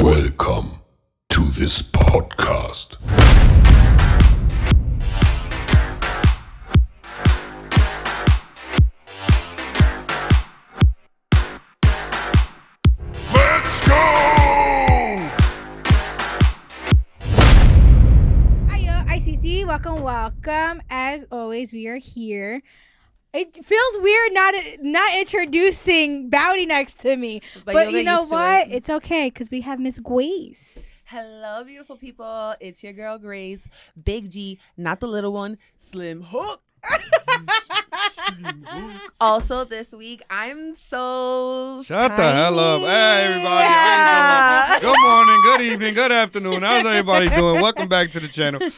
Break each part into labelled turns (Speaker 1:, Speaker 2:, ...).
Speaker 1: Welcome to this podcast. Let's go!
Speaker 2: Hiya, ICC. Welcome. As always, we are here. It feels weird not introducing Bowdy next to me. But you know what? It's okay because we have Miss Grace.
Speaker 3: Hello, beautiful people. It's your girl, Grace. Big G, not the little one. Slim Hook. Also, this week, I'm so
Speaker 4: Shut the hell up. Hey, everybody.
Speaker 2: Yeah.
Speaker 4: Good morning, good evening, good afternoon. How's everybody doing? Welcome back to the channel.
Speaker 2: He's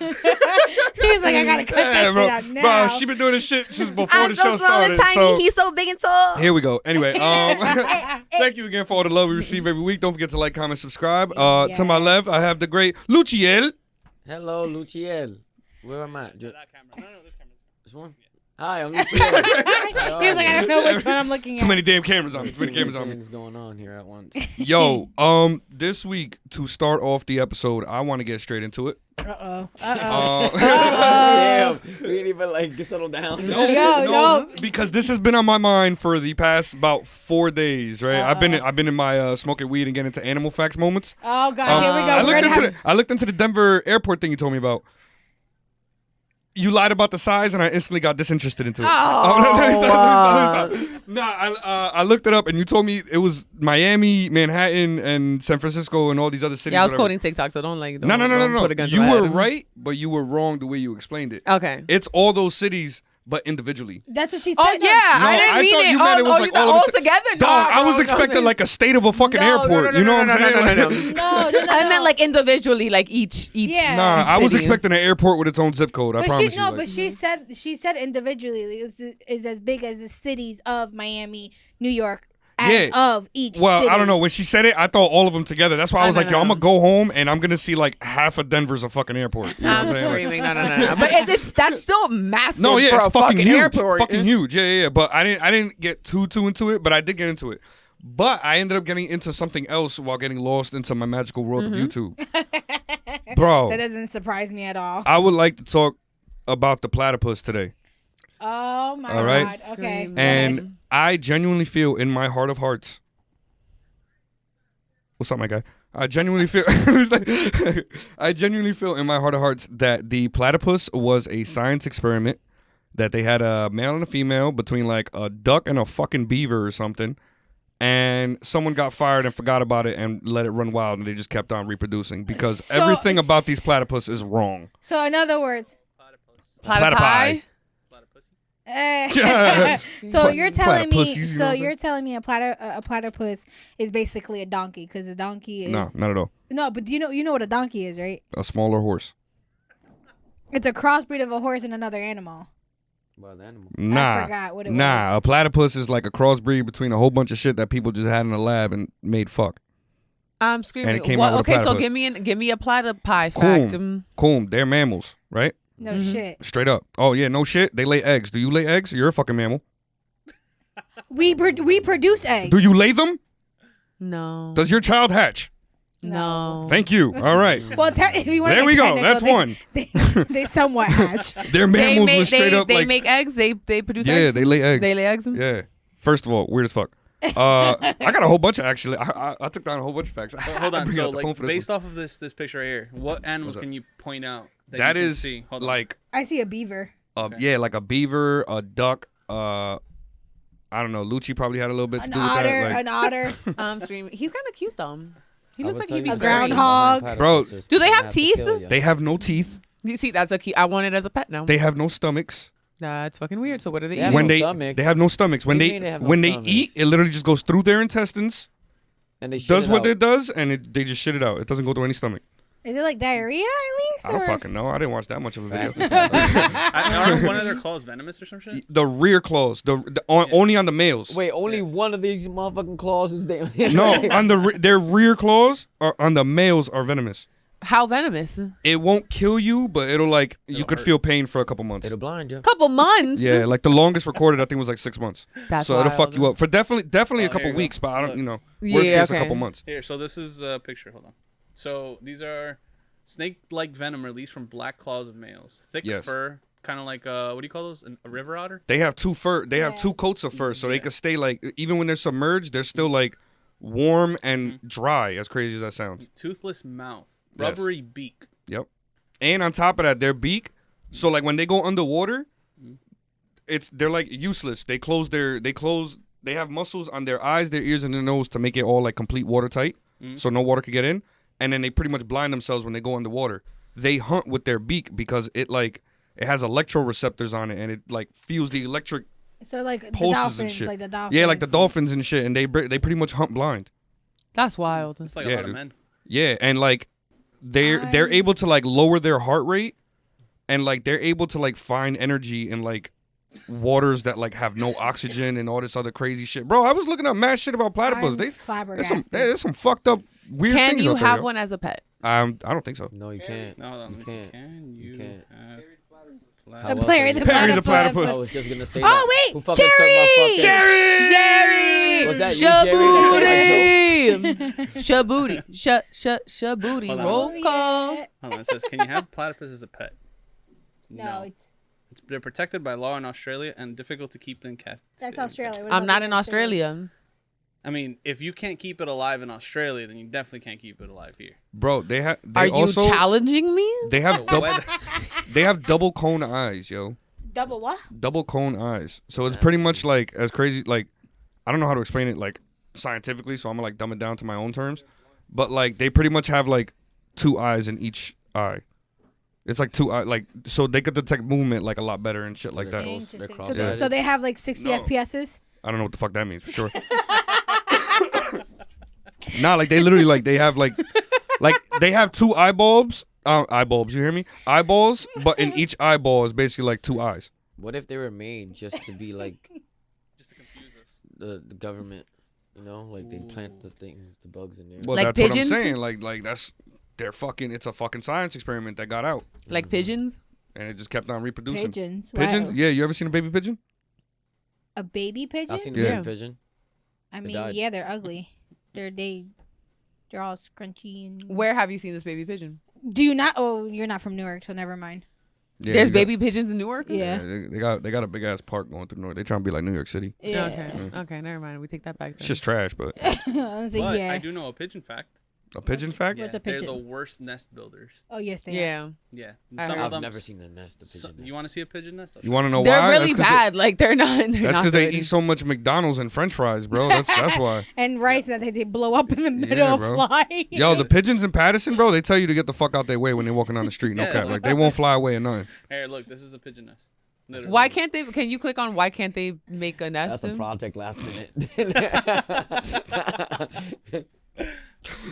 Speaker 2: like, I gotta cut that
Speaker 4: bro,
Speaker 2: shit out now.
Speaker 4: Bro, she been doing this shit since before
Speaker 3: I'm
Speaker 4: the
Speaker 3: so
Speaker 4: show
Speaker 3: small
Speaker 4: started.
Speaker 3: and tiny.
Speaker 4: So
Speaker 3: He's so big and tall.
Speaker 4: here we go. Anyway, thank you again for all the love we receive every week. Don't forget to like, comment, subscribe. To my left, I have the great Luciel.
Speaker 5: Hello, Luciel. Where am I?
Speaker 6: That camera. No, this camera.
Speaker 5: This one? Hi, I'm Luciel.
Speaker 2: He was like, I don't know which one I'm looking at.
Speaker 4: Too many damn cameras on me. Too many cameras on me.
Speaker 5: Things going on here at once.
Speaker 4: Yo, this week to start off the episode, I want to get straight into it.
Speaker 2: Uh-oh.
Speaker 5: Damn, we didn't even like settle down.
Speaker 2: No.
Speaker 4: Because this has been on my mind for the past about 4 days, right? I've been in my smoking weed and getting into animal facts moments.
Speaker 2: Oh, God. Here we go.
Speaker 4: I looked into the Denver airport thing you told me about. You lied about the size, and I instantly got disinterested into it. I looked it up, and you told me it was Miami, Manhattan, and San Francisco, and all these other cities.
Speaker 3: Yeah, I was
Speaker 4: whatever.
Speaker 3: quoting TikTok, so don't
Speaker 4: No.
Speaker 3: put a gun to
Speaker 4: You
Speaker 3: my
Speaker 4: were
Speaker 3: head.
Speaker 4: right, but you were wrong the way you explained it.
Speaker 3: Okay.
Speaker 4: It's all those cities, but individually.
Speaker 2: That's what she said.
Speaker 3: Oh, yeah.
Speaker 4: No,
Speaker 3: I didn't
Speaker 4: I
Speaker 3: mean
Speaker 4: thought
Speaker 3: it.
Speaker 4: you meant it was like all of
Speaker 3: all
Speaker 4: it
Speaker 3: together.
Speaker 4: Dog, I was expecting like a state of a fucking airport. You know what I'm saying?
Speaker 3: No.
Speaker 2: No.
Speaker 3: I meant like individually, like each.
Speaker 2: Yeah.
Speaker 4: Nah,
Speaker 3: each
Speaker 4: I was
Speaker 3: city.
Speaker 4: expecting an airport with its own zip code. I
Speaker 2: But
Speaker 4: promise
Speaker 2: she
Speaker 4: you.
Speaker 2: but she said individually is as big as the cities of Miami, New York, as of each
Speaker 4: Well,
Speaker 2: city.
Speaker 4: I don't know. When she said it, I thought all of them together. That's why I was
Speaker 3: No,
Speaker 4: like,
Speaker 3: no,
Speaker 4: yo, I'm
Speaker 3: no.
Speaker 4: going to go home and I'm going to see like half of Denver's a fucking airport. You know what
Speaker 3: I'm
Speaker 4: I'm saying? Like,
Speaker 3: screaming. No. But that's still massive
Speaker 4: no, yeah,
Speaker 3: for a
Speaker 4: it's fucking huge.
Speaker 3: airport.
Speaker 4: Fucking huge. Yeah. But I didn't get too into it, but I did get into it. But I ended up getting into something else while getting lost into my magical world of YouTube. Bro,
Speaker 2: That doesn't surprise me at all.
Speaker 4: I would like to talk about the platypus today.
Speaker 2: Oh my
Speaker 4: All right.
Speaker 2: God. Okay.
Speaker 3: Scream.
Speaker 4: And I genuinely feel in my heart of hearts. What's up, my guy? I genuinely feel I genuinely feel in my heart of hearts that the platypus was a science experiment, that they had a male and a female between like a duck and a fucking beaver or something, and someone got fired and forgot about it and let it run wild, and they just kept on reproducing because
Speaker 2: So-
Speaker 4: everything about these platypus is wrong.
Speaker 2: So in other words,
Speaker 3: Platypi.
Speaker 2: so you're telling me,
Speaker 4: Platypussies, you know what I'm
Speaker 2: you're telling me a platypus is basically a donkey because a donkey is
Speaker 4: No, not at all.
Speaker 2: no, but you know what a donkey is, right?
Speaker 4: A smaller horse.
Speaker 2: It's a crossbreed of a horse and another animal.
Speaker 5: Well, the animal.
Speaker 4: Nah,
Speaker 2: I forgot what it
Speaker 4: nah.
Speaker 2: was.
Speaker 4: A platypus is like a crossbreed between a whole bunch of shit that people just had in a lab and made fuck.
Speaker 3: I'm screaming.
Speaker 4: And it came out with a
Speaker 3: okay, so
Speaker 4: platypus.
Speaker 3: give me a platypi fact.
Speaker 4: Cool. They're mammals, right?
Speaker 2: No shit.
Speaker 4: Straight up. Oh yeah, no shit. They lay eggs. Do you lay eggs? You're a fucking mammal.
Speaker 2: We produce eggs.
Speaker 4: Do you lay them?
Speaker 3: No.
Speaker 4: Does your child hatch?
Speaker 3: No.
Speaker 4: Thank you. All right.
Speaker 2: Well, if you want
Speaker 4: There
Speaker 2: to
Speaker 4: we
Speaker 2: get
Speaker 4: go.
Speaker 2: technical,
Speaker 4: That's one.
Speaker 2: They somewhat hatch.
Speaker 4: They're mammals with straight up
Speaker 3: they
Speaker 4: like.
Speaker 3: make eggs. They produce eggs.
Speaker 4: Yeah, they lay eggs.
Speaker 3: They lay eggs.
Speaker 4: Yeah. First of all, weird as fuck. I got a whole bunch of actually. I took down a whole bunch of facts.
Speaker 6: Hold on.
Speaker 4: Bring
Speaker 6: So,
Speaker 4: out the phone
Speaker 6: like,
Speaker 4: for this
Speaker 6: based
Speaker 4: one.
Speaker 6: off of this picture right here, what animals
Speaker 4: What's up?
Speaker 6: can you point out
Speaker 4: That
Speaker 6: you can
Speaker 4: is
Speaker 6: see? Hold on.
Speaker 4: like
Speaker 2: I see a beaver.
Speaker 4: yeah, like a beaver, a duck. I don't know. Lucci probably had a little bit to
Speaker 2: An
Speaker 4: do with
Speaker 2: otter.
Speaker 4: that. Like,
Speaker 2: An otter.
Speaker 3: I'm screaming. He's kind of cute though. He
Speaker 5: I
Speaker 3: looks
Speaker 5: will
Speaker 3: like
Speaker 5: tell
Speaker 3: he'd be
Speaker 5: you
Speaker 2: A
Speaker 3: very-
Speaker 2: groundhog.
Speaker 4: Bro,
Speaker 3: Do they have teeth?
Speaker 4: they have no teeth.
Speaker 3: You see, that's a cute. I want it as a pet now.
Speaker 4: They have no stomachs.
Speaker 3: That's fucking weird. So what do they
Speaker 5: Yeah,
Speaker 3: eat?
Speaker 5: no
Speaker 4: When they
Speaker 5: stomachs.
Speaker 4: they have no stomachs. When
Speaker 5: What do
Speaker 4: they
Speaker 5: you mean they have no
Speaker 4: when they
Speaker 5: stomachs?
Speaker 4: eat, it literally just goes through their intestines,
Speaker 5: And they shit
Speaker 4: does
Speaker 5: it
Speaker 4: what
Speaker 5: out.
Speaker 4: it does, and they just shit it out. It doesn't go through any stomach.
Speaker 2: Is it like diarrhea at least?
Speaker 4: I don't
Speaker 2: or?
Speaker 4: fucking know. I didn't watch that much of a video.
Speaker 6: Aren't one of their claws venomous or some shit?
Speaker 4: The rear claws, only on the males.
Speaker 5: Wait, only one of these motherfucking claws is there.
Speaker 4: No, on their rear claws or on the males are venomous.
Speaker 3: How venomous?
Speaker 4: It won't kill you, but it'll like you
Speaker 6: It'll
Speaker 4: could
Speaker 6: hurt.
Speaker 4: feel pain for a couple months.
Speaker 5: It'll blind you.
Speaker 3: Couple months.
Speaker 4: Yeah, like the longest recorded I think was like 6 months.
Speaker 3: That's
Speaker 4: so it'll fuck
Speaker 3: wild.
Speaker 4: you up for definitely
Speaker 6: Oh,
Speaker 4: a couple
Speaker 6: here you go.
Speaker 4: weeks, but I don't,
Speaker 6: Look.
Speaker 4: you know, worst
Speaker 3: Yeah,
Speaker 4: case
Speaker 3: okay.
Speaker 4: a couple months.
Speaker 6: Here, so this is a picture. Hold on. So these are snake-like venom released from black claws of males. Thick
Speaker 4: Yes.
Speaker 6: fur, kind of like what do you call those? A river otter?
Speaker 4: They have two fur. They have
Speaker 2: Yeah.
Speaker 4: two coats of fur, so they
Speaker 6: Yeah.
Speaker 4: can stay like even when they're submerged, they're still like warm and dry. As crazy as that sounds.
Speaker 6: Toothless mouth,
Speaker 4: Yes.
Speaker 6: rubbery beak.
Speaker 4: Yep. And on top of that, their beak. So like when they go underwater, they're like useless. They have muscles on their eyes, their ears, and their nose to make it all like complete watertight, so no water could get in. And then they pretty much blind themselves when they go underwater. They hunt with their beak because it has electroreceptors on it, and it like feels the electric
Speaker 2: So like the
Speaker 4: pulses
Speaker 2: dolphins,
Speaker 4: and shit.
Speaker 2: like the dolphins.
Speaker 4: Yeah, like the dolphins and shit, and they pretty much hunt blind.
Speaker 3: That's wild.
Speaker 6: It's like
Speaker 4: Yeah,
Speaker 6: a lot
Speaker 4: dude.
Speaker 6: of men.
Speaker 4: Yeah, and like they're able to like lower their heart rate, and like they're able to like find energy in like waters that like have no oxygen and all this other crazy shit. Bro, I was looking up mad shit about platypus.
Speaker 2: I'm
Speaker 4: There's
Speaker 2: flabbergasted.
Speaker 4: there's some fucked up weird
Speaker 3: Can
Speaker 4: things
Speaker 3: you
Speaker 4: out there,
Speaker 3: have
Speaker 4: yo.
Speaker 3: one as a pet?
Speaker 4: I don't think so.
Speaker 5: No, you can't.
Speaker 6: No, hold on.
Speaker 5: You
Speaker 6: let me see.
Speaker 5: can't.
Speaker 6: Can you
Speaker 5: can't.
Speaker 6: have
Speaker 5: How
Speaker 6: platypus?
Speaker 5: else
Speaker 2: Larry
Speaker 5: are
Speaker 2: the
Speaker 5: you-
Speaker 4: Perry the
Speaker 2: platypus.
Speaker 4: platypus.
Speaker 5: I was just gonna say
Speaker 2: Oh,
Speaker 5: that.
Speaker 2: wait,
Speaker 5: Who fucking took
Speaker 2: Jerry!
Speaker 5: my fucking...
Speaker 3: Jerry!
Speaker 5: Was that you, Jerry, that
Speaker 3: Shabooty! Shabooty. Shabooty.
Speaker 6: Hold on.
Speaker 3: Roll call.
Speaker 2: Yeah.
Speaker 6: Hold on. It says, can you have platypus as a pet?
Speaker 2: No,
Speaker 6: They're protected by law in Australia and difficult to keep in captivity.
Speaker 2: that's Australia. What
Speaker 3: I'm
Speaker 2: about
Speaker 3: not
Speaker 2: the
Speaker 3: in
Speaker 2: United States?
Speaker 3: Australia.
Speaker 6: I mean, if you can't keep it alive in Australia, then you definitely can't keep it alive here.
Speaker 4: Bro, they
Speaker 3: Are you
Speaker 4: also
Speaker 3: challenging me?
Speaker 4: they have
Speaker 6: The weather.
Speaker 4: they have double cone eyes, yo.
Speaker 2: Double what?
Speaker 4: Double cone eyes. So it's pretty much like as crazy like I don't know how to explain it like scientifically, so I'm gonna like dumb it down to my own terms. But like they pretty much have like two eyes in each eye. It's like two eye like so they could detect movement like a lot better and shit like that.
Speaker 2: Interesting. So,
Speaker 5: cross-eyed.
Speaker 2: so they have like 60
Speaker 4: No.
Speaker 2: FPSs.
Speaker 4: I don't know what the fuck that means for sure. Nah, like they literally like they have like they have two eyeballs. Eyeballs, you hear me? Eyeballs, but in each eyeball is basically like two eyes.
Speaker 5: What if they were made just to be like
Speaker 6: Just to confuse us.
Speaker 5: the government? You know, like they plant the things, the bugs in there.
Speaker 4: Well,
Speaker 3: Like
Speaker 4: that's
Speaker 3: pigeons?
Speaker 4: what I'm saying. Like that's it's a fucking science experiment that got out
Speaker 3: Like pigeons?
Speaker 4: and it just kept on reproducing.
Speaker 2: Pigeons.
Speaker 4: Pigeons?
Speaker 2: Wow.
Speaker 4: Yeah, you ever seen a baby pigeon?
Speaker 2: A baby pigeon?
Speaker 5: I've seen a
Speaker 4: Yeah.
Speaker 5: baby pigeon.
Speaker 2: I mean,
Speaker 5: died.
Speaker 2: yeah, they're ugly. They're all scrunchy and.
Speaker 3: Where have you seen this baby pigeon?
Speaker 2: Do you not? Oh, you're not from Newark, so never mind.
Speaker 4: Yeah,
Speaker 3: There's
Speaker 4: you got-
Speaker 3: baby pigeons in Newark?
Speaker 2: Yeah.
Speaker 4: they got a big ass park going through North. They trying to be like New York City.
Speaker 2: Yeah.
Speaker 3: Okay. Okay, never mind. We take that back
Speaker 4: It's
Speaker 3: then.
Speaker 4: just trash, but
Speaker 2: I was like,
Speaker 6: But
Speaker 2: yeah.
Speaker 6: I do know a pigeon fact.
Speaker 4: a pigeon fact.
Speaker 2: What's a
Speaker 6: They're the
Speaker 2: pigeon?
Speaker 6: worst nest builders.
Speaker 2: Oh yes, they are.
Speaker 3: Yeah.
Speaker 6: Yeah.
Speaker 3: I
Speaker 6: Some
Speaker 3: heard.
Speaker 6: of them.
Speaker 5: I've never seen a nest of pigeon.
Speaker 6: You want to see a pigeon nest? I'll
Speaker 4: You
Speaker 6: show
Speaker 4: want to know
Speaker 3: They're
Speaker 4: why?
Speaker 3: really
Speaker 4: That's 'cause
Speaker 3: bad. Like they're not. They're
Speaker 4: That's
Speaker 3: not
Speaker 4: because they
Speaker 3: good.
Speaker 4: eat so much McDonald's and French fries, bro. That's why.
Speaker 2: And rice that they blow up in the middle
Speaker 4: Yeah,
Speaker 2: of
Speaker 4: bro.
Speaker 2: flying.
Speaker 4: Yo, the pigeons in Patterson, bro, they tell you to get the fuck out their way when they're walking down the street. No
Speaker 6: Yeah.
Speaker 4: cap. Like they won't fly away or nothing.
Speaker 6: Here, look. This is a pigeon nest. Literally.
Speaker 3: Why can't they? Can you click on why can't they make a nest?
Speaker 5: That's a project last minute.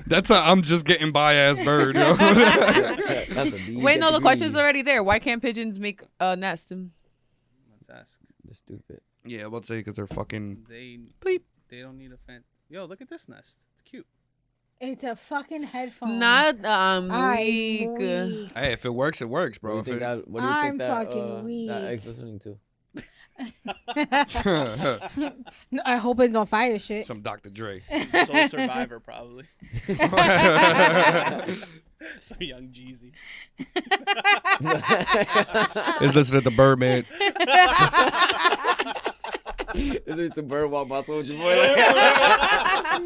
Speaker 4: That's a I'm just getting by ass bird, yo.
Speaker 5: That's a D.
Speaker 3: Wait, no, the
Speaker 5: category.
Speaker 3: question's already there. Why can't pigeons make a nest?
Speaker 6: Let's ask.
Speaker 5: They're stupid.
Speaker 4: Yeah, I'm about to say because they're fucking.
Speaker 6: They
Speaker 4: Bleep.
Speaker 6: They don't need a fan. Yo, look at this nest. It's cute.
Speaker 2: It's a fucking headphone.
Speaker 3: Not
Speaker 2: I'm
Speaker 3: weak.
Speaker 2: weak.
Speaker 4: Hey, if it works, it works, bro.
Speaker 5: What do you
Speaker 4: If
Speaker 5: think that? What do you
Speaker 2: I'm
Speaker 5: think that?
Speaker 2: fucking weak.
Speaker 5: That ex listening to?
Speaker 2: No, I hope it's on fire shit.
Speaker 4: Some Dr. Dre.
Speaker 6: Soul Survivor, probably. Some young Jeezy.
Speaker 4: Is listening to Birdman.
Speaker 5: Is it a bird walk by Soldier Boy? Like,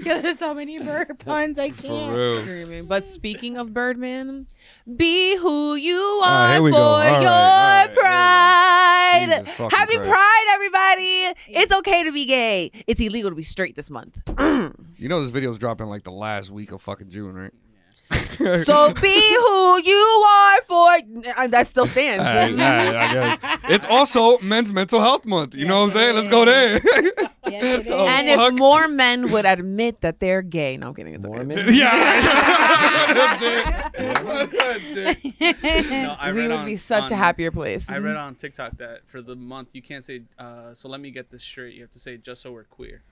Speaker 2: Yo, there's so many bird puns. I
Speaker 4: For
Speaker 2: can't.
Speaker 4: real.
Speaker 3: Screaming. But speaking of Birdman, be who you
Speaker 4: Ah,
Speaker 3: are
Speaker 4: here
Speaker 3: for
Speaker 4: we go. All right,
Speaker 3: your
Speaker 4: all right, here we go.
Speaker 3: pride.
Speaker 4: Jesus fucking
Speaker 3: Happy
Speaker 4: Christ.
Speaker 3: Pride, everybody! It's okay to be gay. It's illegal to be straight this month.
Speaker 4: You know this video's dropping like the last week of fucking June, right?
Speaker 3: So be who you are for. That still stands.
Speaker 4: I get it. It's also Men's Mental Health Month. You know what I'm saying? Let's go there.
Speaker 2: Yes, it is.
Speaker 4: Oh,
Speaker 3: And
Speaker 4: fuck.
Speaker 3: if more men would admit that they're gay, no, I'm kidding. It's okay.
Speaker 5: Mormon?
Speaker 4: Yeah.
Speaker 6: No, I
Speaker 3: We
Speaker 6: read
Speaker 3: would
Speaker 6: on-
Speaker 3: be such a
Speaker 6: on-
Speaker 3: happier place.
Speaker 6: I read on TikTok that for the month you can't say. So let me get this straight. You have to say just so we're queer.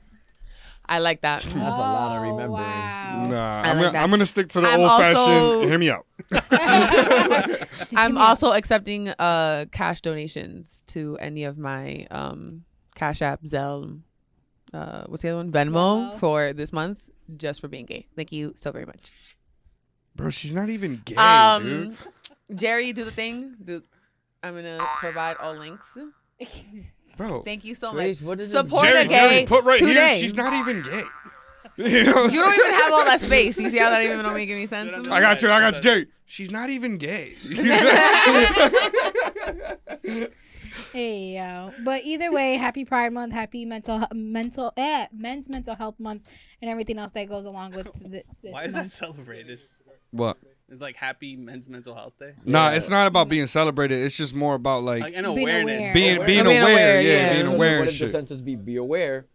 Speaker 3: I like that.
Speaker 5: That's a lot of
Speaker 2: Oh,
Speaker 5: remembering.
Speaker 2: Wow.
Speaker 4: Nah,
Speaker 3: I like that.
Speaker 4: I'm gonna stick to the
Speaker 3: I'm
Speaker 4: old
Speaker 3: also-
Speaker 4: fashioned. Hear me out.
Speaker 3: I'm also accepting cash donations to any of my Cash App, Zelle, what's the other one? Venmo for this month, just for being gay. Thank you so very much.
Speaker 4: Bro, she's not even gay, dude.
Speaker 3: Jerry, do the thing. I'm gonna provide all links.
Speaker 4: Bro,
Speaker 3: Thank you so
Speaker 5: Grace,
Speaker 3: much.
Speaker 5: what is
Speaker 3: Support
Speaker 4: Jerry,
Speaker 3: a gay
Speaker 4: Jerry, put right
Speaker 3: today.
Speaker 4: here. She's not even gay. You know what I'm
Speaker 3: You don't
Speaker 4: saying?
Speaker 3: even have all that space. You see how that even don't make any sense?
Speaker 6: Dude,
Speaker 4: I got you, Jerry. She's not even gay.
Speaker 2: Hey yo. But either way, happy Pride Month, happy Men's Mental Health Month, and everything else that goes along with this
Speaker 6: Why is that
Speaker 2: month.
Speaker 6: celebrated?
Speaker 4: What?
Speaker 6: It's like Happy Men's Mental Health Day.
Speaker 4: Nah,
Speaker 5: Yeah.
Speaker 4: it's not about being celebrated. It's just more about like
Speaker 6: Like an awareness.
Speaker 2: aware.
Speaker 4: being
Speaker 5: Aware.
Speaker 4: being
Speaker 3: Being
Speaker 4: aware.
Speaker 3: aware,
Speaker 4: Yeah,
Speaker 3: yeah.
Speaker 4: being
Speaker 5: So
Speaker 4: aware
Speaker 5: what
Speaker 4: and
Speaker 5: if the
Speaker 4: shit.
Speaker 5: sentence be aware?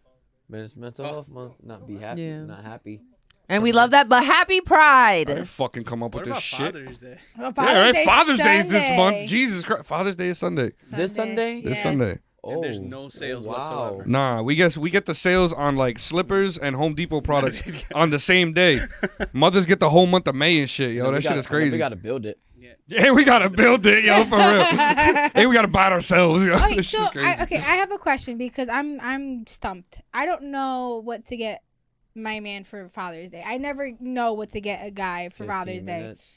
Speaker 5: Men's Mental Health Month, not be happy,
Speaker 3: Yeah.
Speaker 5: not happy.
Speaker 3: And we love that, but happy
Speaker 4: I
Speaker 3: Pride.
Speaker 4: didn't fucking come up
Speaker 6: What
Speaker 4: with this
Speaker 6: about
Speaker 4: shit.
Speaker 6: Father's Day?
Speaker 2: Well,
Speaker 4: Yeah, right. Father's Day is this
Speaker 2: Sunday.
Speaker 4: month. Jesus Christ. Father's Day is Sunday.
Speaker 5: This Sunday?
Speaker 4: This
Speaker 2: Yes.
Speaker 4: Sunday.
Speaker 6: And there's no sales whatsoever.
Speaker 4: Nah, we get the sales on like slippers and Home Depot products on the same day. Mothers get the whole month of May and shit, yo.
Speaker 5: No,
Speaker 4: That
Speaker 5: we
Speaker 4: shit
Speaker 5: gotta-
Speaker 4: is crazy.
Speaker 5: We gotta build it.
Speaker 4: Yeah, we gotta build it, yo, for real. Hey, we gotta buy it ourselves, yo.
Speaker 2: Okay,
Speaker 4: This
Speaker 2: so
Speaker 4: shit's crazy.
Speaker 2: I have a question because I'm stumped. I don't know what to get my man for Father's Day. I never know what to get a guy for
Speaker 5: 15
Speaker 2: Father's Day.
Speaker 5: minutes.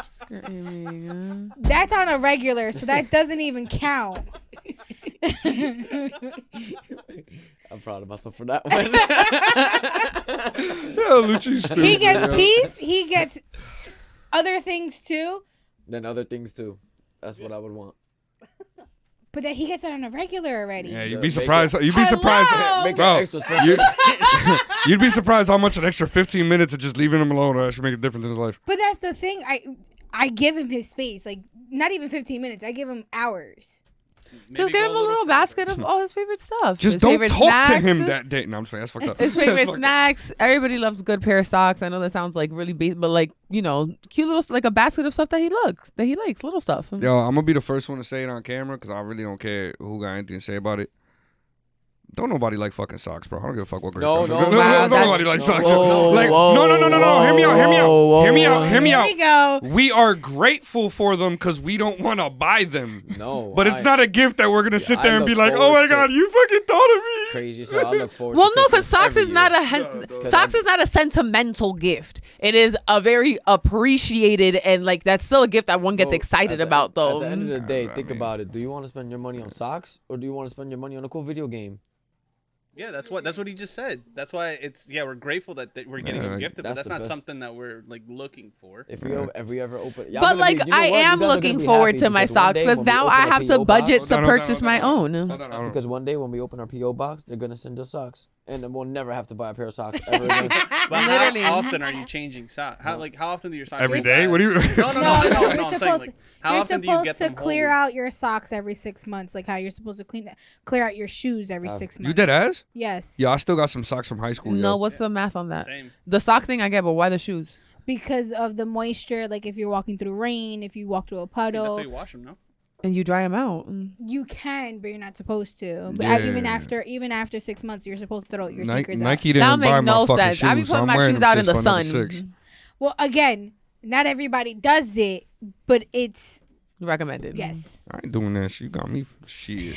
Speaker 3: Screaming.
Speaker 2: That's on a regular, so that doesn't even count.
Speaker 5: I'm proud of myself for that one.
Speaker 4: Yo, Lucci's stupid.
Speaker 2: He gets
Speaker 4: yo.
Speaker 2: peace. He gets other things too,
Speaker 5: Then other things too. That's what I would want.
Speaker 2: but then he gets it on a regular already.
Speaker 4: Yeah, you'd
Speaker 5: Make
Speaker 4: be
Speaker 5: it-
Speaker 4: surprised. You'd be
Speaker 2: Hello?
Speaker 4: surprised.
Speaker 5: Make
Speaker 4: Bro,
Speaker 5: it extra special.
Speaker 4: You'd be surprised how much an extra 15 minutes of just leaving him alone will actually make a difference in his life.
Speaker 2: But that's the thing. I give him his space. Like not even 15 minutes. I give him hours.
Speaker 3: Just get him a little basket of all his favorite stuff.
Speaker 4: Just
Speaker 3: His
Speaker 4: don't
Speaker 3: favorite
Speaker 4: talk to
Speaker 3: snacks.
Speaker 4: him that day. No, I'm just saying. That's fucked up.
Speaker 3: His
Speaker 4: That's
Speaker 3: favorite
Speaker 4: fucked up.
Speaker 3: snacks. Everybody loves a good pair of socks. I know that sounds like really basic, but like, you know, cute little, like a basket of stuff that he likes, little stuff.
Speaker 4: Yo, I'm gonna be the first one to say it on camera because I really don't care who got anything to say about it. Don't nobody like fucking socks, bro. I don't give a fuck what Grace
Speaker 5: No,
Speaker 4: got.
Speaker 5: no,
Speaker 4: No,
Speaker 3: wow, that's-
Speaker 4: nobody likes socks.
Speaker 3: Whoa,
Speaker 4: Like,
Speaker 3: whoa,
Speaker 4: no. Hear me out. Hear me out. Hear me out. Hear me
Speaker 2: Here
Speaker 4: out.
Speaker 2: we go.
Speaker 4: We are grateful for them because we don't want to buy them.
Speaker 5: No.
Speaker 4: But it's not a gift that we're gonna sit
Speaker 5: I
Speaker 4: there and be
Speaker 5: look
Speaker 4: like, "Oh
Speaker 5: forward
Speaker 4: my
Speaker 5: to-
Speaker 4: god, you fucking thought of me."
Speaker 5: crazy. So I look forward
Speaker 3: Well,
Speaker 5: to
Speaker 3: no, because
Speaker 5: Christmas
Speaker 3: socks
Speaker 5: every
Speaker 3: is not
Speaker 5: year.
Speaker 3: a socks is not a sentimental gift. It is a very appreciated and like that's still a gift that one gets
Speaker 5: Well,
Speaker 3: excited
Speaker 5: at the
Speaker 3: about
Speaker 5: end-
Speaker 3: though.
Speaker 5: At the end of the day,
Speaker 4: I
Speaker 5: think
Speaker 4: mean-
Speaker 5: about it. Do you want to spend your money on socks or do you want to spend your money on a cool video game?
Speaker 6: Yeah, that's what he just said. That's why we're grateful that we're getting
Speaker 4: Yeah,
Speaker 6: him gifted, but
Speaker 5: that's
Speaker 6: that's
Speaker 5: the
Speaker 6: not
Speaker 5: best.
Speaker 6: something that we're like looking for.
Speaker 5: If we ever open,
Speaker 3: But like I am looking forward to my socks because now I have to budget to purchase my own.
Speaker 4: Hold on.
Speaker 5: Because one day when we open our PO box, they're gonna send us socks, and then we'll never have to buy a pair of socks ever again.
Speaker 6: But
Speaker 3: Literally.
Speaker 6: how often are you changing socks? How often do your socks
Speaker 4: Every
Speaker 6: get
Speaker 4: day?
Speaker 6: bad?
Speaker 4: What do you?
Speaker 6: No,
Speaker 2: No,
Speaker 6: I'm
Speaker 2: you're
Speaker 6: saying like how
Speaker 2: you're
Speaker 6: often do you
Speaker 2: supposed
Speaker 6: get
Speaker 2: to
Speaker 6: them
Speaker 2: clear
Speaker 6: holy?
Speaker 2: out your socks every 6 months, like how you're supposed to clear out your shoes every 6 months.
Speaker 4: You dead ass?
Speaker 2: Yes.
Speaker 4: Yeah, I still got some socks from high school.
Speaker 3: No,
Speaker 4: yo.
Speaker 3: what's the math on that?
Speaker 6: Same.
Speaker 3: The sock thing I get, but why the shoes?
Speaker 2: Because of the moisture, like if you're walking through rain, if you walk through a
Speaker 6: I think that's
Speaker 2: puddle,
Speaker 6: how you wash them, no?
Speaker 3: And you dry them out.
Speaker 2: you can, but you're not supposed to. But
Speaker 4: Yeah.
Speaker 2: even after 6 months, you're supposed to throw your
Speaker 4: Nike,
Speaker 2: sneakers out.
Speaker 4: Nike didn't
Speaker 3: That'll
Speaker 4: buy
Speaker 3: make
Speaker 4: my
Speaker 3: no
Speaker 4: fucking
Speaker 3: sense.
Speaker 4: shoes,
Speaker 3: I be
Speaker 4: so
Speaker 3: putting
Speaker 4: I'm
Speaker 3: my
Speaker 4: wearing
Speaker 3: shoes
Speaker 4: them
Speaker 3: out in
Speaker 4: shits
Speaker 3: the
Speaker 4: for another
Speaker 3: sun.
Speaker 4: 6.
Speaker 2: Well, again, not everybody does it, but it's
Speaker 3: Recommended.
Speaker 2: yes.
Speaker 4: I ain't doing that shit. You got me shit.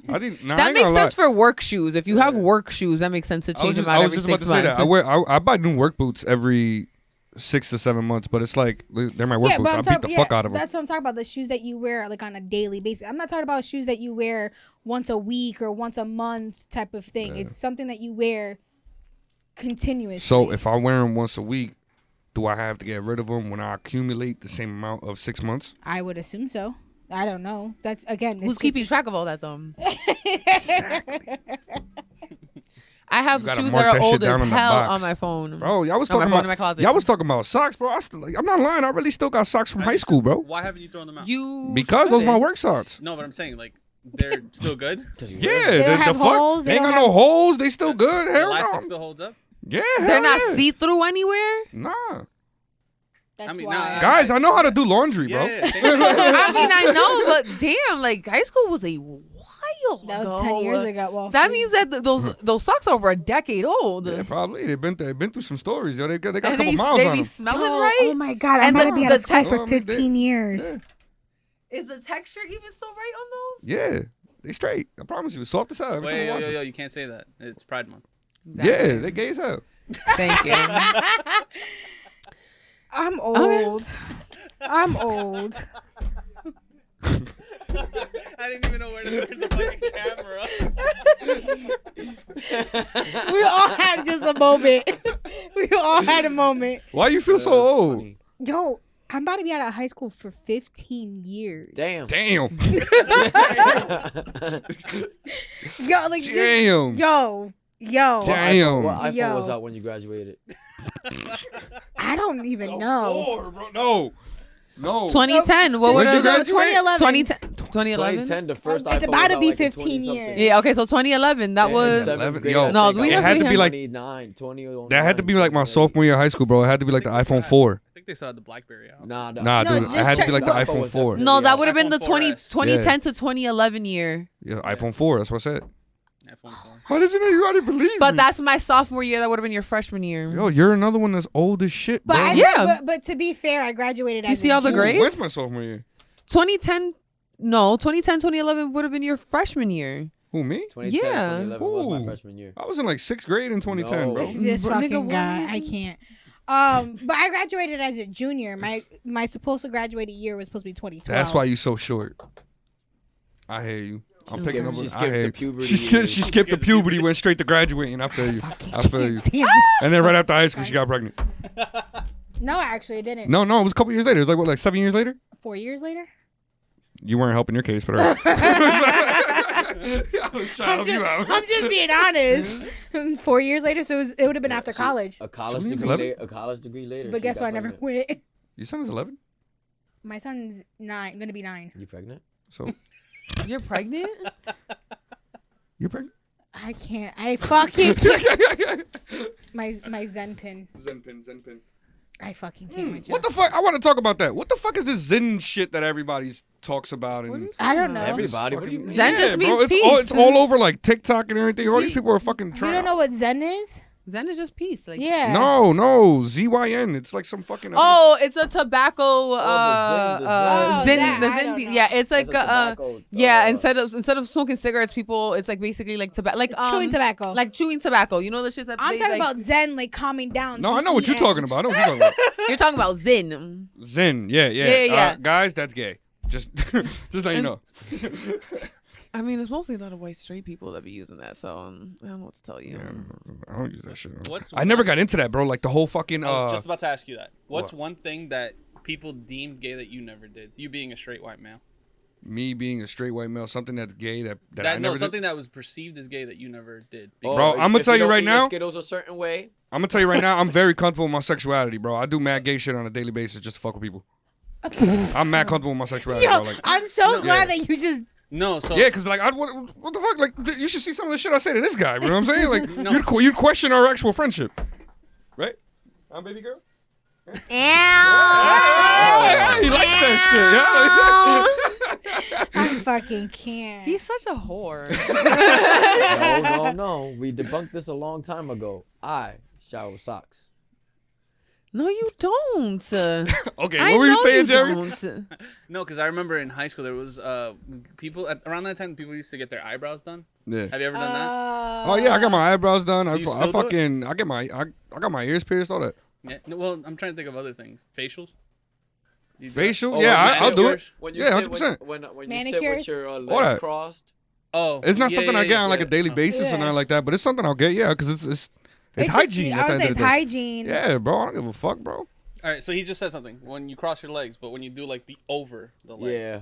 Speaker 4: I think nah, I
Speaker 3: That
Speaker 4: ain't
Speaker 3: makes
Speaker 4: gonna lie.
Speaker 3: sense for work shoes. If you have work shoes, that makes sense to change them out every 6 months.
Speaker 4: I buy new work boots every 6 to 7 months, but it's like they're my work boots. I beat the fuck out of them.
Speaker 2: That's what I'm talking about. The shoes that you wear like on a daily basis. I'm not talking about shoes that you wear once a week or once a month type of thing.
Speaker 4: Yeah.
Speaker 2: It's something that you wear continuously.
Speaker 4: So if I wear them once a week, do I have to get rid of them when I accumulate the same amount of 6 months?
Speaker 2: I would assume so. I don't know. That's again.
Speaker 3: Who's keeping track of all that though? I have
Speaker 4: You gotta
Speaker 3: shoes
Speaker 4: mark
Speaker 3: that are
Speaker 4: that shit
Speaker 3: old
Speaker 4: down
Speaker 3: as
Speaker 4: in the
Speaker 3: hell
Speaker 4: box.
Speaker 3: on my phone.
Speaker 4: Bro, y'all was
Speaker 3: on my
Speaker 4: talking
Speaker 3: phone
Speaker 4: about
Speaker 3: in my closet.
Speaker 4: y'all was talking about socks, bro. I'm not lying. I really still got socks from high school, bro.
Speaker 6: Why haven't you thrown them out?
Speaker 3: You
Speaker 4: Because those are my
Speaker 3: shouldn't.
Speaker 4: work socks.
Speaker 6: No, but I'm saying like they're still good.
Speaker 4: Yeah,
Speaker 2: They don't have
Speaker 4: the fuck?
Speaker 2: holes, they
Speaker 4: They ain't
Speaker 2: don't
Speaker 4: got no holes. They still good.
Speaker 6: The
Speaker 4: Hell
Speaker 6: elastic
Speaker 4: no.
Speaker 6: still holds up.
Speaker 4: Yeah,
Speaker 3: They're
Speaker 4: hell
Speaker 3: not
Speaker 4: yeah.
Speaker 3: see through anywhere.
Speaker 4: Nah,
Speaker 2: That's
Speaker 6: I mean,
Speaker 2: why.
Speaker 6: nah,
Speaker 4: guys, I know how to do laundry, bro.
Speaker 6: Yeah, same.
Speaker 3: I mean, I know, but damn, like high school was a while
Speaker 2: That
Speaker 3: ago.
Speaker 2: was 10 years ago. Well,
Speaker 3: That means that those socks are over a decade old.
Speaker 4: Yeah, probably. They've been through some stories. Yo, they got a
Speaker 3: And
Speaker 4: couple miles
Speaker 3: they
Speaker 4: on
Speaker 3: be
Speaker 4: them.
Speaker 3: smelling
Speaker 2: Yo,
Speaker 3: right.
Speaker 2: Oh my God. I'm
Speaker 3: And
Speaker 2: about to be out
Speaker 3: the
Speaker 2: of school
Speaker 3: tech-
Speaker 2: for
Speaker 4: Oh, I mean,
Speaker 2: 15 years.
Speaker 4: Yeah.
Speaker 3: Is the texture even still right on those?
Speaker 4: Yeah, they straight. I promise you, soft as hell. Every time I
Speaker 6: Wait,
Speaker 4: wash
Speaker 6: yo,
Speaker 4: it.
Speaker 6: you can't say that. It's Pride Month.
Speaker 4: Yeah, they gay as hell.
Speaker 3: Thank you.
Speaker 2: I'm old. I'm old.
Speaker 6: I didn't even know where to turn the fucking camera.
Speaker 2: We all had just a moment. We all had a moment.
Speaker 4: Why you feel so old?
Speaker 2: Yo, I'm about to be out of high school for 15 years.
Speaker 5: Damn.
Speaker 4: Damn.
Speaker 2: Yo, like just,
Speaker 4: Damn.
Speaker 2: yo.
Speaker 4: Damn.
Speaker 5: What iPhone
Speaker 2: Yo.
Speaker 5: was out when you graduated?
Speaker 2: I don't even know.
Speaker 4: Bro. No.
Speaker 3: 2010. What
Speaker 4: When
Speaker 3: was
Speaker 4: you
Speaker 3: it?
Speaker 4: graduate?
Speaker 3: 2010. 2011.
Speaker 5: 2010, the first
Speaker 2: It's
Speaker 5: iPhone
Speaker 2: about
Speaker 5: was
Speaker 2: to
Speaker 5: out
Speaker 2: be
Speaker 5: like in
Speaker 2: 15
Speaker 5: 20-something.
Speaker 2: years.
Speaker 3: Yeah. Okay. So 2011. That
Speaker 5: Yeah,
Speaker 3: was.
Speaker 5: seventh
Speaker 4: 11
Speaker 5: grade,
Speaker 4: yo,
Speaker 5: I
Speaker 3: no,
Speaker 5: think.
Speaker 3: we
Speaker 4: it had to be like
Speaker 5: 2009, 2009.
Speaker 4: that had to be like my sophomore year of high school, bro. It had to be like the iPhone 4.
Speaker 6: I think they still had the BlackBerry out.
Speaker 5: Nah,
Speaker 4: Nah,
Speaker 2: No,
Speaker 4: dude, it
Speaker 2: just
Speaker 4: had to be
Speaker 2: check-
Speaker 4: like the
Speaker 5: iPhone
Speaker 4: iPhone
Speaker 5: was
Speaker 4: 4.
Speaker 5: definitely
Speaker 3: No, that would have been the
Speaker 6: iPhone
Speaker 3: 2010 to 2011 year.
Speaker 4: Yeah, iPhone 4. That's what I said.
Speaker 6: iPhone 4.
Speaker 4: Why doesn't you already believe
Speaker 3: But
Speaker 4: me?
Speaker 3: that's my sophomore year. That would have been your freshman year.
Speaker 4: Yo, you're another one that's old as shit, bro.
Speaker 2: But I
Speaker 3: Yeah.
Speaker 2: but to be fair, I graduated
Speaker 3: You
Speaker 2: as
Speaker 3: see
Speaker 2: a
Speaker 3: all the
Speaker 2: junior.
Speaker 3: grades?
Speaker 4: When's my sophomore year?
Speaker 3: 2010. No, 2010, 2011 would have been your freshman year.
Speaker 4: Who, me?
Speaker 5: 2010,
Speaker 3: Yeah.
Speaker 5: 2011 was my
Speaker 4: Ooh.
Speaker 5: freshman year.
Speaker 4: I was in like 6th grade in 2010,
Speaker 5: No.
Speaker 4: bro.
Speaker 2: This
Speaker 3: Nigga,
Speaker 2: fucking guy,
Speaker 3: what?
Speaker 2: I can't. But I graduated as a junior. My supposed to graduate year was supposed to be 2012.
Speaker 4: That's why you so short. I hear you. I'm
Speaker 5: She
Speaker 4: picking
Speaker 5: skipped-
Speaker 4: up.
Speaker 5: she
Speaker 4: I
Speaker 5: skipped
Speaker 4: hear
Speaker 5: the
Speaker 4: you.
Speaker 5: puberty
Speaker 4: She skipped.
Speaker 5: years.
Speaker 4: She skipped the puberty. Went straight to graduating. I feel you.
Speaker 2: Fucking
Speaker 4: I feel
Speaker 2: can't
Speaker 4: you.
Speaker 2: stand it.
Speaker 4: And then right after high school, she got pregnant.
Speaker 2: No, actually, it didn't.
Speaker 4: No, it was a couple years later. It was like what, like 7 years later.
Speaker 2: 4 years later.
Speaker 4: You weren't helping your case, but all right. I was trying to help you out.
Speaker 2: I'm just being honest. 4 years later, so it would have been after college.
Speaker 5: A college
Speaker 4: 2011?
Speaker 5: degree, a college degree later.
Speaker 2: But
Speaker 5: she
Speaker 2: guess
Speaker 5: got
Speaker 2: what? I never
Speaker 5: pregnant.
Speaker 2: went.
Speaker 4: Your son is 11.
Speaker 2: My son's gonna be 9.
Speaker 5: You pregnant?
Speaker 4: So
Speaker 3: You're pregnant?
Speaker 4: you're pregnant.
Speaker 2: I can't. I fucking can't. My Zen pin.
Speaker 4: Zen pin.
Speaker 2: I fucking can't. with
Speaker 4: What
Speaker 2: you.
Speaker 4: the fuck? I want to talk about that. What the fuck is this Zen shit that everybody talks about? And
Speaker 2: I don't know.
Speaker 5: Everybody. What do you mean?
Speaker 3: Zen just means
Speaker 4: bro,
Speaker 3: peace.
Speaker 4: it's all over like TikTok and everything. All these people are fucking
Speaker 2: You
Speaker 4: trying.
Speaker 2: don't know what Zen is?
Speaker 3: Zen is just peace. Like,
Speaker 2: Yeah.
Speaker 4: No, ZYN. It's like some fucking.
Speaker 3: Oh, it's a tobacco.
Speaker 5: the
Speaker 2: Zen.
Speaker 3: Zen.
Speaker 2: Oh,
Speaker 3: The
Speaker 2: that, I
Speaker 3: Zen.
Speaker 2: don't know.
Speaker 3: Yeah, it's like
Speaker 5: That's a tobacco,
Speaker 3: yeah. Instead of smoking cigarettes, people it's like basically like tobacco, like
Speaker 2: Chewing tobacco.
Speaker 3: like chewing tobacco. You know the shit that
Speaker 2: I'm
Speaker 3: they,
Speaker 2: talking
Speaker 3: like,
Speaker 2: about Zen, like calming down.
Speaker 4: No, I know what you're
Speaker 2: Z-E-N.
Speaker 4: talking about. I know what you're talking about.
Speaker 3: You're talking about Zen.
Speaker 4: Zen. Yeah.
Speaker 3: Yeah.
Speaker 4: Guys, that's gay. Just let you know.
Speaker 3: I mean, it's mostly a lot of white straight people that be using that, so I don't know what to tell you.
Speaker 4: I don't use that shit.
Speaker 6: What's
Speaker 4: I never
Speaker 6: one-
Speaker 4: got into that, bro. Like the whole fucking.
Speaker 6: I was just about to ask you that. What's
Speaker 4: what?
Speaker 6: one thing that people deemed gay that you never did? You being a straight white male.
Speaker 4: Me being a straight white male, something that's gay that I
Speaker 6: No,
Speaker 4: never
Speaker 6: something
Speaker 4: did.
Speaker 6: that was perceived as gay that you never did.
Speaker 5: Oh,
Speaker 4: Bro, I'ma
Speaker 5: if
Speaker 4: tell you
Speaker 5: don't
Speaker 4: right
Speaker 5: eat your
Speaker 4: now-
Speaker 5: Skittles a certain way.
Speaker 4: I'm gonna tell you right now, I'm very comfortable with my sexuality, bro. I do mad gay shit on a daily basis just to fuck with people. I'm mad comfortable with my sexuality,
Speaker 2: Yo,
Speaker 4: bro. Like,
Speaker 2: I'm so
Speaker 6: No.
Speaker 2: glad that you just.
Speaker 6: No, so
Speaker 4: yeah, cause like, what the fuck? Like, you should see some of the shit I say to this guy. You know what I'm saying? Like,
Speaker 6: No.
Speaker 4: you'd question our actual friendship, right? I'm baby girl.
Speaker 3: Ew.
Speaker 4: Yeah, he likes that shit.
Speaker 2: I fucking can't.
Speaker 3: He's such a whore.
Speaker 5: No. We debunked this a long time ago. I shower with socks.
Speaker 3: No, you don't.
Speaker 4: Okay,
Speaker 3: I
Speaker 4: what were you
Speaker 3: know
Speaker 4: saying, Jerry?
Speaker 3: don't.
Speaker 6: no, because I remember in high school there was people around that time people used to get their eyebrows done.
Speaker 4: Yeah.
Speaker 6: Have you ever done that?
Speaker 4: Oh yeah, I got my eyebrows done. I
Speaker 6: You still do it?
Speaker 4: fucking, I got my ears pierced, all that.
Speaker 6: Yeah. No, well, I'm trying to think of other things. Facials. You do that?
Speaker 4: Facial,
Speaker 5: Oh,
Speaker 4: yeah,
Speaker 5: when you
Speaker 4: I'll
Speaker 5: sit
Speaker 4: do
Speaker 5: with-
Speaker 4: it.
Speaker 5: When you
Speaker 4: Yeah,
Speaker 5: sit
Speaker 4: 100%.
Speaker 5: when you sit
Speaker 2: Manicures?
Speaker 5: with your
Speaker 4: All
Speaker 5: legs
Speaker 4: that.
Speaker 5: crossed.
Speaker 6: Oh,
Speaker 4: It's not
Speaker 6: yeah,
Speaker 4: something
Speaker 6: yeah,
Speaker 4: I get on like a
Speaker 6: yeah.
Speaker 4: daily basis or
Speaker 2: Yeah.
Speaker 4: nothing like that, but it's something I'll get, yeah, because it's
Speaker 2: just-
Speaker 4: hygiene.
Speaker 2: I
Speaker 4: At the
Speaker 2: would
Speaker 4: end
Speaker 2: say
Speaker 4: of
Speaker 2: it's
Speaker 4: the day.
Speaker 2: hygiene.
Speaker 4: Yeah, bro, I don't give a fuck, bro.
Speaker 6: All right, so he just said something. When you cross your legs, but when you do like the over the leg.
Speaker 5: Yeah.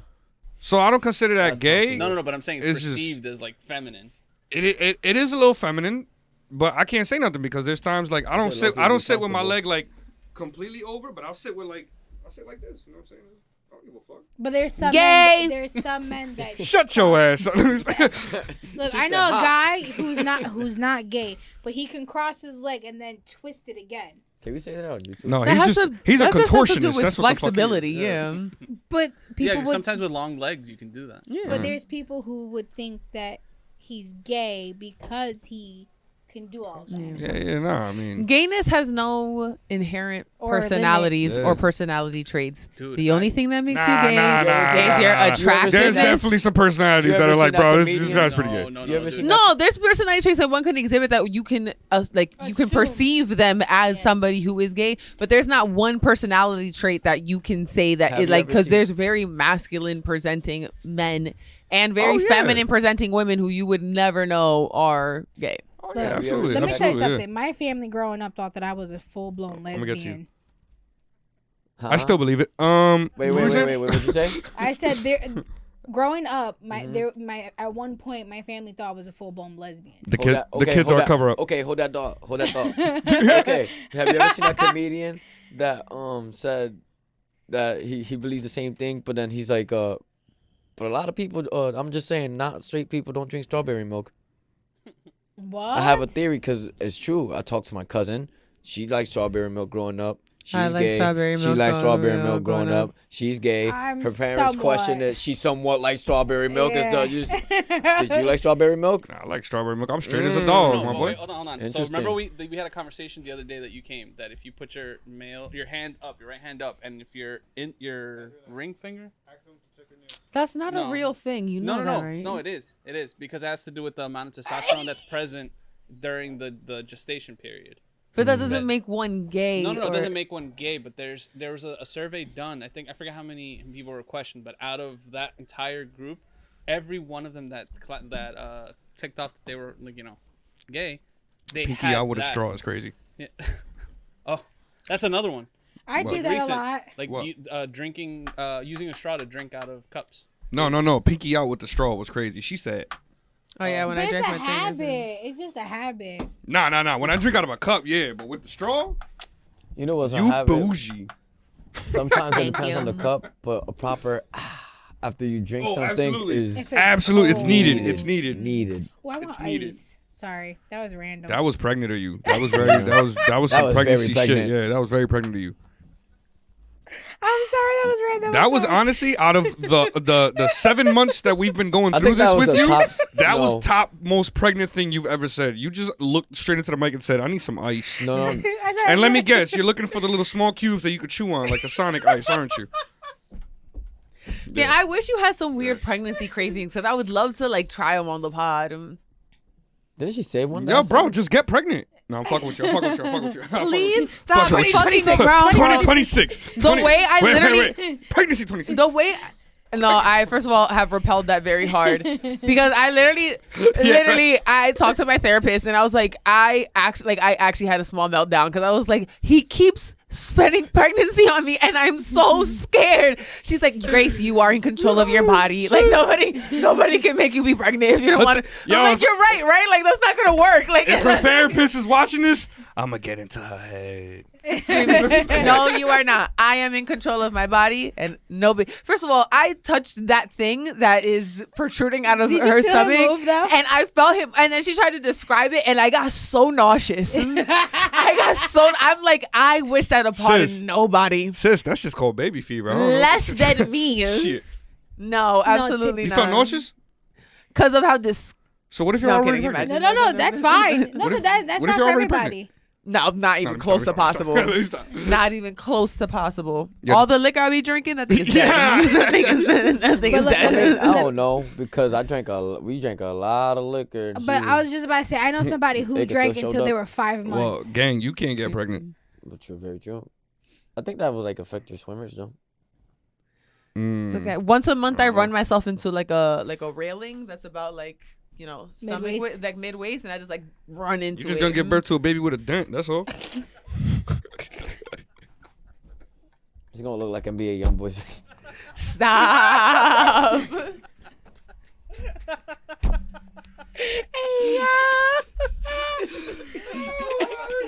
Speaker 4: So I don't consider that
Speaker 5: That's
Speaker 4: gay.
Speaker 6: No, but I'm saying it's
Speaker 4: It's just-
Speaker 6: perceived as like feminine.
Speaker 4: It is a little feminine, but I can't say nothing because there's times like I don't
Speaker 5: So
Speaker 4: sit
Speaker 5: lucky to be
Speaker 4: sit with my
Speaker 5: comfortable.
Speaker 4: leg like completely over, but I'll sit like this. You know what I'm saying?
Speaker 2: But there's some
Speaker 3: Gay.
Speaker 2: men. There's some men that
Speaker 4: Shut your ass up.
Speaker 2: look. I know a guy who's not gay, but he can cross his leg and then twist it again.
Speaker 5: Can we say that on YouTube?
Speaker 4: No,
Speaker 3: That
Speaker 4: he's
Speaker 3: has
Speaker 4: he's a
Speaker 3: that just has to do
Speaker 4: contortionist.
Speaker 3: with
Speaker 4: That's what the fuck he is.
Speaker 3: flexibility. Yeah.
Speaker 2: But people
Speaker 6: Yeah,
Speaker 2: would.
Speaker 6: sometimes with long legs you can do that.
Speaker 3: Yeah.
Speaker 2: But there's people who would think that he's gay because he can do all that.
Speaker 4: Yeah, no, I mean,
Speaker 3: Gayness has no inherent
Speaker 2: Or
Speaker 3: personalities
Speaker 4: limit.
Speaker 3: or personality traits.
Speaker 6: Dude,
Speaker 3: The only thing that makes
Speaker 4: nah,
Speaker 3: you gay
Speaker 4: nah,
Speaker 3: is your
Speaker 4: nah.
Speaker 3: attractiveness.
Speaker 4: There's definitely some personalities
Speaker 5: You
Speaker 4: that
Speaker 5: ever
Speaker 4: are like,
Speaker 5: seen that
Speaker 4: bro, this
Speaker 5: comedian?
Speaker 4: guy's pretty gay.
Speaker 6: No,
Speaker 5: You ever
Speaker 6: dude.
Speaker 5: seen
Speaker 3: No, there's personality traits that one can exhibit that you can you can
Speaker 2: Assume.
Speaker 3: perceive them as
Speaker 2: Yes.
Speaker 3: somebody who is gay, but there's not one personality trait that you can say that
Speaker 5: Have
Speaker 3: it
Speaker 5: you
Speaker 3: like
Speaker 5: ever
Speaker 3: because
Speaker 5: seen-
Speaker 3: there's very masculine presenting men and very
Speaker 4: Oh, yeah.
Speaker 3: feminine presenting women who you would never know are gay.
Speaker 4: Oh,
Speaker 2: Look,
Speaker 4: yeah, absolutely.
Speaker 2: Let me tell you
Speaker 4: absolutely, yeah.
Speaker 2: something. My family growing up thought that I was a full blown
Speaker 4: I'ma get you.
Speaker 2: lesbian.
Speaker 4: I still believe it.
Speaker 5: Wait,
Speaker 4: Rousin?
Speaker 5: what'd you say?
Speaker 2: I said there. Growing up,
Speaker 5: Mm-hmm.
Speaker 2: my at one point my family thought I was a full blown lesbian.
Speaker 4: The
Speaker 5: Hold
Speaker 4: kid,
Speaker 5: that-
Speaker 4: the
Speaker 5: okay,
Speaker 4: kids
Speaker 5: hold
Speaker 4: are
Speaker 5: that-
Speaker 4: cover up.
Speaker 5: Okay, hold that thought. Hold that thought. Okay, have you ever seen that comedian that said that he believes the same thing, but then he's like, but a lot of people, I'm just saying, not straight people don't drink strawberry milk.
Speaker 2: What?
Speaker 5: I have a theory because it's true. I talked to my cousin. She liked strawberry milk growing up. She's
Speaker 3: I like
Speaker 5: gay.
Speaker 3: strawberry
Speaker 5: She
Speaker 3: milk
Speaker 5: likes strawberry
Speaker 3: growing
Speaker 5: milk
Speaker 3: up,
Speaker 5: growing
Speaker 3: growing
Speaker 5: up. She's gay.
Speaker 2: I'm
Speaker 5: Her parents question
Speaker 2: somewhat.
Speaker 5: that she somewhat likes strawberry milk.
Speaker 2: Yeah.
Speaker 5: Did you like strawberry milk?
Speaker 4: Nah, I like strawberry milk. I'm straight as a dog,
Speaker 6: No,
Speaker 4: my
Speaker 6: but
Speaker 4: boy.
Speaker 6: wait, hold on. So
Speaker 5: Interesting.
Speaker 6: remember we had a conversation the other day that you came that if you put your hand up, your right hand up, and if you're in your ring finger.
Speaker 3: That's not
Speaker 6: No.
Speaker 3: a real thing. You know
Speaker 6: No,
Speaker 3: that, right?
Speaker 6: no, it is because it has to do with the amount of testosterone that's present during the gestation period.
Speaker 3: But that doesn't
Speaker 6: That-
Speaker 3: make one gay.
Speaker 6: No, it
Speaker 3: or-
Speaker 6: doesn't make one gay. But there was a survey done. I forget how many people were questioned, but out of that entire group, every one of them that ticked off that they were gay, they
Speaker 4: Pinky
Speaker 6: had
Speaker 4: out with a
Speaker 6: that.
Speaker 4: straw is crazy.
Speaker 6: Yeah. Oh, that's another one.
Speaker 2: I
Speaker 4: What?
Speaker 2: do that
Speaker 6: Recent.
Speaker 2: a lot.
Speaker 6: Like
Speaker 4: What?
Speaker 6: drinking, using a straw to drink out of cups.
Speaker 4: No. Pinky out with the straw was crazy. She said,
Speaker 3: Oh yeah, when
Speaker 2: But
Speaker 3: I
Speaker 2: it's
Speaker 3: drank
Speaker 2: a
Speaker 3: my thing.
Speaker 2: habit. It's just a habit.
Speaker 4: nah. When I drink out of a cup, yeah, but with the straw,
Speaker 5: You know what's a
Speaker 4: you
Speaker 5: habit?
Speaker 4: bougie.
Speaker 5: Sometimes it
Speaker 3: Thank
Speaker 5: depends
Speaker 3: you.
Speaker 5: on the cup, but a proper after you drink
Speaker 4: Oh,
Speaker 5: something
Speaker 4: absolutely.
Speaker 5: is
Speaker 2: If it's
Speaker 4: Absolutely, it's
Speaker 2: cold.
Speaker 4: needed. It's needed.
Speaker 5: needed.
Speaker 2: Well, I want
Speaker 4: It's needed.
Speaker 2: ice. Sorry, that was random.
Speaker 4: That was pregnant of you. That was very.
Speaker 5: Yeah.
Speaker 4: That was
Speaker 5: That
Speaker 4: some
Speaker 5: was very
Speaker 4: pregnancy shit.
Speaker 5: pregnant.
Speaker 4: Yeah, that was very pregnant of you.
Speaker 2: I'm sorry, that was random.
Speaker 4: That
Speaker 2: I'm
Speaker 4: was
Speaker 2: sorry.
Speaker 4: honestly out of the 7 months that we've been going
Speaker 5: I
Speaker 4: through
Speaker 5: think that
Speaker 4: this
Speaker 5: was
Speaker 4: with
Speaker 5: the
Speaker 4: you.
Speaker 5: top-
Speaker 4: That
Speaker 5: no.
Speaker 4: was top most pregnant thing you've ever said. You just looked straight into the mic and said, "I need some ice."
Speaker 5: No,
Speaker 2: I said-
Speaker 4: And let me guess, you're looking for the little small cubes that you could chew on, like the Sonic ice, aren't you?
Speaker 3: Yeah, I wish you had some weird pregnancy cravings because I would love to like try them on the pod.
Speaker 5: Didn't she say one?
Speaker 4: Yo,
Speaker 5: last
Speaker 4: bro,
Speaker 5: time?
Speaker 4: just get pregnant. No, I'm fucking with you. I'm fucking with you. I'm fucking with you. I'm fucking with you.
Speaker 3: Please stop
Speaker 4: Fuck it.
Speaker 3: fucking
Speaker 2: 26.
Speaker 3: around.
Speaker 4: 2026.
Speaker 3: The way I literally-
Speaker 4: Wait. Pregnancy 26.
Speaker 3: The way, no, I first of all have repelled that very hard because I literally, I talked to my therapist and I was like, I actually had a small meltdown because I was like, he keeps spending pregnancy on me and I'm so scared. She's like, Grace, you are in control of your body. Like nobody can make you be pregnant if you don't want to.
Speaker 4: Yo,
Speaker 3: I'm like,
Speaker 4: if-
Speaker 3: you're right? Like that's not gonna work. Like
Speaker 4: If her therapist is watching this, I'm going to get into her head.
Speaker 3: screaming, no, you are not. I am in control of my body, and nobody. First of all, I touched that thing that is protruding out of
Speaker 2: Did you
Speaker 3: her
Speaker 2: feel
Speaker 3: stomach,
Speaker 2: it move, though?
Speaker 3: and I felt him. And then she tried to describe it, and I got so nauseous. I'm like, I wish that upon
Speaker 4: Sis.
Speaker 3: nobody
Speaker 4: Sis, that's just called baby fever. I don't know.
Speaker 3: less than me.
Speaker 4: Shit.
Speaker 3: No, absolutely
Speaker 4: You
Speaker 3: not.
Speaker 4: felt nauseous?
Speaker 3: Because of how this.
Speaker 4: So what if you're
Speaker 3: No,
Speaker 4: already
Speaker 3: kidding,
Speaker 4: pregnant?
Speaker 2: No, that's fine. No,
Speaker 4: What if-
Speaker 2: that's
Speaker 4: what
Speaker 2: not
Speaker 4: if you're
Speaker 2: for
Speaker 4: already
Speaker 2: everybody.
Speaker 3: No, not even
Speaker 4: No,
Speaker 3: close
Speaker 4: stop,
Speaker 3: to
Speaker 4: stop,
Speaker 3: possible.
Speaker 4: stop. Stop.
Speaker 3: Not even close to possible.
Speaker 4: Yeah.
Speaker 3: All the liquor I be drinking, that thing is dead.
Speaker 4: Yeah.
Speaker 3: that thing is
Speaker 2: But
Speaker 3: dead.
Speaker 2: look,
Speaker 5: I don't know because we drank a lot of liquor. and
Speaker 2: But
Speaker 5: she
Speaker 2: I was just about to say, I know somebody who
Speaker 5: They can
Speaker 2: drank
Speaker 5: still
Speaker 2: until
Speaker 5: showed
Speaker 2: they
Speaker 5: up.
Speaker 2: were 5
Speaker 4: Well,
Speaker 2: months.
Speaker 4: gang, you can't get pregnant.
Speaker 5: But you're very drunk. I think that would like affect your swimmers though.
Speaker 3: It's okay. Once a month, I run myself into like a railing that's about like stomach
Speaker 2: Mid-waist.
Speaker 3: width, like mid waist, and I just like run into
Speaker 4: You're just
Speaker 3: it.
Speaker 4: going to give birth to a baby with a dent. That's all.
Speaker 5: He's gonna look like NBA young boys.
Speaker 3: Stop.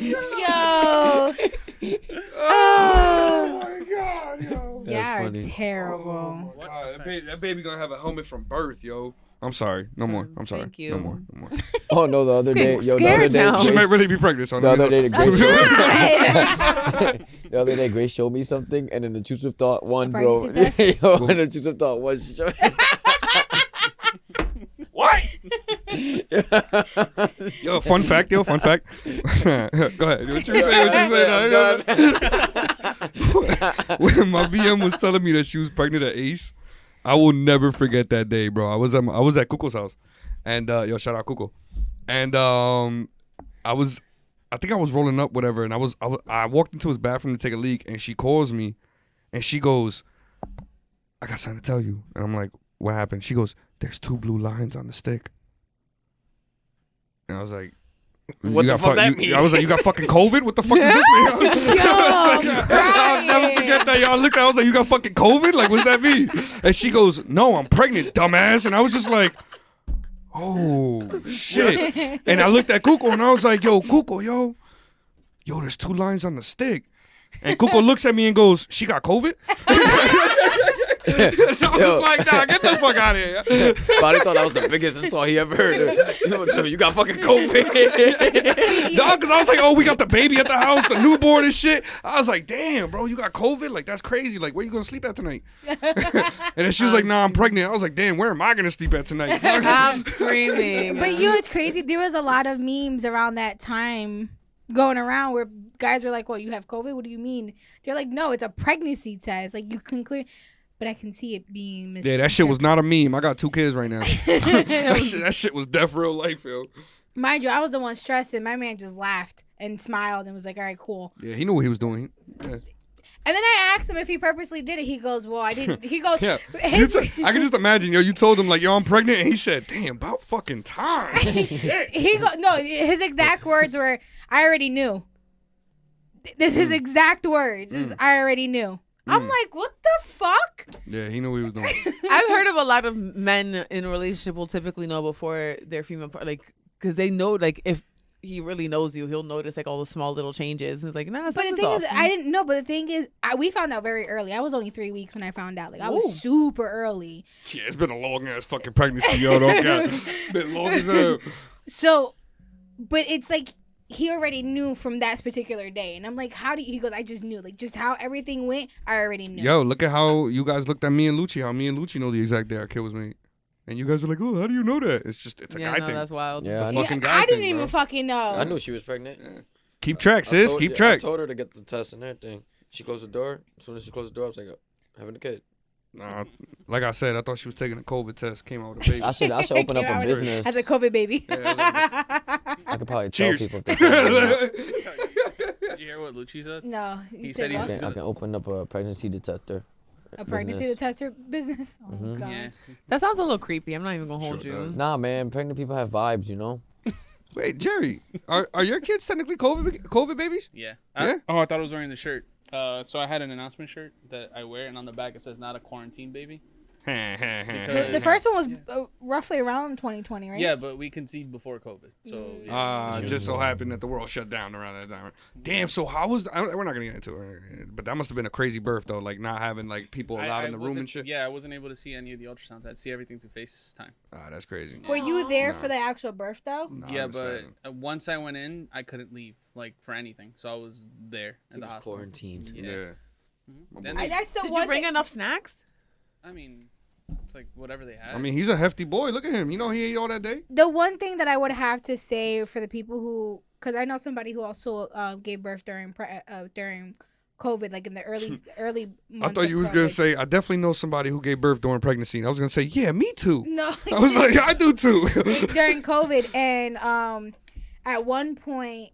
Speaker 2: Yo.
Speaker 4: Oh, my God, yo.
Speaker 2: Yeah,
Speaker 5: funny.
Speaker 2: terrible.
Speaker 4: Oh my God, that baby gonna have a helmet from birth, yo. I'm sorry. No more. I'm sorry.
Speaker 3: Thank you.
Speaker 4: No more. No more.
Speaker 5: Oh no, the other day,
Speaker 3: Getting scared now.
Speaker 4: She
Speaker 5: Grace,
Speaker 4: might really be pregnant. So
Speaker 5: the other day, Grace
Speaker 2: God.
Speaker 5: the other day, Grace showed me something, and then the intrusive thought one,
Speaker 2: A
Speaker 5: bro.
Speaker 2: pregnancy test?
Speaker 5: Yo, the intrusive thought one. She showed
Speaker 4: What? Yo, fun fact. Go ahead. What you say? When my BM was telling me that she was pregnant at Ace, I will never forget that day, bro. I was at Kuko's house, and yo, shout out Kuko, and I think I was rolling up, whatever, and I walked into his bathroom to take a leak, and she calls me, and she goes, "I got something to tell you," and I'm like, "What happened?" She goes, "There's 2 blue lines on the stick," and I was like,
Speaker 5: What the fuck that mean?
Speaker 4: I was like, "You got fucking COVID? What the fuck does this mean?" I'll never forget that. Y'all looked at, I was like, "You got fucking COVID? Like, what's that mean?" And she goes, "No, I'm pregnant, dumbass." And I was just like, oh shit. And I looked at Kuko and I was like, "Yo, Kuko, yo, there's 2 lines on the stick." And Kuko looks at me and goes, "She got COVID?" I was like, "Nah, get the fuck out of here."
Speaker 5: Bowdy thought that was the biggest insult he ever heard. You got fucking COVID.
Speaker 4: Dog, because I was like, "Oh, we got the baby at the house, the newborn and shit." I was like, "Damn, bro, you got COVID? Like, that's crazy. Like, where you gonna sleep at tonight?" And then she was like, "Nah, I'm pregnant." I was like, "Damn, where am I gonna sleep at tonight?"
Speaker 3: I'm screaming.
Speaker 2: But you know what's crazy? There was a lot of memes around that time going around where guys were like, "Well, you have COVID? What do you mean?" They're like, "No, it's a pregnancy test. Like, you can clear." But I can see it being
Speaker 4: Yeah, that shit was not a meme. I got 2 kids right now. that shit was death real life, yo.
Speaker 2: Mind you, I was the one stressing. My man just laughed and smiled and was like, "All right, cool."
Speaker 4: Yeah, he knew what he was doing. Yeah.
Speaker 2: And then I asked him if he purposely did it. He goes, "Well, I didn't." He goes,
Speaker 4: Yeah.
Speaker 2: his,
Speaker 4: I can just imagine, yo, you told him, like, "Yo, I'm pregnant," and he said, "Damn, about fucking time."
Speaker 2: no, his exact words were, "I already knew." This is his exact words. I already knew. I'm like, what the fuck?
Speaker 4: Yeah, he knew what he was doing.
Speaker 3: I've heard of a lot of men in a relationship will typically know before their female like, because they know, like, if he really knows you, he'll notice like all the small little changes. And it's like, nah.
Speaker 2: But the thing is, I didn't know. But the thing is, we found out very early. I was only 3 weeks when I found out. Like, I was super early.
Speaker 4: Yeah, it's been a long ass fucking pregnancy, yo. Don't count. It's been long as hell.
Speaker 2: So, but it's like, he already knew from that particular day. And I'm like, how do you? He goes, "I just knew. Like, just how everything went, I already knew."
Speaker 4: Yo, look at how you guys looked at me and Lucci. How me and Lucci know the exact day our kid was made. And you guys were like, "Oh, how do you know that?" It's a guy thing.
Speaker 3: That's wild.
Speaker 5: Yeah,
Speaker 4: It's a fucking guy
Speaker 2: I didn't
Speaker 4: thing,
Speaker 2: even
Speaker 4: bro.
Speaker 2: fucking know.
Speaker 5: I knew she was pregnant.
Speaker 4: Yeah. Keep track, sis. Keep track.
Speaker 5: I told her to get the test and everything. She closed the door. As soon as she closed the door, I was like, having a kid.
Speaker 4: Nah, like I said, I thought she was taking a COVID test. Came out with a baby.
Speaker 5: I should open up
Speaker 2: Came
Speaker 5: a
Speaker 2: out
Speaker 5: business.
Speaker 2: as a COVID baby.
Speaker 5: I could probably tell
Speaker 4: Cheers.
Speaker 5: people things. I
Speaker 6: Did you hear what Lucci said?
Speaker 2: No,
Speaker 6: He
Speaker 2: you
Speaker 6: said he-
Speaker 2: what?
Speaker 5: can open up a pregnancy detector.
Speaker 2: A pregnancy
Speaker 5: business.
Speaker 2: tester business. Oh,
Speaker 5: Mhm.
Speaker 2: God.
Speaker 6: Yeah.
Speaker 3: That sounds a little creepy. I'm not even gonna hold
Speaker 4: Sure
Speaker 3: you.
Speaker 4: does.
Speaker 5: Nah, man, pregnant people have vibes, you know.
Speaker 4: Wait, Jerry, are your kids technically COVID babies?
Speaker 6: Yeah.
Speaker 4: Yeah?
Speaker 6: I thought I was wearing the shirt. So I had an announcement shirt that I wear, and on the back it says "Not a quarantine baby."
Speaker 2: The first one was roughly around 2020, right?
Speaker 6: Yeah, but we conceived before COVID, so yeah, it's a
Speaker 4: Just
Speaker 6: shirt.
Speaker 4: so happened that the world shut down around that time. Damn. So how was? We're not gonna get into it, but that must have been a crazy birth though. Like not having like people allowed in the room and
Speaker 6: wasn't-
Speaker 4: shit.
Speaker 6: Yeah, I wasn't able to see any of the ultrasounds. I'd see everything through FaceTime.
Speaker 4: Ah, that's crazy.
Speaker 2: Were you there
Speaker 4: Nah.
Speaker 2: for the actual birth though?
Speaker 4: Nah,
Speaker 6: Yeah,
Speaker 4: I'm
Speaker 6: but
Speaker 4: excited.
Speaker 6: once I went in, I couldn't leave like for anything, so I was there in the hospital.
Speaker 5: quarantined.
Speaker 6: Yeah.
Speaker 4: Yeah.
Speaker 6: Then
Speaker 2: That's the
Speaker 3: Did
Speaker 2: one
Speaker 3: you bring
Speaker 2: thing-
Speaker 3: enough snacks?
Speaker 6: I mean, it's like whatever they had.
Speaker 4: I mean, he's a hefty boy. Look at him. You know he ate all that day.
Speaker 2: The one thing that I would have to say for the people who, because I know somebody who also gave birth during COVID, like in the early months.
Speaker 4: I thought you was gonna say I definitely know somebody who gave birth during pregnancy. And I was gonna say, yeah, me too.
Speaker 2: No.
Speaker 4: I was like, I do too.
Speaker 2: During COVID, and at one point,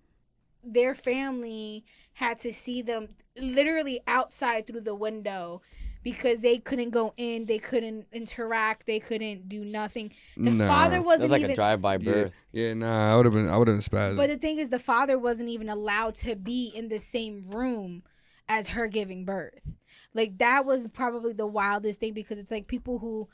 Speaker 2: their family had to see them literally outside through the window because they couldn't go in, they couldn't interact, they couldn't do nothing. The
Speaker 4: Nah.
Speaker 2: father
Speaker 5: That
Speaker 2: wasn't
Speaker 5: was like
Speaker 2: even.
Speaker 5: a drive-by
Speaker 4: Yeah,
Speaker 5: birth.
Speaker 4: yeah, nah, I would have been spazzed.
Speaker 2: But the thing is, the father wasn't even allowed to be in the same room as her giving birth. Like, that was probably the wildest thing because it's like people who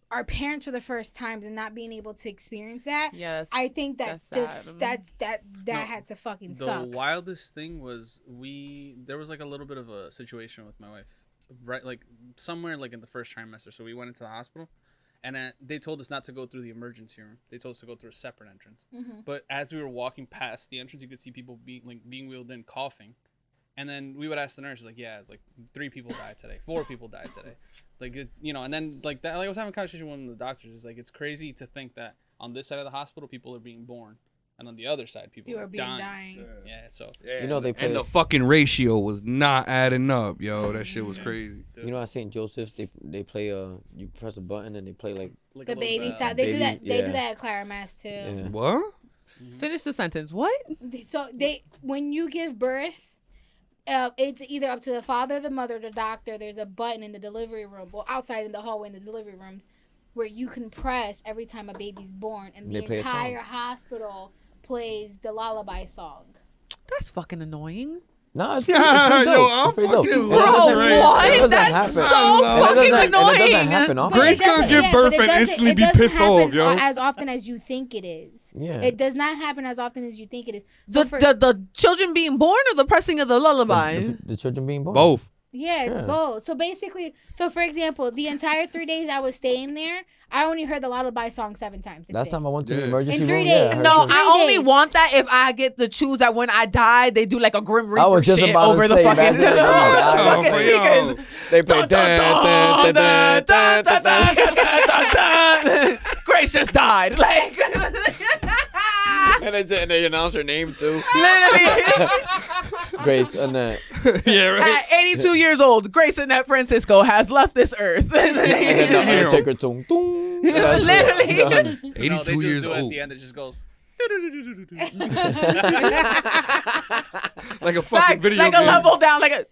Speaker 2: are parents for the first times and not being able to experience that.
Speaker 3: Yes.
Speaker 2: I think that
Speaker 3: That's
Speaker 2: just
Speaker 3: sad.
Speaker 2: that
Speaker 6: No,
Speaker 2: had to fucking
Speaker 6: the
Speaker 2: suck.
Speaker 6: wildest thing was there was like a little bit of a situation with my wife. right, like somewhere like in the first trimester. So we went into the hospital, and they told us not to go through the emergency room. They told us to go through a separate entrance. But as we were walking past the entrance, you could see people being wheeled in, coughing. And then we would ask the nurse, like, yeah, it's like 3 people died today, 4 people died today, like and then like that. Like I was having a conversation with one of the doctors. It's like it's crazy to think that on this side of the hospital, people are being born, and on the other side, people are dying. Yeah, so
Speaker 5: You know they play.
Speaker 4: And the fucking ratio was not adding up, yo. That shit was crazy.
Speaker 6: dude,
Speaker 5: You know at St. Joseph's they play you press a button and they play like
Speaker 6: like
Speaker 2: The
Speaker 6: a little
Speaker 2: baby
Speaker 6: bell.
Speaker 2: side. They do that.
Speaker 5: Baby,
Speaker 2: They
Speaker 5: yeah.
Speaker 2: do that at Clara Mass too.
Speaker 5: yeah.
Speaker 4: What?
Speaker 3: Finish the sentence. What?
Speaker 2: So when you give birth, it's either up to the father, the mother, the doctor. There's a button in the delivery room, well, outside in the hallway in the delivery rooms, where you can press every time a baby's born, and
Speaker 5: They
Speaker 2: the
Speaker 5: play a song.
Speaker 2: entire hospital plays the lullaby song.
Speaker 3: That's fucking annoying.
Speaker 5: No, it's
Speaker 4: Yeah,
Speaker 5: pretty dope.
Speaker 4: yo,
Speaker 5: It's pretty dope.
Speaker 4: fucking
Speaker 5: And
Speaker 4: love
Speaker 5: it
Speaker 3: Bro,
Speaker 5: doesn't-
Speaker 4: Grace.
Speaker 3: what?
Speaker 5: it doesn't
Speaker 3: That's
Speaker 5: happen.
Speaker 3: so
Speaker 5: And it
Speaker 3: fucking
Speaker 5: doesn't- and it doesn't
Speaker 3: annoying.
Speaker 5: happen often.
Speaker 4: Grace
Speaker 2: But it
Speaker 4: gonna
Speaker 2: doesn't-
Speaker 4: give
Speaker 2: yeah,
Speaker 4: birth
Speaker 2: but it
Speaker 4: and
Speaker 2: doesn't-
Speaker 4: instantly
Speaker 2: it
Speaker 4: be
Speaker 2: doesn't
Speaker 4: pissed
Speaker 2: happen
Speaker 4: off, yo.
Speaker 2: as often as you think it is.
Speaker 5: Yeah.
Speaker 2: It does not happen as often as you think it is. So
Speaker 3: The children being born or the pressing of the lullaby?
Speaker 5: The children being born.
Speaker 4: Both.
Speaker 2: yeah, it's
Speaker 5: Yeah.
Speaker 2: both. So basically, for example, the entire 3 days I was staying there, I only heard the lullaby song 7 times. That's
Speaker 5: Last
Speaker 2: it.
Speaker 5: time I went to the
Speaker 4: Yeah.
Speaker 5: emergency
Speaker 2: In 3
Speaker 5: room,
Speaker 2: days.
Speaker 5: yeah, I heard
Speaker 3: No,
Speaker 5: some-
Speaker 2: 3
Speaker 3: I only
Speaker 2: days.
Speaker 3: want that if I get to choose that when I die, they do like a Grim Reaper
Speaker 5: I was just
Speaker 3: shit
Speaker 5: about to
Speaker 3: over the
Speaker 5: say,
Speaker 3: fucking.
Speaker 5: imagine if you died.
Speaker 3: fucking
Speaker 4: Oh, yo.
Speaker 3: speakers.
Speaker 5: they play dun, dun, dun, dun, dun, dun, dun.
Speaker 3: Grace just died. Like,
Speaker 5: And they announce her name too.
Speaker 3: literally.
Speaker 5: Grace Annette.
Speaker 4: Yeah, right.
Speaker 3: At 82 years old, Grace Annette Francisco has left this earth.
Speaker 5: And then the Undertaker tung, tung. And that's it.
Speaker 3: Literally.
Speaker 5: Done.
Speaker 6: No,
Speaker 4: 82
Speaker 6: they just
Speaker 4: years
Speaker 6: do it at
Speaker 4: old.
Speaker 6: the end. It just goes.
Speaker 4: Like a fucking video
Speaker 3: like
Speaker 4: game.
Speaker 3: a level down, like a.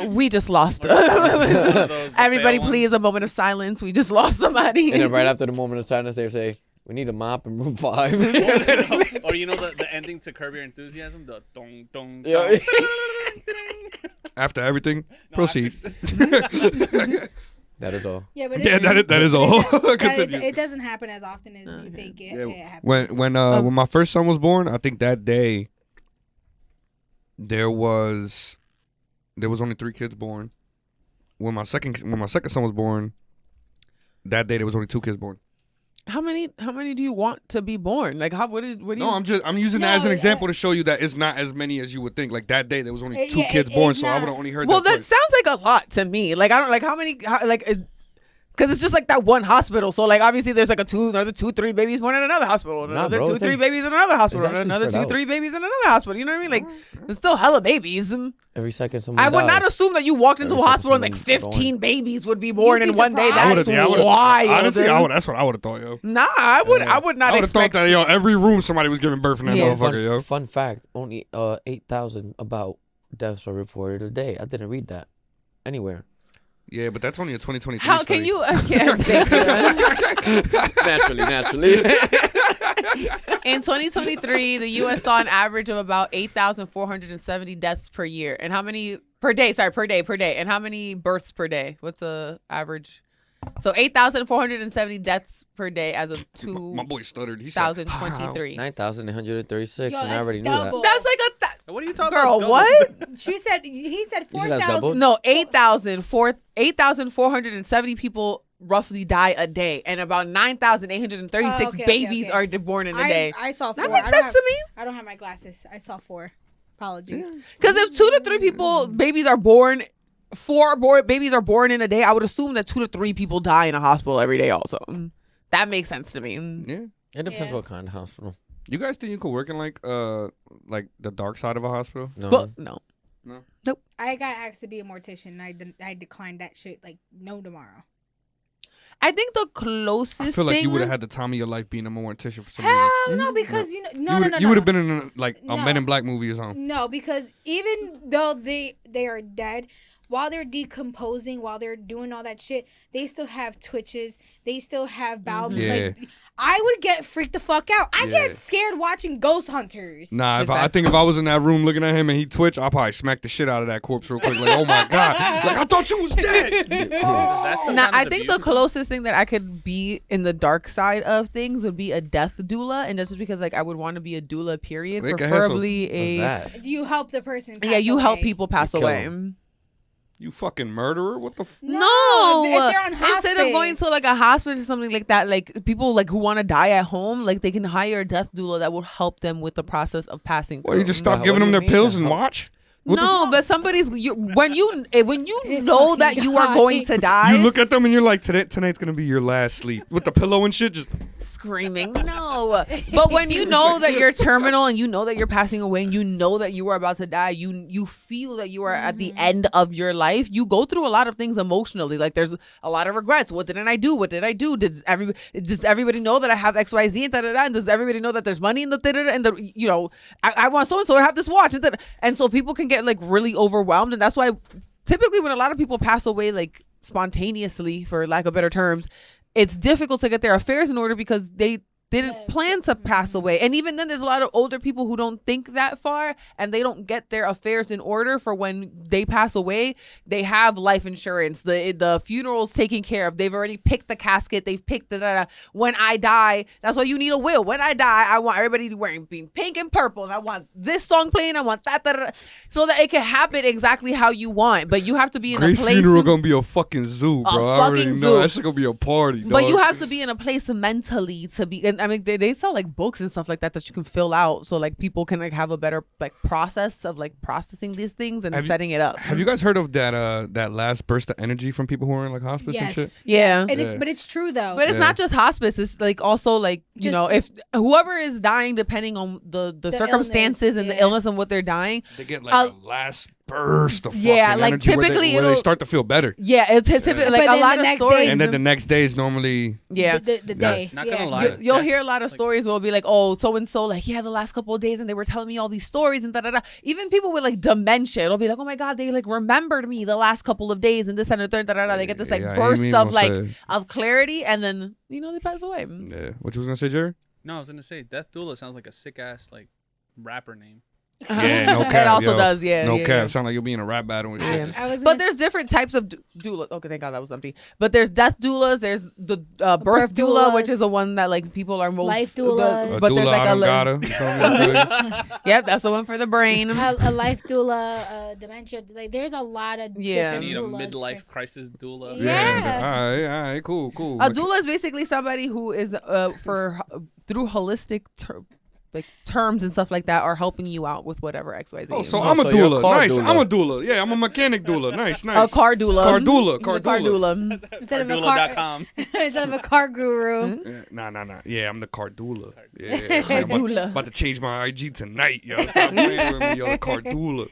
Speaker 3: We just lost. Everybody, please, a moment of silence. We just lost somebody.
Speaker 5: And then right after the moment of silence, they say, "We need a mop in room 5."
Speaker 6: Or you know the ending to Curb Your Enthusiasm, the dong dong.
Speaker 5: Yeah.
Speaker 4: After everything, proceed.
Speaker 5: That is all.
Speaker 2: Yeah, but
Speaker 4: Yeah, that is all.
Speaker 2: it, it doesn't happen as often as you think it,
Speaker 4: Yeah,
Speaker 2: it happens.
Speaker 4: when my first son was born, I think that day there was only 3 kids born. When my second son was born, that day there was only 2 kids born.
Speaker 3: How many do you want to be born? Like, what do you?
Speaker 4: No, I'm using that as an
Speaker 2: No,
Speaker 4: example to show you that it's not as many as you would think. Like that day there was only 2 kids
Speaker 2: it's
Speaker 4: born, so I
Speaker 2: not.
Speaker 4: would have only heard
Speaker 3: Well,
Speaker 4: that
Speaker 3: that
Speaker 4: twice.
Speaker 3: sounds like a lot to me. Like, I don't like how many because it's just like that one hospital. So like obviously there's like another 2-3 babies born in another hospital, and
Speaker 5: Nah,
Speaker 3: another
Speaker 5: bro,
Speaker 3: 2-3
Speaker 5: it's actually-
Speaker 3: babies in another hospital,
Speaker 5: it's
Speaker 3: and
Speaker 5: actually
Speaker 3: another
Speaker 5: spread
Speaker 3: 2-3
Speaker 5: out.
Speaker 3: babies in another hospital. You know what I mean? Like it's still hella babies.
Speaker 5: Every second someone
Speaker 3: I would not
Speaker 5: dies.
Speaker 3: assume that you walked into
Speaker 5: Every
Speaker 3: a hospital and like
Speaker 5: second someone
Speaker 3: 15 babies would be born
Speaker 2: You'd
Speaker 3: in
Speaker 2: be
Speaker 3: one day.
Speaker 2: surprised.
Speaker 3: That's
Speaker 4: I would've-
Speaker 3: wild.
Speaker 4: honestly, that's what I would have thought, yo.
Speaker 3: Nah, I would not
Speaker 4: I would have
Speaker 3: expect.
Speaker 4: thought that, yo, every room somebody was giving birth in that
Speaker 3: Yeah.
Speaker 4: motherfucker, yo.
Speaker 5: Fun fact: only 8,000 about deaths are reported a day. I didn't read that anywhere.
Speaker 4: Yeah, but that's only a 2023
Speaker 3: How
Speaker 4: study.
Speaker 3: can you?
Speaker 5: Naturally.
Speaker 3: In 2023, the U.S. saw an average of about 8,470 deaths per year. And how many per day? Sorry, per day. And how many births per day? What's the average? So 8,470 deaths per day as of
Speaker 4: My boy stuttered. He said,
Speaker 3: 2023.
Speaker 5: 9,836,
Speaker 2: Yo,
Speaker 5: and I
Speaker 2: that's
Speaker 5: already
Speaker 2: double.
Speaker 5: knew that.
Speaker 3: That's like
Speaker 6: What are you talking
Speaker 3: girl.
Speaker 6: about?
Speaker 3: What?
Speaker 2: He said
Speaker 5: You said that's
Speaker 2: 4,000.
Speaker 5: double?
Speaker 3: No, 8,470 people roughly die a day, and about 9,836
Speaker 2: Oh, okay,
Speaker 3: babies
Speaker 2: okay.
Speaker 3: are born in a day.
Speaker 2: I saw 4.
Speaker 3: That makes
Speaker 2: I don't
Speaker 3: sense to me.
Speaker 2: I don't have my glasses. I saw 4. Apologies.
Speaker 3: Because if 2 to 3 people, babies are born, 4 babies are born in a day, I would assume that 2 to 3 people die in a hospital every day also. That makes sense to me.
Speaker 4: yeah.
Speaker 5: It depends
Speaker 2: Yeah.
Speaker 5: what kind of hospital.
Speaker 4: You guys think you could work in like the dark side of a hospital?
Speaker 5: No.
Speaker 3: But no.
Speaker 2: I got asked to be a mortician. And I declined that shit. Like, no tomorrow.
Speaker 3: I think the closest
Speaker 4: I feel like
Speaker 3: thing,
Speaker 4: you would have had the time of your life being a mortician for some reason.
Speaker 2: Hell no, because no.
Speaker 4: You would have been in a
Speaker 2: No.
Speaker 4: Men in Black movie or something.
Speaker 2: No, because even though they are dead, while they're decomposing, while they're doing all that shit, they still have twitches. They still have bowel.
Speaker 4: Yeah.
Speaker 2: Like, I would get freaked the fuck out. I
Speaker 4: Yeah.
Speaker 2: get scared watching Ghost Hunters.
Speaker 4: Nah, I think if I was in that room looking at him and he twitched, I'd probably smack the shit out of that corpse real quick. Like, oh my God. Like, I thought you was dead.
Speaker 3: I think the closest thing that I could be in the dark side of things would be a death doula, and that's just because like I would want to be a doula. Period.
Speaker 4: Wait,
Speaker 3: Preferably
Speaker 5: What's
Speaker 3: a
Speaker 5: that?
Speaker 2: You help the person.
Speaker 3: yeah. You help
Speaker 2: away.
Speaker 3: people pass
Speaker 5: You kill
Speaker 3: away.
Speaker 5: 'em.
Speaker 4: You fucking murderer! What the?
Speaker 2: No, if they're on hospice.
Speaker 3: Instead of going to like a hospice or something like that, like people like who want to die at home, like they can hire a death doula that will help them with the process of passing.
Speaker 4: Well, you
Speaker 3: through.
Speaker 4: just stop
Speaker 5: What
Speaker 4: giving
Speaker 5: do
Speaker 4: them
Speaker 5: you
Speaker 4: their
Speaker 5: mean?
Speaker 4: pills and watch. What the
Speaker 3: No, but somebody's when you
Speaker 2: It's
Speaker 3: know that
Speaker 2: fucking
Speaker 3: you are
Speaker 2: die.
Speaker 3: going to die.
Speaker 4: You look at them and you're like, tonight's gonna be your last sleep with the pillow and shit. Just
Speaker 3: screaming no, but when you know that you're terminal and you know that you're passing away and you know that you are about to die, you feel that you are at the end of your life. You go through a lot of things emotionally. Like there's a lot of regrets. What didn't I do? What did I do? Does everybody know that I have XYZ and da-da-da? And does everybody know that there's money in the da-da-da? And the I want so and so to have this watch and so people can get like really overwhelmed. And that's why typically when a lot of people pass away like spontaneously, for lack of better terms, it's difficult to get their affairs in order because they didn't plan to pass away. And even then, there's a lot of older people who don't think that far and they don't get their affairs in order for when they pass away. They have life insurance, the funeral's taken care of. They've already picked the casket. They've picked the when I die. That's why you need a will. When I die, I want everybody to wearing being pink and purple. And I want this song playing. I want that, so that it can happen exactly how you want. But you have to be in
Speaker 4: Grace
Speaker 3: a place.
Speaker 4: funeral gonna be a fucking zoo, bro. I already
Speaker 3: fucking
Speaker 4: know
Speaker 3: zoo.
Speaker 4: that shit gonna be a party.
Speaker 3: But
Speaker 4: dog.
Speaker 3: you have to be in a place mentally to be. And I mean, they sell like books and stuff like that you can fill out, so like people can like have a better like process of like processing these things and setting it up.
Speaker 4: Have you guys heard of that last burst of energy from people who are in like hospice and shit?
Speaker 2: Yes.
Speaker 3: Yeah.
Speaker 2: And but it's true though.
Speaker 3: But it's
Speaker 4: Yeah.
Speaker 3: not just hospice. It's like also like you
Speaker 2: Just-
Speaker 3: know, if whoever is dying, depending on the circumstances
Speaker 2: illness,
Speaker 3: and the
Speaker 2: yeah.
Speaker 3: illness and what they're dying.
Speaker 4: They get like a last burst of
Speaker 3: yeah,
Speaker 4: fucking
Speaker 3: like,
Speaker 4: energy
Speaker 3: typically
Speaker 4: where they
Speaker 3: it'll-
Speaker 4: start to feel better.
Speaker 3: Yeah, it's typically
Speaker 2: But
Speaker 3: like a
Speaker 2: then
Speaker 3: lot
Speaker 2: the
Speaker 3: of
Speaker 2: next
Speaker 3: stories.
Speaker 2: day-
Speaker 4: And then the next day is normally
Speaker 3: yeah.
Speaker 2: the day.
Speaker 6: Not
Speaker 2: yeah.
Speaker 6: gonna lie.
Speaker 3: You'll
Speaker 6: Death-
Speaker 3: hear a lot of stories where it'll be like, oh, so and so, like, yeah, the last couple of days, and they were telling me all these stories and da da da. Even people with like dementia, it'll be like, oh my god, they like remembered me the last couple of days and this and the third da da da. They get this like
Speaker 4: Yeah,
Speaker 3: burst
Speaker 4: Amy
Speaker 3: of
Speaker 4: gonna
Speaker 3: like
Speaker 4: say-
Speaker 3: of clarity, and then they pass away.
Speaker 4: Yeah. What you was gonna say, Jerry?
Speaker 6: No, I was gonna say Death Doula sounds like a sick ass like rapper name.
Speaker 4: Yeah, no cap.
Speaker 3: It also
Speaker 4: yo.
Speaker 3: does, yeah.
Speaker 4: No
Speaker 3: yeah,
Speaker 4: cap.
Speaker 3: yeah.
Speaker 4: Sound like you'll be in a rap battle and shit.
Speaker 3: Yeah.
Speaker 2: I was
Speaker 3: But
Speaker 2: gonna
Speaker 3: there's different types of doulas. Okay, thank God that was empty. But there's death doulas. There's the birth doula, which
Speaker 2: doulas.
Speaker 3: is the one that like people are most
Speaker 2: Life doulas.
Speaker 4: A
Speaker 3: But there's
Speaker 4: doula
Speaker 3: like a
Speaker 4: oblongata, you feel me?
Speaker 3: yep, that's the one for the brain.
Speaker 2: a life doula, dementia. Like there's a lot of
Speaker 3: Yeah.
Speaker 2: different
Speaker 6: Need a
Speaker 2: doulas
Speaker 6: midlife
Speaker 2: for-
Speaker 6: crisis doula.
Speaker 2: Yeah.
Speaker 4: All right, cool.
Speaker 3: A doula is basically somebody who is through holistic terms and stuff like that are helping you out with whatever XYZ.
Speaker 4: Oh, so
Speaker 5: Oh,
Speaker 4: I'm a
Speaker 5: so you're a
Speaker 4: doula.
Speaker 5: car
Speaker 4: Nice.
Speaker 5: doula.
Speaker 4: I'm a doula. Yeah, I'm a mechanic doula. Nice.
Speaker 3: a car doula.
Speaker 4: Car doula.
Speaker 3: He's a car doula.
Speaker 2: Instead of a car,
Speaker 6: Cardoula.com.
Speaker 2: instead of a car guru.
Speaker 4: Yeah, nah. Yeah, I'm the car doula. Yeah,
Speaker 3: Doula.
Speaker 4: about to change my IG tonight, yo. Stop playing with me, yo. The car doula.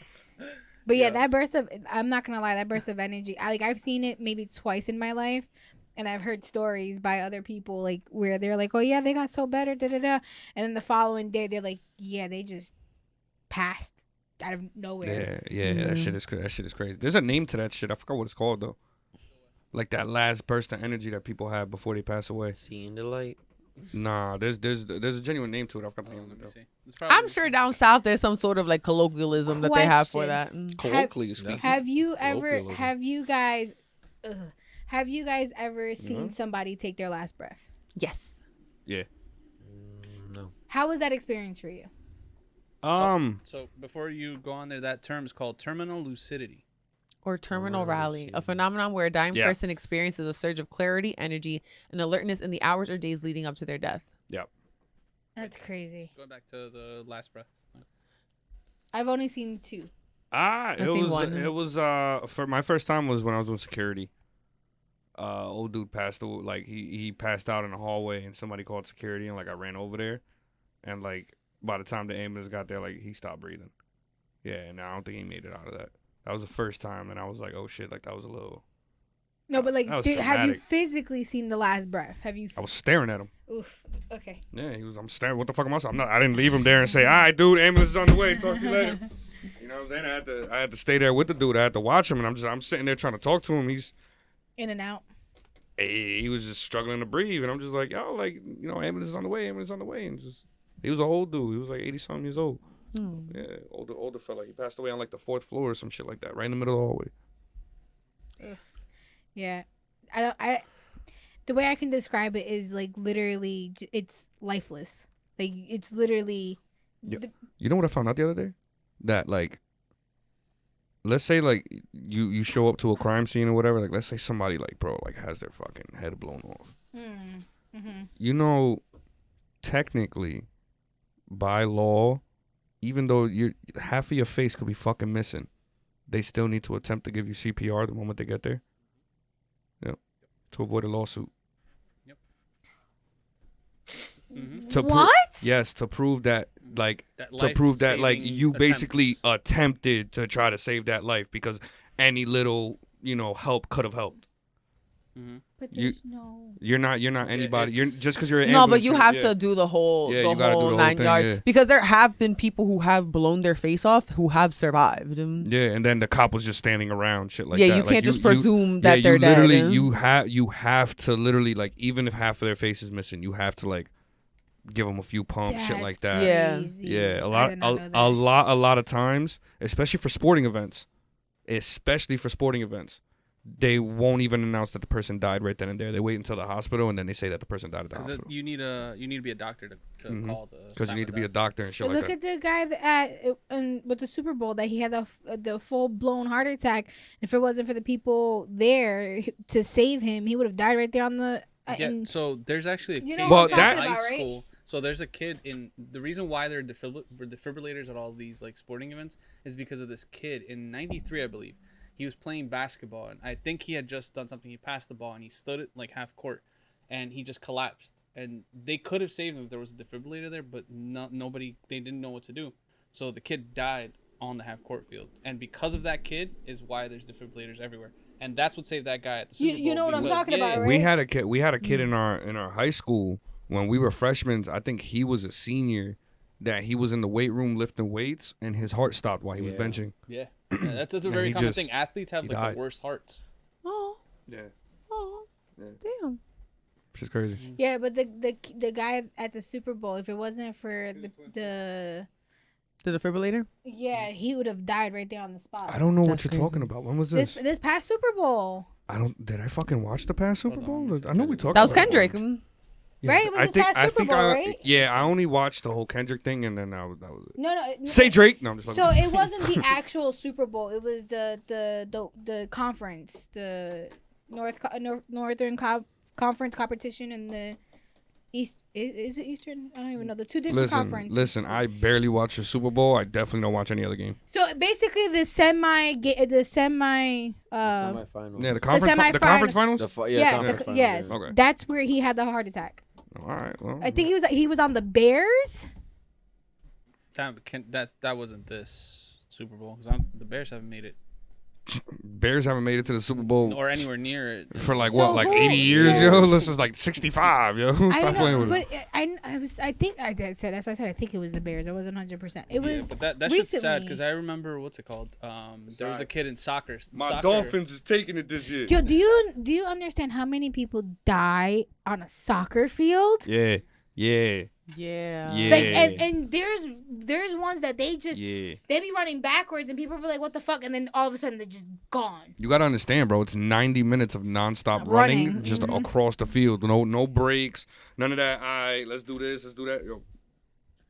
Speaker 2: But yeah, that burst of, I'm not gonna lie, that burst of energy, I've seen it maybe twice in my life, and I've heard stories by other people like where they're like, oh yeah, they got so better, da da da, and then the following day they're like, yeah, they just passed out of nowhere.
Speaker 4: Yeah. That shit is crazy. There's a name to that shit. I forgot what it's called though. Like that last burst of energy that people have before they pass away.
Speaker 5: Seeing the light.
Speaker 4: Nah, there's a genuine name to it. I forgot the name of
Speaker 6: Let
Speaker 4: it
Speaker 6: me
Speaker 4: though.
Speaker 6: see. It's probably-
Speaker 3: I'm sure down south there's some sort of like colloquialism that they have for that.
Speaker 4: Colloquially speaking.
Speaker 2: Have you ever?
Speaker 5: Colloquialism.
Speaker 2: Have you guys ever seen somebody take their last breath?
Speaker 3: Yes.
Speaker 4: Yeah.
Speaker 5: No.
Speaker 2: How was that experience for you?
Speaker 6: So before you go on there, that term is called terminal lucidity.
Speaker 3: Or terminal rally, a
Speaker 5: lucidity.
Speaker 3: phenomenon where a dying
Speaker 4: Yeah.
Speaker 3: person experiences a surge of clarity, energy, and alertness in the hours or days leading up to their death.
Speaker 4: Yep.
Speaker 2: That's crazy.
Speaker 6: Going back to the last breath.
Speaker 2: I've only seen two.
Speaker 3: I've seen one.
Speaker 4: It was for my first time was when I was doing security. Old dude passed away, like he passed out in the hallway and somebody called security and like I ran over there and like by the time the ambulance got there, like he stopped breathing. Yeah, and I don't think he made it out of that. That was the first time and I was like, oh shit, like that was a little
Speaker 2: No, but like,
Speaker 4: That was
Speaker 2: have you
Speaker 4: traumatic.
Speaker 2: physically seen the last breath? Have you?
Speaker 4: I was staring at him.
Speaker 2: Oof. Okay.
Speaker 4: Yeah, I'm staring. What the fuck am I? I didn't leave him there and say, all right, dude, ambulance is on the way. Talk to you later. You know what I'm saying? I had to stay there with the dude. I had to watch him, and I'm sitting there trying to talk to him. He's
Speaker 2: In and out.
Speaker 4: he was just struggling to breathe, and I'm just like, yo, like, you know, ambulance is on the way, and just he was an old dude. He was like 80-something years old. Yeah, older fella. He passed away on like the 4th floor or some shit like that, right in the middle of the hallway.
Speaker 2: Yeah. The way I can describe it is like literally, it's lifeless. Like it's literally.
Speaker 4: You know what I found out the other day? That like let's say like you show up to a crime scene or whatever. Like let's say somebody like bro like has their fucking head blown off.
Speaker 2: Mm-hmm.
Speaker 4: You know, technically, by law, even though half of your face could be fucking missing, they still need to attempt to give you CPR the moment they get there. Yep. To avoid a lawsuit.
Speaker 6: Yep. Mm-hmm.
Speaker 4: To prove that like
Speaker 6: That
Speaker 4: to prove that like
Speaker 6: life-saving
Speaker 4: you basically
Speaker 6: attempts.
Speaker 4: attempted to try to save that life because any little help could have helped.
Speaker 6: Mm-hmm.
Speaker 2: But
Speaker 4: You-
Speaker 2: there's no.
Speaker 4: You're not anybody. You're
Speaker 6: it's-
Speaker 4: just because you're an
Speaker 3: No, but
Speaker 4: ambulance,
Speaker 3: you
Speaker 4: you're-
Speaker 3: have
Speaker 4: yeah.
Speaker 3: to do the whole,
Speaker 4: Yeah,
Speaker 3: the
Speaker 4: you gotta do
Speaker 3: whole
Speaker 4: the whole
Speaker 3: 9
Speaker 4: thing,
Speaker 3: yards.
Speaker 4: yeah.
Speaker 3: Because there have been people who have blown their face off who have survived.
Speaker 4: Yeah, and then the cop was just standing around, shit like
Speaker 3: yeah,
Speaker 4: that.
Speaker 3: you
Speaker 4: Like,
Speaker 3: can't just presume that
Speaker 4: yeah,
Speaker 3: they're
Speaker 4: you literally,
Speaker 3: dead.
Speaker 4: you have to literally like even if half of their face is missing, you have to like give them a few pumps, shit like that.
Speaker 3: Yeah.
Speaker 4: Yeah,
Speaker 2: I did not know that.
Speaker 4: a lot of times, especially for sporting events, they won't even announce that the person died right then and there. They wait until the hospital and then they say that the person died at the
Speaker 6: Because
Speaker 4: hospital.
Speaker 6: you need to be a doctor to
Speaker 4: Mhm.
Speaker 6: call the.
Speaker 4: Because you need to be a
Speaker 6: doctor.
Speaker 4: doctor and shit
Speaker 2: But
Speaker 4: like
Speaker 2: look
Speaker 4: that.
Speaker 2: at the guy with the Super Bowl that he had the full blown heart attack. If it wasn't for the people there to save him, he would have died right there on the.
Speaker 6: Yeah. So there's actually a
Speaker 2: You
Speaker 6: kid
Speaker 2: know
Speaker 6: in
Speaker 4: what I'm
Speaker 6: high
Speaker 2: talking about, right?
Speaker 6: school. So there's a kid in the reason why there are defibrillators at all these like sporting events is because of this kid in '93, I believe. He was playing basketball, and I think he had just done something. He passed the ball, and he stood at like half court, and he just collapsed. And they could have saved him if there was a defibrillator there, but nobody. They didn't know what to do, so the kid died on the half court field. And because of that kid is why there's defibrillators everywhere, and that's what saved that guy at the Super Bowl.
Speaker 2: You know what I'm
Speaker 6: because-
Speaker 2: talking about,
Speaker 6: yeah,
Speaker 2: right?
Speaker 4: We had a kid in our high school when we were freshmen. I think he was a senior. That he was in the weight room lifting weights and his heart stopped while he was
Speaker 5: Yeah.
Speaker 4: benching.
Speaker 6: Yeah, that's a
Speaker 4: And
Speaker 6: very
Speaker 4: he
Speaker 6: common
Speaker 4: just-
Speaker 6: thing. Athletes have
Speaker 4: he
Speaker 6: like
Speaker 4: died.
Speaker 6: the worst hearts.
Speaker 3: Oh,
Speaker 4: Yeah,
Speaker 3: oh,
Speaker 4: Yeah.
Speaker 3: damn.
Speaker 4: which is crazy.
Speaker 2: Yeah, but the guy at the Super Bowl, if it wasn't for the
Speaker 3: The defibrillator?
Speaker 2: he would have died right there on the spot.
Speaker 4: I don't know what
Speaker 3: That's
Speaker 4: you're
Speaker 3: crazy.
Speaker 4: talking about. When was this?
Speaker 2: This past Super Bowl,
Speaker 4: Did I fucking watch the past Super
Speaker 6: Hold
Speaker 4: Bowl?
Speaker 6: on,
Speaker 4: I know we talked.
Speaker 3: That was
Speaker 4: about it.
Speaker 3: Kendrick.
Speaker 2: Right? It was this past Super Bowl, right?
Speaker 4: Yeah, I only watched the whole Kendrick thing, and then that was it.
Speaker 2: no.
Speaker 4: Say Drake. No, I'm just.
Speaker 2: So it wasn't the actual Super Bowl. It was the conference, the Northern Conference competition, and the East. Is it Eastern? I don't even know. The two different conferences.
Speaker 4: Listen. I barely watch the Super Bowl. I definitely don't watch any other game.
Speaker 2: So basically, the semi.
Speaker 5: Semifinals.
Speaker 4: Yeah, the conference finals.
Speaker 5: Conference finals,
Speaker 2: yes.
Speaker 5: yeah.
Speaker 4: Okay.
Speaker 2: That's where he had the heart attack.
Speaker 4: All right. Well,
Speaker 2: I think he was on the Bears.
Speaker 6: That wasn't this Super Bowl because the Bears haven't made it
Speaker 4: Bears haven't made it to the Super Bowl
Speaker 6: or anywhere near it
Speaker 4: for like
Speaker 2: So
Speaker 4: what, like
Speaker 2: who-
Speaker 4: 80 years,
Speaker 2: so-
Speaker 4: yo. This is like 65, yo.
Speaker 2: I
Speaker 4: Stop playing
Speaker 2: know,
Speaker 4: with it.
Speaker 2: but I think I did say that's why I said I think it was the Bears. I wasn't 100%. It was.
Speaker 6: Yeah, but that shit's sad
Speaker 2: recently.
Speaker 6: because I remember what's it called? There was a kid in soccer.
Speaker 4: Is taking it this year.
Speaker 2: Yo, do you understand how many people die on a soccer field?
Speaker 4: Yeah.
Speaker 3: Yeah.
Speaker 2: Like and there's ones that they just
Speaker 4: Yeah.
Speaker 2: they be running backwards and people be like, what the fuck? And then all of a sudden they're just gone.
Speaker 4: You gotta understand, bro. It's 90 minutes of nonstop running,
Speaker 2: Running,
Speaker 4: just
Speaker 2: mhm.
Speaker 4: across the field. No breaks, none of that. All right, let's do this, let's do that. Yo,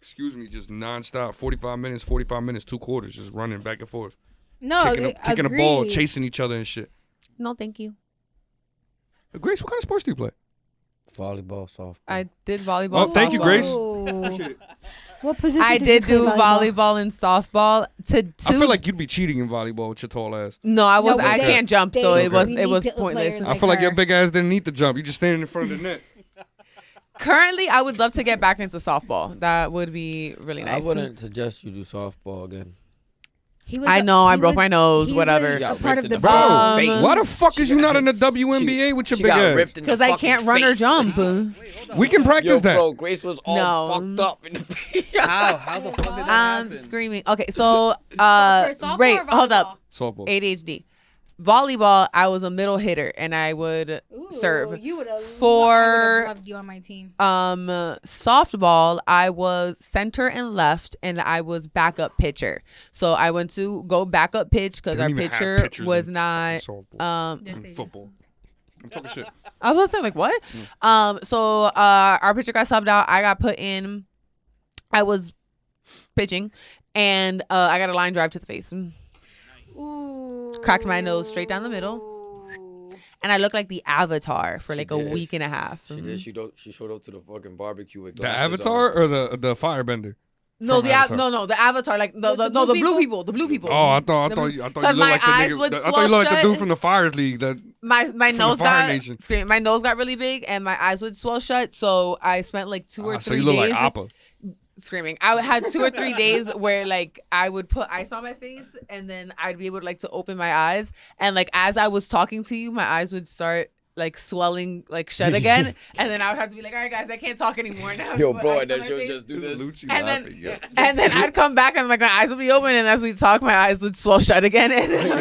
Speaker 4: excuse me, just nonstop. 45 minutes, 2 quarters, just running back and forth,
Speaker 2: No,
Speaker 4: kicking a ball,
Speaker 2: agreed.
Speaker 4: chasing each other and shit.
Speaker 3: No, thank you.
Speaker 4: Grace, what kind of sports do you play?
Speaker 5: Volleyball, softball.
Speaker 3: I did volleyball.
Speaker 4: Oh, thank you,
Speaker 3: softball.
Speaker 4: Grace.
Speaker 2: Ooh. What position?
Speaker 3: I
Speaker 2: did
Speaker 3: did
Speaker 2: you
Speaker 3: do
Speaker 2: play
Speaker 3: volleyball and softball.
Speaker 4: I feel like you'd be cheating in volleyball with your tall ass.
Speaker 3: No, I was.
Speaker 2: No,
Speaker 3: I
Speaker 2: they-
Speaker 3: can't jump, so
Speaker 2: they-
Speaker 3: it was.
Speaker 2: we
Speaker 3: It was
Speaker 2: need
Speaker 3: pointless.
Speaker 2: players
Speaker 4: I
Speaker 2: like
Speaker 4: feel like your
Speaker 2: her.
Speaker 4: big ass didn't need to jump. You just standing in front of the net.
Speaker 3: Currently, I would love to get back into softball. That would be really nice.
Speaker 5: I wouldn't suggest you do softball again.
Speaker 2: He was
Speaker 3: I know, I broke my nose,
Speaker 2: he
Speaker 3: whatever.
Speaker 2: was
Speaker 5: She got
Speaker 2: a part
Speaker 5: ripped
Speaker 2: of
Speaker 5: in
Speaker 2: the
Speaker 5: the
Speaker 3: Um,
Speaker 5: face.
Speaker 4: Why the fuck
Speaker 5: She
Speaker 4: is you
Speaker 5: got-
Speaker 4: not in the WNBA with your
Speaker 5: She
Speaker 4: big
Speaker 5: got
Speaker 4: ass?
Speaker 5: ripped in the
Speaker 3: Because I
Speaker 5: fucking
Speaker 3: can't run or
Speaker 5: face.
Speaker 3: jump.
Speaker 4: We can practice
Speaker 5: Yo,
Speaker 4: that.
Speaker 5: bro, Grace was all
Speaker 3: No.
Speaker 5: fucked up in the face.
Speaker 6: How the fuck did that
Speaker 3: I'm
Speaker 6: happen?
Speaker 3: screaming. Okay, so
Speaker 2: For softball
Speaker 3: wait,
Speaker 2: or
Speaker 3: hold up.
Speaker 4: Softball.
Speaker 3: ADHD. Volleyball, I was a middle hitter and I would serve.
Speaker 2: You would have
Speaker 3: For-
Speaker 2: loved you on my team.
Speaker 3: Softball, I was center and left and I was backup pitcher. So I went to go backup pitch because
Speaker 4: They
Speaker 3: our
Speaker 4: don't even have
Speaker 3: pitcher
Speaker 4: pitchers
Speaker 3: was
Speaker 4: in
Speaker 3: not
Speaker 4: softball.
Speaker 2: Yes,
Speaker 4: And
Speaker 2: they do.
Speaker 4: football. I'm talking shit.
Speaker 3: I was saying like what? So our pitcher got subbed out. I got put in. I was pitching, and I got a line drive to the face.
Speaker 2: Ooh.
Speaker 3: cracked my nose straight down the middle. And I looked like the Avatar for like a week and a half.
Speaker 5: She did. She showed up to the fucking barbecue with
Speaker 4: The
Speaker 5: glasses
Speaker 4: Avatar
Speaker 5: on.
Speaker 4: or the firebender?
Speaker 3: No,
Speaker 4: From Avatar.
Speaker 3: the Avatar, like the blue people. The blue people.
Speaker 4: Oh, I thought you looked like the nigga. I thought you looked like the dude from the Fires League. That
Speaker 3: My nose
Speaker 4: Fire
Speaker 3: got
Speaker 4: Nation.
Speaker 3: my nose got really big and my eyes would swell shut. So I spent like 2 or 3
Speaker 4: so you look
Speaker 3: days
Speaker 4: like Appa.
Speaker 3: screaming. I had 2 or 3 days where like I would put ice on my face and then I'd be able to like to open my eyes, and like as I was talking to you, my eyes would start like swelling like shut again, and then I would have to be like, all right guys, I can't talk anymore now.
Speaker 5: Yo,
Speaker 3: But
Speaker 5: bro,
Speaker 3: ice
Speaker 5: and
Speaker 3: on
Speaker 5: then
Speaker 3: my
Speaker 5: she'll
Speaker 3: face.
Speaker 5: just do this.
Speaker 4: Lucci
Speaker 3: And
Speaker 4: laughing,
Speaker 3: then,
Speaker 4: yo.
Speaker 3: and then I'd come back and like my eyes would be open, and as we talk, my eyes would swell shut again. And then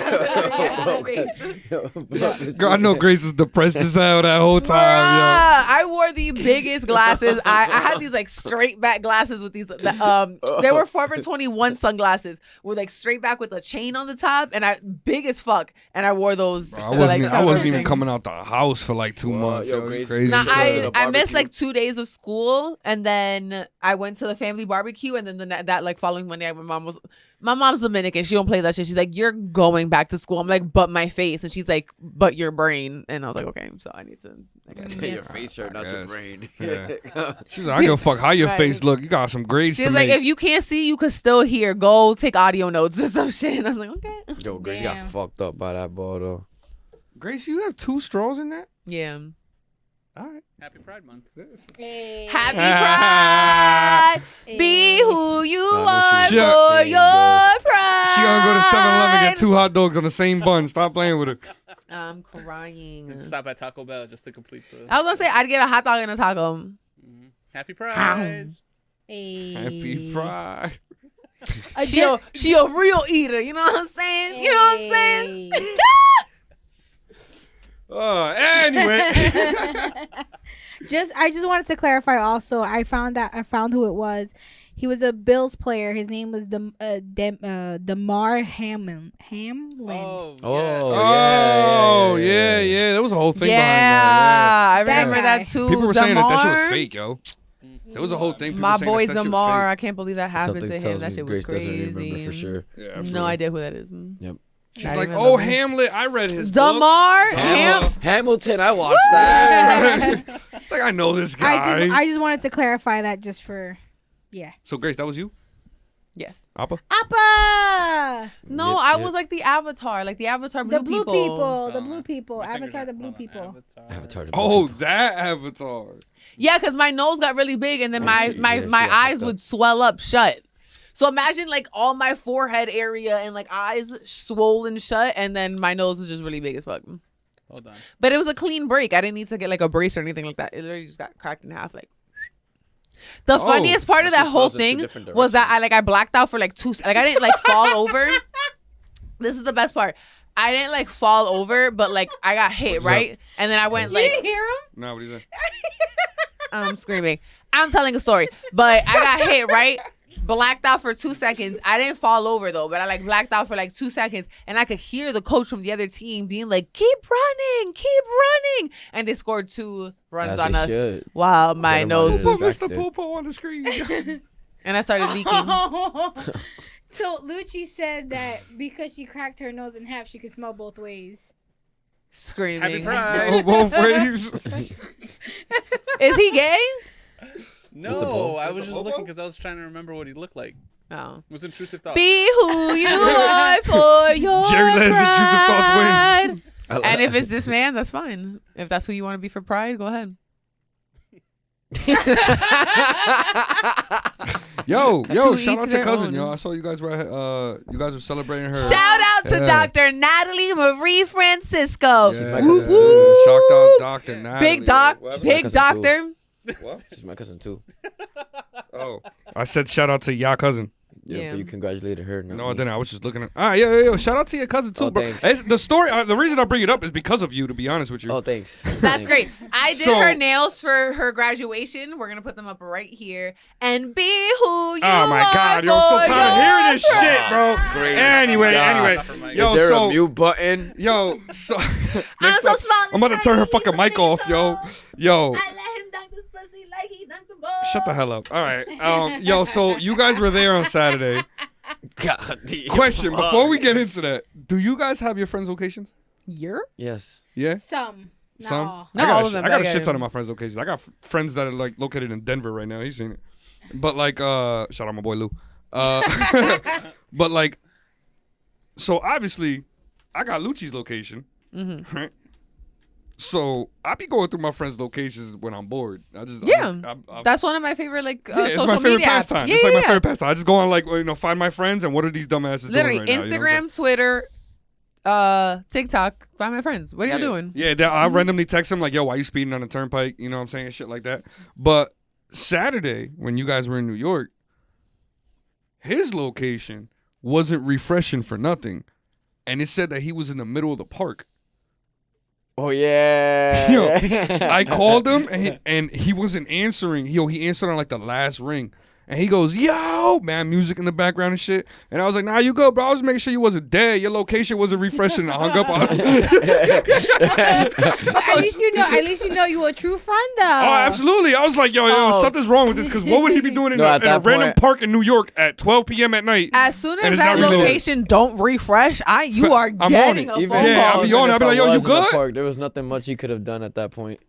Speaker 4: Girl, I know Grace was depressed as hell that whole time,
Speaker 3: I wore the biggest glasses. I had these like straight back glasses with these. They were Forever 21 sunglasses with like straight back with a chain on the top, and big as fuck. And I wore those.
Speaker 4: yo.
Speaker 3: to,
Speaker 4: I wasn't even
Speaker 3: everything.
Speaker 4: coming out the house for like 2 months.
Speaker 5: yo,
Speaker 4: Yo,
Speaker 5: Grace-
Speaker 4: crazy.
Speaker 3: Nah,
Speaker 5: Should go to the
Speaker 3: I missed
Speaker 5: barbecue.
Speaker 3: like 2 days of school, and then I went to the family barbecue, and then that like following Monday, my mom's Dominican. She don't play that shit. She's like, you're going back to school. I'm like, but my face, and she's like, but your brain, and I was like, okay, so I need to. I guess.
Speaker 5: Your face hurt, not your
Speaker 4: guess.
Speaker 5: brain.
Speaker 4: Yeah. She's like, I give a fuck how your
Speaker 3: Right.
Speaker 4: face look. You got some grades
Speaker 3: She's
Speaker 4: to
Speaker 3: like,
Speaker 4: make.
Speaker 3: if you can't see, you could still hear. Go take audio notes or some shit. And I was like, okay.
Speaker 5: Yo, Grace got
Speaker 2: Damn.
Speaker 5: fucked up by that ball though.
Speaker 4: Grace, you have 2 straws in that?
Speaker 3: Yeah.
Speaker 4: All right.
Speaker 6: Happy Pride Month.
Speaker 3: Happy Pride. Be who you
Speaker 5: I
Speaker 3: are
Speaker 5: know
Speaker 3: for
Speaker 5: she-
Speaker 3: your pride.
Speaker 4: She gonna go to 7-Eleven and get 2 hot dogs on the same bun. Stop playing with her.
Speaker 3: I'm crying.
Speaker 6: And stop at Taco Bell just to complete the.
Speaker 3: I was gonna say I'd get a hot dog and a taco.
Speaker 6: Mhm. Happy Pride.
Speaker 4: Happy Pride.
Speaker 3: She a real eater. You know what I'm saying? You know what I'm saying?
Speaker 4: Anyway.
Speaker 2: I just wanted to clarify also. I found who it was. He was a Bills player. His name was Damar Hamlin.
Speaker 6: Oh,
Speaker 4: Oh, yeah. There was a whole thing behind that.
Speaker 3: I remember
Speaker 2: guy.
Speaker 3: that too.
Speaker 4: People were saying that shit was
Speaker 3: Damar.
Speaker 4: fake, yo. There was a whole thing. People
Speaker 3: My
Speaker 4: were saying
Speaker 3: boy
Speaker 4: that shit was
Speaker 3: Damar, I
Speaker 4: fake.
Speaker 3: can't believe that happened
Speaker 5: Something
Speaker 3: to him.
Speaker 5: tells
Speaker 3: That
Speaker 5: me
Speaker 3: shit was
Speaker 5: Grace
Speaker 3: crazy.
Speaker 5: doesn't remember for sure.
Speaker 4: Yeah, absolutely.
Speaker 3: No idea who that is.
Speaker 5: Yep.
Speaker 4: She's
Speaker 3: Not
Speaker 4: like,
Speaker 3: even
Speaker 4: oh,
Speaker 3: the-
Speaker 4: Hamlet. I read his
Speaker 3: Damar
Speaker 4: books.
Speaker 5: Hamilton, I watched that.
Speaker 4: She's like, I know this guy.
Speaker 2: I just wanted to clarify that just for, yeah.
Speaker 4: So, Grace, that was you?
Speaker 3: Yes.
Speaker 4: Appa?
Speaker 2: Appa!
Speaker 3: No,
Speaker 5: Yep,
Speaker 3: I
Speaker 5: yep.
Speaker 3: was like the Avatar, the Avatar blue
Speaker 2: The blue people. The
Speaker 6: Oh,
Speaker 2: blue people.
Speaker 6: I figured
Speaker 2: Avatar,
Speaker 6: out-
Speaker 2: the blue
Speaker 6: hold on,
Speaker 2: people.
Speaker 5: Avatar. the
Speaker 4: Oh,
Speaker 5: Black.
Speaker 4: that Avatar.
Speaker 3: Yeah, because my nose got really big, and then my
Speaker 5: she-
Speaker 3: my
Speaker 5: yeah, she
Speaker 3: my
Speaker 5: got
Speaker 3: eyes
Speaker 5: fucked up.
Speaker 3: would swell up shut. So imagine like all my forehead area and like eyes swollen shut, and then my nose was just really big as fuck.
Speaker 6: Hold on.
Speaker 3: But it was a clean break. I didn't need to get like a brace or anything like that. It literally just got cracked in half. Like the funniest part of
Speaker 5: She
Speaker 3: that whole
Speaker 5: swells in two
Speaker 3: thing
Speaker 5: different
Speaker 3: was that
Speaker 5: directions.
Speaker 3: I blacked out for like like I didn't like fall over. This is the best part. I didn't like fall over, but like I got hit, right? And then I went like
Speaker 2: hear him?
Speaker 4: No, what do you say?
Speaker 3: I'm screaming. I'm telling a story, but I got hit, right? Blacked out for 2 seconds. I didn't fall over though, but I like blacked out for like 2 seconds, and I could hear the coach from the other team being like, "Keep running, keep running," and they scored 2 runs
Speaker 5: As
Speaker 3: on
Speaker 5: they
Speaker 3: us.
Speaker 5: should.
Speaker 3: Wow, my
Speaker 5: Get 'em
Speaker 3: nose,
Speaker 5: on
Speaker 4: Put
Speaker 5: his-
Speaker 4: Mr.
Speaker 5: Distracted.
Speaker 4: Popo on the screen.
Speaker 3: and I started leaking.
Speaker 2: So Lucci said that because she cracked her nose in half, she could smell both ways.
Speaker 3: Screaming.
Speaker 6: Happy Pride.
Speaker 4: Oh, both ways.
Speaker 3: Is he gay?
Speaker 6: No,
Speaker 5: Bo?
Speaker 6: I
Speaker 4: Mr.
Speaker 6: was just
Speaker 4: Bobo?
Speaker 6: looking because I was trying to remember what he looked like.
Speaker 3: Oh.
Speaker 6: It was intrusive thought.
Speaker 3: Be who you are for your
Speaker 4: Jerry Lez, intrusive thoughts
Speaker 3: pride.
Speaker 5: I
Speaker 3: And if it's this man, that's fine. If that's who you want to be for pride, go ahead.
Speaker 4: Yo,
Speaker 3: To
Speaker 4: shout
Speaker 3: each
Speaker 4: out to
Speaker 3: their
Speaker 4: cousin,
Speaker 3: own.
Speaker 4: yo. I saw you guys were celebrating her.
Speaker 3: Shout out to
Speaker 4: Yeah.
Speaker 3: Dr. Natalie Marie Francisco.
Speaker 4: Yeah,
Speaker 5: my
Speaker 3: Woo
Speaker 5: cousin,
Speaker 3: woo.
Speaker 5: too.
Speaker 4: Shocked out Dr. Natalie.
Speaker 3: Big doc,
Speaker 5: Well, that's
Speaker 3: big
Speaker 5: my cousin,
Speaker 3: doctor.
Speaker 4: What?
Speaker 5: She's my cousin too.
Speaker 4: Oh, I said shout out to your cousin.
Speaker 5: Yeah,
Speaker 3: Yeah.
Speaker 5: but you congratulated her. not
Speaker 4: No, I
Speaker 5: me.
Speaker 4: didn't. I was just looking at. Ah, yo. Shout out to your cousin too,
Speaker 5: Oh,
Speaker 4: bro.
Speaker 5: thanks.
Speaker 4: It's, the story. The reason I bring it up is because of you. To be honest with you.
Speaker 5: Oh, thanks.
Speaker 3: That's
Speaker 5: Thanks.
Speaker 3: great. I did
Speaker 4: So-
Speaker 3: her nails for her graduation. We're gonna put them up right here. And be who you
Speaker 4: Oh my
Speaker 3: are
Speaker 4: God, yo, I'm so
Speaker 3: for
Speaker 4: tired of
Speaker 3: your
Speaker 4: hearing this shit, bro.
Speaker 5: Great.
Speaker 4: Anyway,
Speaker 5: God.
Speaker 4: yo,
Speaker 5: Is there
Speaker 4: so
Speaker 5: a mute button?
Speaker 4: yo, so
Speaker 3: I'm
Speaker 4: next
Speaker 3: so
Speaker 4: up,
Speaker 3: small.
Speaker 4: I'm about to turn her fucking mic off, yo. Yo,
Speaker 3: I let him dunk this pussy like he dunked the ball.
Speaker 4: shut the hell up. All right, yo, so you guys were there on Saturday.
Speaker 5: God,
Speaker 4: Question before we get into that: do you guys have your friends' locations?
Speaker 5: Yes.
Speaker 4: Yeah.
Speaker 2: Some. Not
Speaker 4: Some.
Speaker 2: all.
Speaker 3: Not all of them,
Speaker 4: I got a
Speaker 3: but
Speaker 4: shit ton
Speaker 3: yeah.
Speaker 4: of my friends' locations. I got friends that are like located in Denver right now. He's seen it. But like, shout out my boy Lou. But like, so obviously, I got Lucci's location, right? So I be going through my friends' locations when I'm bored.
Speaker 3: That's one of my favorite like
Speaker 4: yeah, it's
Speaker 3: social
Speaker 4: my favorite
Speaker 3: media apps.
Speaker 4: pastime. It's like my favorite pastime. I just go on like find my friends and what are these dumbasses
Speaker 3: Literally,
Speaker 4: doing right now?
Speaker 3: Instagram, Twitter, TikTok. Find my friends. What are y'all doing?
Speaker 4: Yeah, I randomly text them like, "Yo, why you speeding on the turnpike?" You know what I'm saying? Shit like that. But Saturday when you guys were in New York, his location wasn't refreshing for nothing, and it said that he was in the middle of the park.
Speaker 5: Oh yeah.
Speaker 4: Yo, I called him and he wasn't answering. He answered on like the last ring. And he goes, "Yo, man, music in the background and shit." And I was like, "Nah, you good, bro. I was making sure you wasn't dead. Your location wasn't refreshing." And I hung up on him.
Speaker 2: But at least you know you a true friend though.
Speaker 4: Oh, absolutely. I was like, yo, something's wrong with this. Because what would he be doing in
Speaker 5: at
Speaker 4: a
Speaker 5: that
Speaker 4: random
Speaker 5: point-
Speaker 4: park in New York at 12 p.m. at night?
Speaker 3: As soon
Speaker 4: And
Speaker 3: as
Speaker 4: it's
Speaker 3: that
Speaker 4: not related.
Speaker 3: location don't refresh, you are
Speaker 4: I'm on
Speaker 3: getting
Speaker 4: it.
Speaker 3: a
Speaker 5: Even
Speaker 3: phone
Speaker 4: Yeah,
Speaker 3: call.
Speaker 4: I'll be on it. I'll be like, yo, you good?
Speaker 5: There was nothing much he could have done at that point.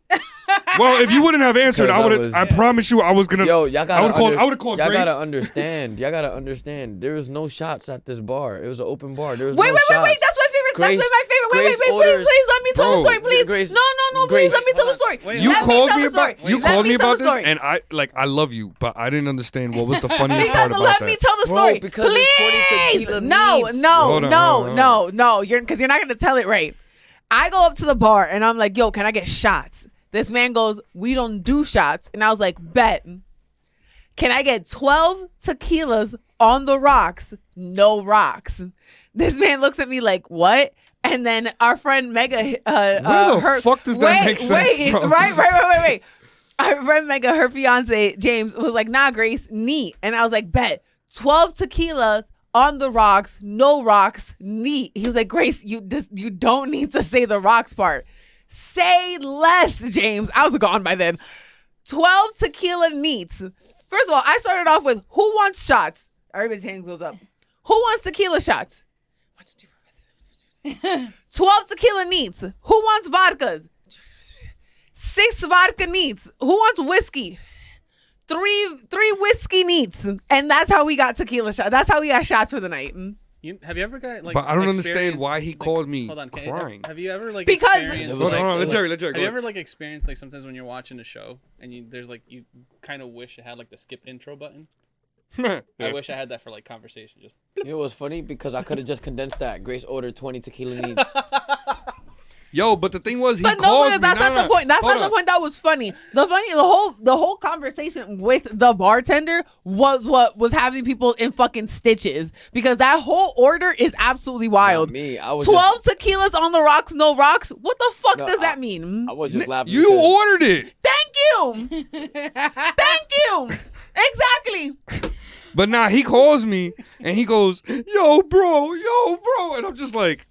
Speaker 4: Well, if you wouldn't have answered,
Speaker 5: Because
Speaker 4: I would
Speaker 5: I
Speaker 4: have.
Speaker 5: was-
Speaker 4: I promise you, I was gonna.
Speaker 5: Yo, y'all
Speaker 4: I would
Speaker 5: gotta.
Speaker 4: have called
Speaker 5: Y'all
Speaker 4: Grace.
Speaker 5: gotta understand. Y'all gotta understand. There was no shots at this bar. It was an open bar. There was
Speaker 3: Wait,
Speaker 5: no
Speaker 3: wait,
Speaker 5: shots.
Speaker 3: That's my favorite.
Speaker 5: Grace-
Speaker 3: That's my favorite. Wait,
Speaker 5: Grace
Speaker 3: please,
Speaker 5: orders-
Speaker 3: let me tell the
Speaker 4: Bro,
Speaker 3: story, please.
Speaker 5: Grace-
Speaker 3: No,
Speaker 5: Grace-
Speaker 3: please, let me tell the story.
Speaker 6: Wait,
Speaker 4: You
Speaker 3: Let
Speaker 4: called
Speaker 3: tell
Speaker 4: me
Speaker 3: the story.
Speaker 4: about you
Speaker 3: Let
Speaker 4: called me
Speaker 3: tell
Speaker 4: about
Speaker 3: the
Speaker 4: this,
Speaker 3: story.
Speaker 4: and I love you, but I didn't understand what was the funniest
Speaker 3: Because
Speaker 4: part about
Speaker 3: let
Speaker 4: that.
Speaker 3: me tell the
Speaker 5: Bro,
Speaker 3: story.
Speaker 5: because there's 20 tequila
Speaker 3: Please.
Speaker 5: needs.
Speaker 4: Hold on.
Speaker 3: No. You're because you're not gonna tell it right. I go up to the bar and I'm like, "Yo, can I get shots?" This man goes, "We don't do shots," and I was like, "Bet." Can I get 12 tequilas on the rocks? No rocks. This man looks at me like, "What?" And then our friend Mega,
Speaker 4: Where the fuck does that make sense,
Speaker 3: Wait,
Speaker 4: bro?
Speaker 3: Right. Our friend Mega, her fiance James was like, "Nah, Grace, neat." And I was like, "Bet 12 tequilas on the rocks, no rocks, neat." He was like, "Grace, you don't need to say the rocks part. Say less, James." I was gone by then. 12 tequila neats. First of all, I started off with, who wants shots? Everybody's hand goes up. Who wants tequila shots? 12 tequila neats. Who wants vodkas? 6 vodka neats. Who wants whiskey? 3 whiskey neats. And that's how we got tequila shots. That's how we got shots for the night.
Speaker 6: Have you ever got like?
Speaker 4: But I don't understand
Speaker 6: experienced,
Speaker 4: why he
Speaker 6: like-
Speaker 4: called me
Speaker 6: Hold on,
Speaker 4: crying.
Speaker 6: have you ever like
Speaker 3: Because-
Speaker 6: experienced?
Speaker 5: Hold
Speaker 6: like,
Speaker 5: on,
Speaker 4: let Jerry
Speaker 6: have
Speaker 4: go
Speaker 6: you ever like experienced like sometimes when you're watching a show and there's like you kind of wish it had like the skip intro button? I
Speaker 4: Yeah.
Speaker 6: wish I had that for like conversation. Just
Speaker 5: You know what's funny? Because I could have just condensed that. Grace ordered 20 tequila needs.
Speaker 4: Yo, but the thing was, he
Speaker 3: But no,
Speaker 4: calls
Speaker 3: because
Speaker 4: me.
Speaker 3: that's not the point. That's not the point that was funny. The whole conversation with the bartender was what was having people in fucking stitches because that whole order is absolutely wild.
Speaker 5: Not me. I was
Speaker 3: 12 tequilas on the rocks, no rocks. What the fuck
Speaker 5: No,
Speaker 3: does that mean?
Speaker 5: I was just laughing.
Speaker 4: You
Speaker 5: because-
Speaker 4: ordered it.
Speaker 3: Thank you. Thank you. Exactly.
Speaker 4: But nah, he calls me and he goes, "Yo, bro," and I'm just like,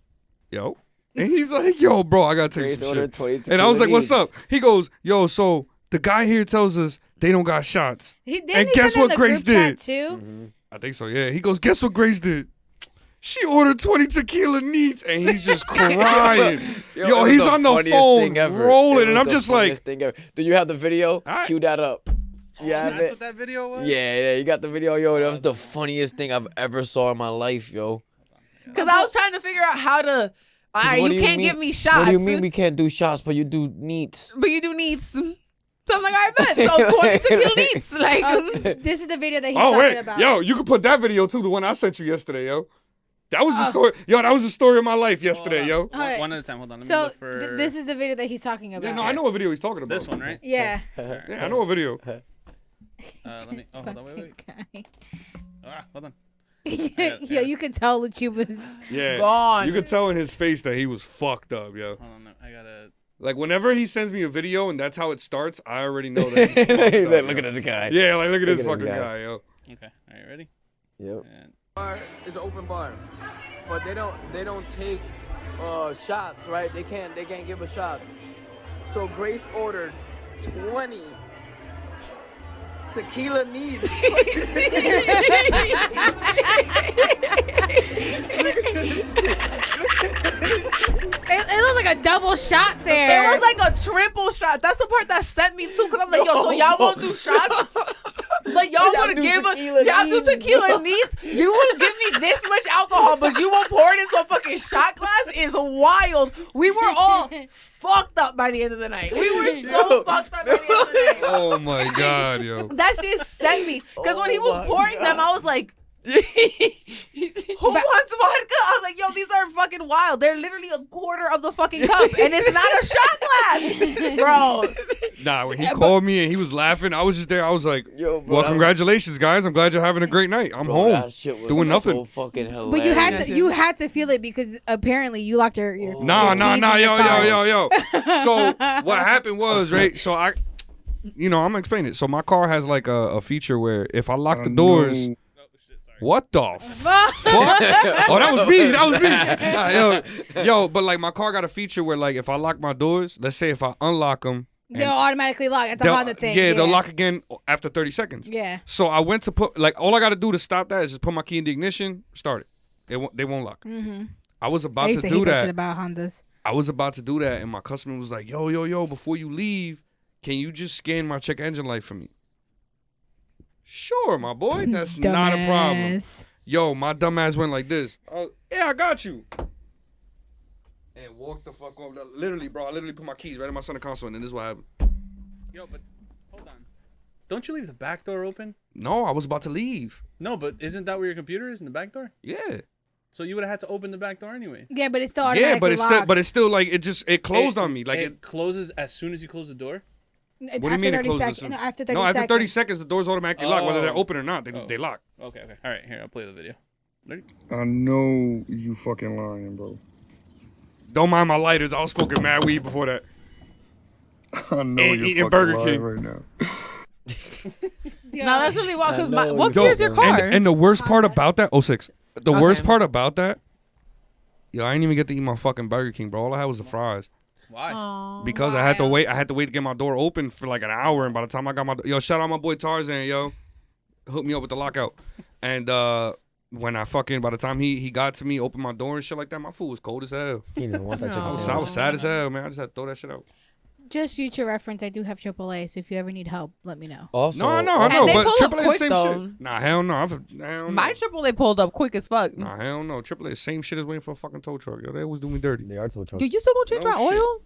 Speaker 4: "Yo," and he's like, "Yo, bro, I gotta tell you
Speaker 5: Grace
Speaker 4: some
Speaker 5: ordered
Speaker 4: shit."
Speaker 5: 20
Speaker 4: And I was like, "What's
Speaker 5: tequila
Speaker 4: up?" He goes, "Yo, so the guy here tells us they don't got shots." And guess what Grace did?
Speaker 2: Too?
Speaker 4: I think so. Yeah. He goes, "Guess what Grace did? She ordered 20 tequila neats," and he's just crying.
Speaker 5: Yo, it
Speaker 4: Yo,
Speaker 5: was
Speaker 4: he's
Speaker 5: the
Speaker 4: on the
Speaker 5: funniest
Speaker 4: phone
Speaker 5: thing ever.
Speaker 4: rolling,
Speaker 5: It
Speaker 4: and
Speaker 5: was
Speaker 4: I'm
Speaker 5: the
Speaker 4: just like,
Speaker 5: funniest thing ever. Do you have the video?
Speaker 4: Alright.
Speaker 5: Cue that up. You have
Speaker 6: that's
Speaker 5: it?
Speaker 6: what that video was.
Speaker 5: Yeah, you got the video, yo. That was the funniest thing I've ever saw in my life, yo.
Speaker 3: Because I was trying to figure out how to. All right,
Speaker 5: What
Speaker 3: you
Speaker 5: do
Speaker 3: can't
Speaker 5: mean-
Speaker 3: give me shots.
Speaker 5: What do you mean we can't do shots, but you do neats?
Speaker 3: But you do needs. So I'm like, all right, bet. So 20 tequila needs. Like,
Speaker 2: This is the video that he's
Speaker 4: "Oh
Speaker 2: talking
Speaker 4: wait,
Speaker 2: about.
Speaker 4: yo, you can put that video too, the one I sent you yesterday, yo. That was the story. Yo, that was the story of my life yesterday, yo."
Speaker 6: One,
Speaker 2: Alright.
Speaker 6: one at a time. Hold on. Let me
Speaker 2: So
Speaker 6: look for
Speaker 2: this is the video that he's talking about.
Speaker 4: Yeah, no, I know what video he's talking about.
Speaker 6: this one, right?
Speaker 2: Yeah.
Speaker 4: Yeah, I know a video.
Speaker 6: Let me. Oh, hold on. Wait.
Speaker 2: Okay.
Speaker 6: Hold on.
Speaker 2: Yeah, you can tell that you was.
Speaker 4: Yeah,
Speaker 3: Gone.
Speaker 4: you could tell in his face that he was fucked up, yo.
Speaker 6: Hold on. No, I gotta.
Speaker 4: Like whenever he sends me a video and that's how it starts, I already know that he's fucked up,
Speaker 5: Look
Speaker 4: yo.
Speaker 5: at this guy.
Speaker 4: Yeah, like look at this
Speaker 5: Look at
Speaker 4: fucking
Speaker 5: this guy.
Speaker 4: guy, yo.
Speaker 6: Okay. All right. Ready?
Speaker 5: Yep.
Speaker 6: And
Speaker 7: Bar is an open bar, but they don't take shots, right? They can't give us shots. So Grace ordered 20 tequila needs.
Speaker 2: It looks like a double shot there.
Speaker 3: It was like a triple shot. That's the part that sent me too. Cause I'm like, yo, so y'all won't do shots? But y'all would
Speaker 5: do
Speaker 3: give
Speaker 5: tequila
Speaker 3: y'all do
Speaker 5: needs,
Speaker 3: tequila needs. You would give me this much alcohol, but you won't pour it into a fucking shot glass. Is wild. We were all fucked up by the end of the night. We were so fucked up by the end of the night.
Speaker 4: Oh my god, yo.
Speaker 3: That shit sent me. Because when he was
Speaker 5: my
Speaker 3: pouring them, I was like, who wants vodka? I was like, yo, these are fucking wild. They're literally a quarter of the fucking cup, and it's not a shot glass, bro.
Speaker 4: Nah, when he called me and he was laughing, I was just there. I was like,
Speaker 5: Yo, bro,
Speaker 4: well,
Speaker 5: that
Speaker 4: congratulations, guys. I'm glad you're having a great night. I'm
Speaker 5: bro,
Speaker 4: home.
Speaker 5: that shit was
Speaker 4: doing nothing.
Speaker 5: So fucking hilarious.
Speaker 2: But you had to feel it because apparently you locked your
Speaker 4: Nah,
Speaker 2: keys in your
Speaker 4: yo.
Speaker 2: car.
Speaker 4: So what happened was, right? So I'm gonna explain it. So my car has like a feature where if I lock the doors. What the fuck? Oh, that was me. Nah, yo, but like my car got a feature where like if I lock my doors, let's say if I unlock them,
Speaker 2: They'll automatically lock. It's a Honda thing.
Speaker 4: Yeah, they'll lock again after 30 seconds.
Speaker 2: Yeah.
Speaker 4: So I went to put like all I got to do to stop that is just put my key in the ignition, start it. They won't lock.
Speaker 2: Mm-hmm.
Speaker 4: I was
Speaker 2: I
Speaker 4: about
Speaker 2: used
Speaker 4: to
Speaker 2: to
Speaker 4: do
Speaker 2: hate that shit
Speaker 4: that.
Speaker 2: about Hondas.
Speaker 4: I was about to do that, and my customer was like, "Yo, before you leave, can you just scan my check engine light for me?" Sure, my boy. That's not a problem. Yo, my dumb ass went like this. Yeah, I got you. And walked the fuck off. Literally, bro, I literally put my keys right in my center console, and then this is what happened.
Speaker 6: Yo, but hold on. Don't you leave the back door open?
Speaker 4: No, I was about to leave.
Speaker 6: No, but isn't that where your computer is in the back door?
Speaker 4: Yeah.
Speaker 6: So you would have had to open the back door anyways.
Speaker 2: Yeah, but it's still automatically
Speaker 4: Yeah, but it's
Speaker 2: locked.
Speaker 4: still, like it closed on me. Like
Speaker 6: it closes as soon as you close the door.
Speaker 2: What
Speaker 4: do you mean it closes?
Speaker 2: No, after 30
Speaker 4: No,
Speaker 2: seconds.
Speaker 4: after 30 seconds, the door's automatically locked, whether they're
Speaker 6: Oh.
Speaker 4: open or not. They lock.
Speaker 6: Okay. All right, here I'll play the video. Ready?
Speaker 4: I know you fucking lying, bro. Don't mind my lighters. I was smoking mad weed before that. I know
Speaker 8: you're
Speaker 4: eating
Speaker 8: fucking
Speaker 4: Burger
Speaker 8: lying
Speaker 4: King
Speaker 8: right now.
Speaker 2: Yeah.
Speaker 3: No, that's really wild.
Speaker 5: I
Speaker 3: Because
Speaker 5: know
Speaker 3: what
Speaker 5: you
Speaker 3: year's your
Speaker 5: fucking-
Speaker 3: car?
Speaker 4: And the worst part about that, 06. The worst
Speaker 3: Okay.
Speaker 4: part about that, yo, I didn't even get to eat my fucking Burger King, bro. All I had was the fries.
Speaker 6: Why?
Speaker 3: Aw.
Speaker 4: Because I had to wait. I had to wait to get my door open for like an hour, and by the time I got my shout out my boy Tarzan, yo, hooked me up with the lockout. And when I fucking by the time he got to me, opened my door and shit like that, my food was cold as hell.
Speaker 5: You know, once I check
Speaker 3: No.
Speaker 4: I
Speaker 5: the
Speaker 4: was,
Speaker 5: sandwich.
Speaker 4: sad as hell, man. I just had to throw that shit out.
Speaker 2: Just future reference, I do have AAA, so if you ever need help, let me know.
Speaker 5: Also,
Speaker 4: No, I know,
Speaker 3: they
Speaker 4: but
Speaker 3: pull up
Speaker 4: AAA is
Speaker 3: quick,
Speaker 4: same
Speaker 3: though.
Speaker 4: shit. Nah, hell no. Hell no.
Speaker 3: My AAA pulled up quick as fuck.
Speaker 4: Nah, hell no. AAA is same shit as waiting for a fucking tow truck. Yo, they always do me dirty.
Speaker 5: They are tow trucks.
Speaker 3: Dude, you still gonna change
Speaker 4: No
Speaker 3: my
Speaker 4: shit.
Speaker 3: oil?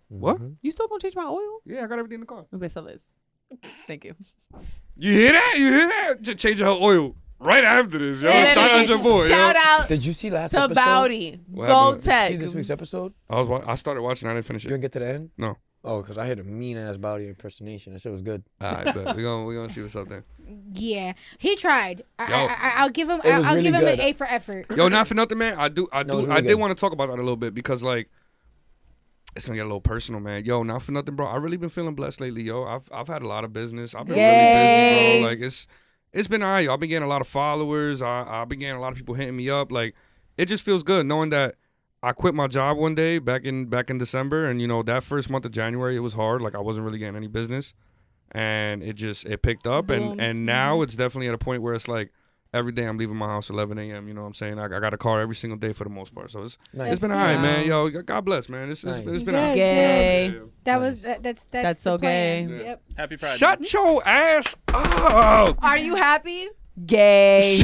Speaker 4: What?
Speaker 5: Mhm.
Speaker 3: You still gonna change my oil?
Speaker 4: Yeah, I got everything in the car.
Speaker 3: Okay, so Liz. Thank you.
Speaker 4: You hear that? You hear that? Just changing her oil right after this, yo.
Speaker 3: And
Speaker 4: Shout out your boy,
Speaker 3: Shout
Speaker 4: yo.
Speaker 3: out
Speaker 5: Did you see last
Speaker 3: to
Speaker 5: episode?
Speaker 3: Bowdy.
Speaker 4: What
Speaker 3: Go
Speaker 4: happened?
Speaker 3: Tech.
Speaker 5: See this week's episode?
Speaker 4: I started watching. I didn't finish
Speaker 5: You
Speaker 4: it.
Speaker 5: didn't get to the end?
Speaker 4: No.
Speaker 5: Oh, because I heard a mean ass Bowdy impersonation. That shit was good.
Speaker 4: All right, but we gonna see what's up there.
Speaker 2: Yeah, he tried.
Speaker 4: Yo.
Speaker 2: I'll give him.
Speaker 5: It was
Speaker 2: I'll
Speaker 5: really
Speaker 2: give him
Speaker 5: good.
Speaker 2: an A for effort.
Speaker 4: Yo, not for nothing, man. I
Speaker 5: No, it's really
Speaker 4: I did
Speaker 5: good.
Speaker 4: want to talk about that a little bit because like it's gonna get a little personal, man. Yo, not for nothing, bro. I really been feeling blessed lately, yo. I've had a lot of business. I've been really busy, bro. Like it's been alright. I've been getting a lot of followers. I've been getting a lot of people hitting me up. Like it just feels good knowing that I quit my job one day back in December, and you know that first month of January it was hard. Like I wasn't really getting any business, and it picked up,
Speaker 2: Boomed.
Speaker 4: and now it's definitely at a point where it's like every day I'm leaving my house 11 a.m. You know what I'm saying? I got a car every single day for the most part, so it's
Speaker 5: Nice.
Speaker 4: been
Speaker 2: That's
Speaker 4: alright, man.
Speaker 3: nice.
Speaker 4: Yo, God bless, man. It's
Speaker 5: Nice.
Speaker 4: been
Speaker 2: Good,
Speaker 4: alright.
Speaker 3: Gay.
Speaker 4: Yeah.
Speaker 2: That was that's
Speaker 3: That's
Speaker 2: the
Speaker 3: so
Speaker 2: plan.
Speaker 3: gay.
Speaker 2: Yep.
Speaker 6: Happy Pride.
Speaker 4: Shut your ass up.
Speaker 3: Are you happy? Gay.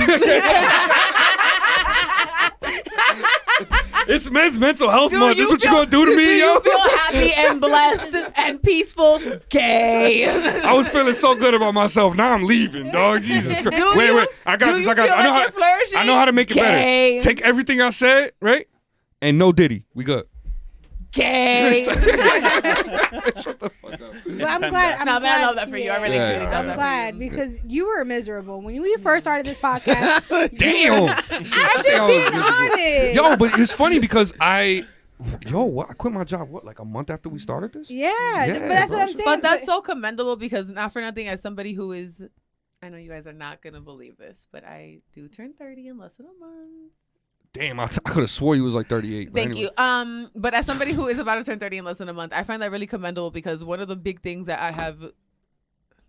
Speaker 4: It's Men's Mental Health
Speaker 3: Do
Speaker 4: Month. This
Speaker 3: you
Speaker 4: what you
Speaker 3: feel-
Speaker 4: gonna do to me,
Speaker 3: Do
Speaker 4: yo?
Speaker 3: you feel happy and blessed and peaceful? Gay.
Speaker 4: I was feeling so good about myself. Now I'm leaving, dog. Jesus Christ.
Speaker 3: Do
Speaker 4: Wait,
Speaker 3: you?
Speaker 4: wait. I got
Speaker 3: Do
Speaker 4: this.
Speaker 3: you
Speaker 4: I got.
Speaker 3: feel
Speaker 4: I know
Speaker 3: like you're flourishing?
Speaker 4: I know how to make it
Speaker 3: Gay.
Speaker 4: better. Take everything I said, right? And no Diddy. We good.
Speaker 3: Gay.
Speaker 4: Shut the fuck up.
Speaker 2: But I'm
Speaker 6: pen
Speaker 2: glad.
Speaker 6: back.
Speaker 2: I'm
Speaker 3: No, but
Speaker 2: glad,
Speaker 3: I love that for you. I really
Speaker 2: yeah.
Speaker 3: truly love
Speaker 2: I'm
Speaker 3: that
Speaker 2: glad
Speaker 3: for you.
Speaker 2: because you were miserable when we first started this podcast.
Speaker 4: Damn.
Speaker 2: I'm just being honest.
Speaker 4: Yo, but it's funny because I quit my job, like a month after we started this?
Speaker 2: Yeah,
Speaker 4: Yeah,
Speaker 2: but that's
Speaker 4: bro.
Speaker 2: what I'm saying.
Speaker 3: But that's so commendable because not for nothing, as somebody who is, I know you guys are not gonna believe this, but I do turn 30 in less than a month.
Speaker 4: Damn, I could have swore you was like 38. but
Speaker 3: Thank
Speaker 4: anyway.
Speaker 3: you. But as somebody who is about to turn 30 in less than a month, I find that really commendable because one of the big things that I have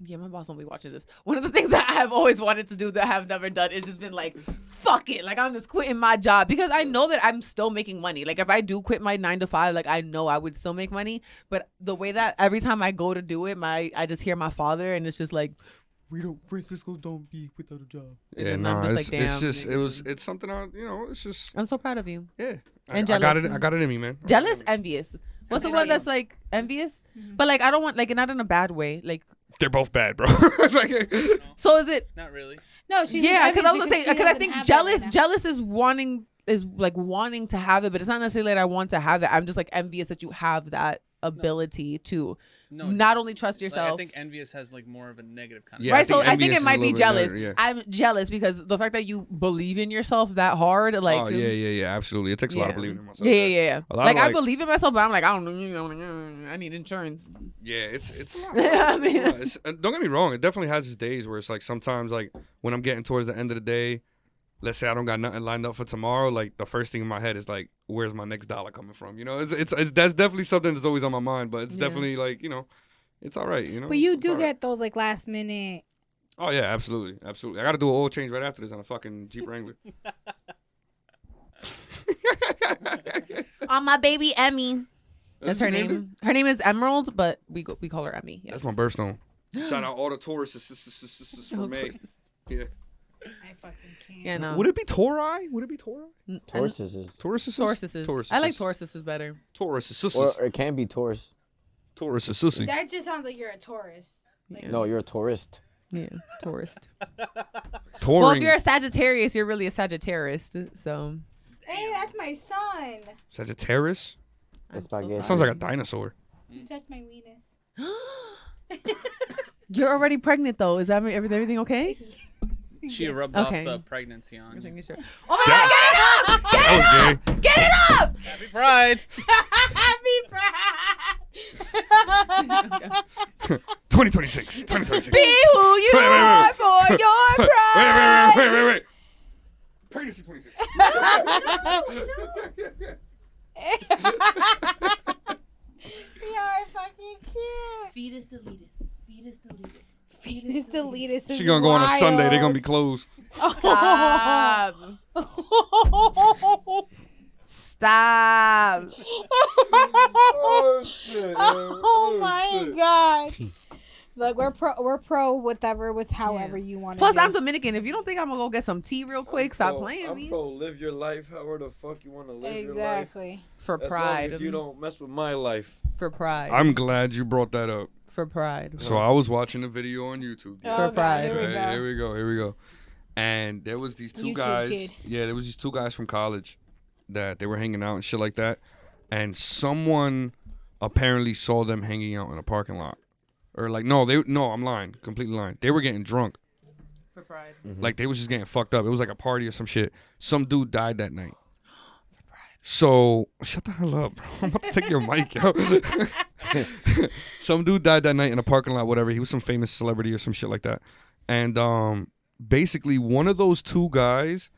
Speaker 3: Yeah, my boss won't be watching this. One of the things that I have always wanted to do that I have never done is just been like, fuck it. Like, I'm just quitting my job because I know that I'm still making money. Like, if I do quit my 9 to 5, like, I know I would still make money. But the way that every time I go to do it, I just hear my father and it's just like, Francisco don't be without a job. And
Speaker 4: Yeah,
Speaker 3: then
Speaker 4: no,
Speaker 3: I'm just like, damn.
Speaker 4: it's something it's just.
Speaker 3: I'm so proud of you.
Speaker 4: Yeah.
Speaker 3: And
Speaker 4: I got
Speaker 3: jealous.
Speaker 4: it. I got it in me, man.
Speaker 3: Jealous, envious. What's the one that's like envious? But like, I don't want, like, not in a bad way. Like,
Speaker 4: They're both bad, bro. Like,
Speaker 3: so is it?
Speaker 6: Not really.
Speaker 2: No, she's
Speaker 3: Yeah,
Speaker 2: because
Speaker 3: because I was gonna say, because I think jealous is wanting to have it, but it's not necessarily that I want to have it. I'm just like envious that you have that ability to not only trust yourself.
Speaker 6: Like, I think envious has like more of a negative connotation.
Speaker 4: Yeah,
Speaker 3: right, so I think
Speaker 4: envious
Speaker 3: it
Speaker 4: is
Speaker 3: might
Speaker 4: a
Speaker 3: be
Speaker 4: little bit
Speaker 3: jealous.
Speaker 4: better, yeah.
Speaker 3: I'm jealous because the fact that you believe in yourself that hard, like,
Speaker 4: oh yeah, absolutely. It takes a lot of believing in myself.
Speaker 3: Yeah.
Speaker 4: A lot
Speaker 3: Like,
Speaker 4: of,
Speaker 3: I believe in myself, but I'm like, I don't know. I need insurance.
Speaker 4: Yeah, it's a lot.
Speaker 3: I mean-
Speaker 4: It's a lot. Don't get me wrong. It definitely has its days where it's like sometimes like when I'm getting towards the end of the day, let's say I don't got nothing lined up for tomorrow. Like the first thing in my head is like, where's my next dollar coming from? You know, it's that's definitely something that's always on my mind. But it's definitely like, it's all right. You know.
Speaker 2: But you
Speaker 4: It's
Speaker 2: do
Speaker 4: all right.
Speaker 2: get those like last minute.
Speaker 4: Oh yeah, absolutely. I got to do an oil change right after this on a fucking Jeep Wrangler.
Speaker 3: On my baby Emmy. That's her
Speaker 4: what you named
Speaker 3: name. Her name is Emerald, but we call her Emmy. Yes.
Speaker 4: That's my birthstone. Shout out all the Tauruses for
Speaker 3: Oh,
Speaker 4: May.
Speaker 3: Taurus.
Speaker 4: Yeah.
Speaker 2: I fucking can't.
Speaker 3: Yeah, no.
Speaker 4: Would it be Tauri? Would it be Tauri?
Speaker 5: Tauruses is.
Speaker 3: Tauruses. I like Tauruses better.
Speaker 4: Tauruses.
Speaker 5: Or it can be Taurus.
Speaker 4: Taurus is sussy.
Speaker 2: That just sounds like you're a Taurus. Like,
Speaker 5: No, you're a tourist.
Speaker 3: Yeah, tourist.
Speaker 4: Touring.
Speaker 3: Well, if you're a Sagittarius, you're really a Sagittarius. So.
Speaker 2: Hey, that's my son.
Speaker 4: Sagittarius?
Speaker 5: That's spaghetti.
Speaker 4: Sounds like a dinosaur.
Speaker 2: You touched my weenus.
Speaker 3: You're already pregnant though. Is that everything okay?
Speaker 6: She rubbed
Speaker 3: Okay.
Speaker 6: off the pregnancy on you.
Speaker 3: Making sure. Oh my God! Get it
Speaker 4: That
Speaker 3: up!
Speaker 4: was gay.
Speaker 3: Get it up!
Speaker 6: Happy Pride.
Speaker 2: Happy Pride.
Speaker 4: 2026. 2026.
Speaker 3: Be who you
Speaker 4: Wait, wait,
Speaker 3: are
Speaker 4: wait.
Speaker 3: for your pride.
Speaker 4: Wait. Pregnancy 26.
Speaker 2: You are fucking cute.
Speaker 3: Fetus deletus. Fetus deletus.
Speaker 2: Fetus deletus.
Speaker 4: She gonna go on a Sunday. They gonna be closed.
Speaker 3: Stop. Stop.
Speaker 4: Oh shit.
Speaker 2: Oh my god. Look, we're pro whatever with however you want to.
Speaker 3: Plus, I'm Dominican. If you don't think I'm gonna go get some tea real quick, stop playing me.
Speaker 5: live your life however the fuck you want to live
Speaker 2: exactly.
Speaker 3: For
Speaker 5: As
Speaker 3: pride.
Speaker 5: long as you don't mess with my life.
Speaker 3: For pride.
Speaker 4: I'm glad you brought that up.
Speaker 3: For pride.
Speaker 4: So I was watching a video on YouTube.
Speaker 2: Oh,
Speaker 3: For
Speaker 2: God,
Speaker 3: pride.
Speaker 2: here we
Speaker 4: Right,
Speaker 2: go.
Speaker 4: here we go. And there was these two
Speaker 2: YouTube
Speaker 4: guys.
Speaker 2: kid.
Speaker 4: Yeah, there was these two guys from college that they were hanging out and shit like that. And someone apparently saw them hanging out in a parking lot. Or like, no, I'm lying. Completely lying. They were getting drunk.
Speaker 3: For pride.
Speaker 4: Like they was just getting fucked up. It was like a party or some shit. Some dude died that night. So shut the hell up, bro. I'm about to take your mic, yo. Some dude died that night in a parking lot, whatever. He was some famous celebrity or some shit like that. And basically one of those two guys,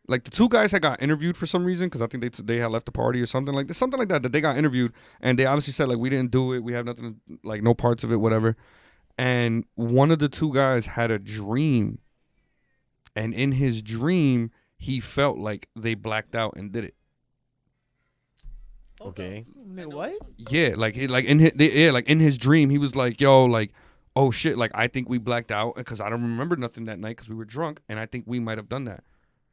Speaker 4: like the two guys had got interviewed for some reason because I think they had left the party or something like that. That they got interviewed and they obviously said like we didn't do it. We have nothing, like no parts of it, whatever. And one of the two guys had a dream, and in his dream he felt like they blacked out and did it.
Speaker 5: Okay.
Speaker 3: What?
Speaker 4: Yeah, like in his dream, he was like, "Yo, like, oh shit, like I think we blacked out because I don't remember nothing that night because we were drunk, and I think we might have done that."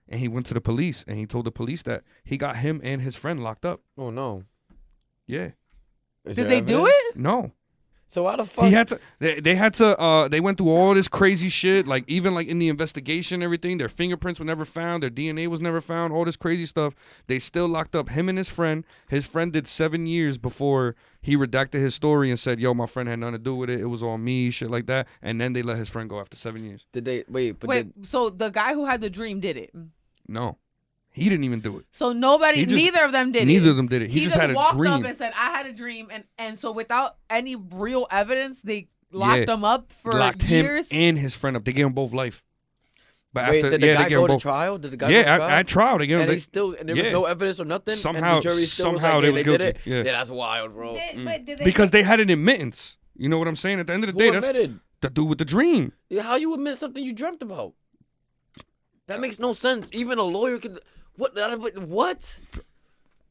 Speaker 4: And he went to the police and he told the police that he got him and his friend locked up.
Speaker 5: Oh no.
Speaker 4: Yeah.
Speaker 3: Did they do it?
Speaker 4: No.
Speaker 5: So why the fuck?
Speaker 4: He had to. They had to. They went through all this crazy shit. Like even like in the investigation, everything. Their fingerprints were never found. Their DNA was never found. All this crazy stuff. They still locked up him and his friend. His friend did 7 years before he redacted his story and said, "Yo, my friend had nothing to do with it. It was all me." Shit like that. And then they let his friend go after 7 years.
Speaker 5: Did they wait? But
Speaker 3: Wait, so the guy who had the dream did it.
Speaker 4: No, he didn't even do it.
Speaker 3: So nobody,
Speaker 4: He just-
Speaker 3: neither of them did it.
Speaker 4: Neither of them did it. He just had a
Speaker 3: walked
Speaker 4: dream.
Speaker 3: up and said, "I had a dream," and so without any real evidence, they locked him up for
Speaker 4: Locked
Speaker 3: years.
Speaker 4: him and his friend up. They gave him both life. But
Speaker 5: wait,
Speaker 4: after,
Speaker 5: did the
Speaker 4: they
Speaker 5: guy
Speaker 4: gave
Speaker 5: go
Speaker 4: him
Speaker 5: to
Speaker 4: both.
Speaker 5: trial? Did the guy go to
Speaker 4: Yeah,
Speaker 5: trial?
Speaker 4: I tried. They gave him.
Speaker 5: And
Speaker 4: They,
Speaker 5: he still, and there was
Speaker 4: yeah.
Speaker 5: no evidence or nothing.
Speaker 4: Somehow-
Speaker 5: and the jury still was
Speaker 4: somehow
Speaker 5: like,
Speaker 4: they
Speaker 5: yeah,
Speaker 4: was
Speaker 5: they did
Speaker 4: guilty.
Speaker 5: it.
Speaker 4: Yeah.
Speaker 5: Yeah, that's wild, bro.
Speaker 2: But did they
Speaker 4: because they had an admittance. You know what I'm saying? At the end of the
Speaker 5: Who
Speaker 4: day,
Speaker 5: admitted?
Speaker 4: The dude with the dream.
Speaker 5: Yeah, how you admit something you dreamt about? That makes no sense. Even a lawyer could. What? What?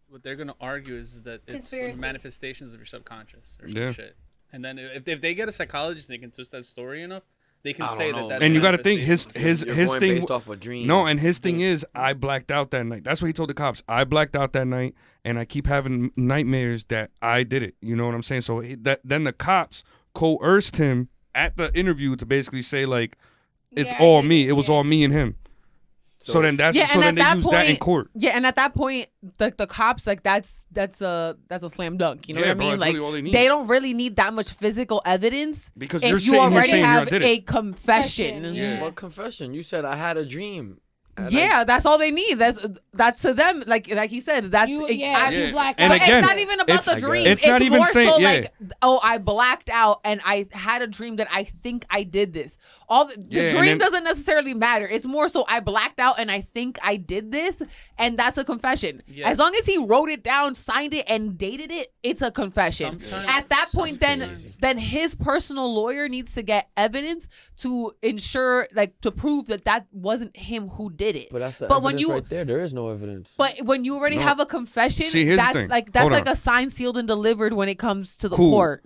Speaker 6: What they're gonna argue is that it's
Speaker 2: Conspiracy.
Speaker 6: manifestations of your subconscious or some
Speaker 4: Yeah.
Speaker 6: shit. And then if they get a psychologist and they can twist that story enough, they can
Speaker 5: I don't
Speaker 6: say
Speaker 5: know.
Speaker 6: that that's
Speaker 4: And you got to think his
Speaker 6: manifestations.
Speaker 5: You're going
Speaker 4: thing.
Speaker 5: based off a dream.
Speaker 4: No, and his thing is, I blacked out that night. That's what he told the cops. I blacked out that night, and I keep having nightmares that I did it. You know what I'm saying? So then the cops coerced him at the interview to basically say like, it's
Speaker 2: Yeah, I
Speaker 4: all
Speaker 2: get
Speaker 4: me.
Speaker 2: it,
Speaker 4: It was
Speaker 2: yeah.
Speaker 4: all me and him. So then that's
Speaker 3: Yeah,
Speaker 4: so
Speaker 3: and
Speaker 4: then
Speaker 3: at
Speaker 4: they
Speaker 3: that
Speaker 4: use that in
Speaker 3: point-
Speaker 4: court.
Speaker 3: Yeah, and at that point, the cops like that's a slam dunk. You know
Speaker 4: Yeah,
Speaker 3: what I
Speaker 4: bro,
Speaker 3: mean?
Speaker 4: that's
Speaker 3: Like
Speaker 4: really all they need.
Speaker 3: they don't really need that much physical evidence
Speaker 4: Because
Speaker 3: if
Speaker 4: you're
Speaker 3: you
Speaker 4: sitting here
Speaker 3: already
Speaker 4: saying I
Speaker 3: have
Speaker 4: did it.
Speaker 3: a confession.
Speaker 2: Confession,
Speaker 4: Yeah.
Speaker 5: What confession? You said I had a dream. And
Speaker 3: Yeah, that's all they need. That's to them. Like he said, that's
Speaker 2: You,
Speaker 3: it-
Speaker 2: yeah,
Speaker 4: Yeah.
Speaker 2: you black
Speaker 4: And
Speaker 2: out.
Speaker 3: But
Speaker 4: again,
Speaker 3: it's not even about
Speaker 4: it's-
Speaker 3: the
Speaker 5: I
Speaker 3: dream.
Speaker 5: guess.
Speaker 4: It's not even
Speaker 3: more
Speaker 4: saying-
Speaker 3: so
Speaker 4: yeah.
Speaker 3: like, oh, I blacked out and I had a dream that I think I did this. The
Speaker 4: Yeah, and
Speaker 3: dream
Speaker 4: then-
Speaker 3: doesn't necessarily matter. It's more so I blacked out and I think I did this, and that's a confession.
Speaker 6: Yeah.
Speaker 3: As long as he wrote it down, signed it, and dated it, it's a confession.
Speaker 6: Sometimes-
Speaker 3: At that point,
Speaker 5: crazy.
Speaker 3: then his personal lawyer needs to get evidence to ensure, like, to prove that wasn't him who did it.
Speaker 5: But that's the
Speaker 3: when
Speaker 5: evidence
Speaker 3: you
Speaker 5: right there. There is no evidence.
Speaker 3: but when you already
Speaker 4: No.
Speaker 3: have a confession,
Speaker 4: See, here's the
Speaker 3: that's
Speaker 4: thing.
Speaker 3: like
Speaker 4: Hold on.
Speaker 3: a sign sealed and delivered when it comes to the
Speaker 4: Cool.
Speaker 3: court.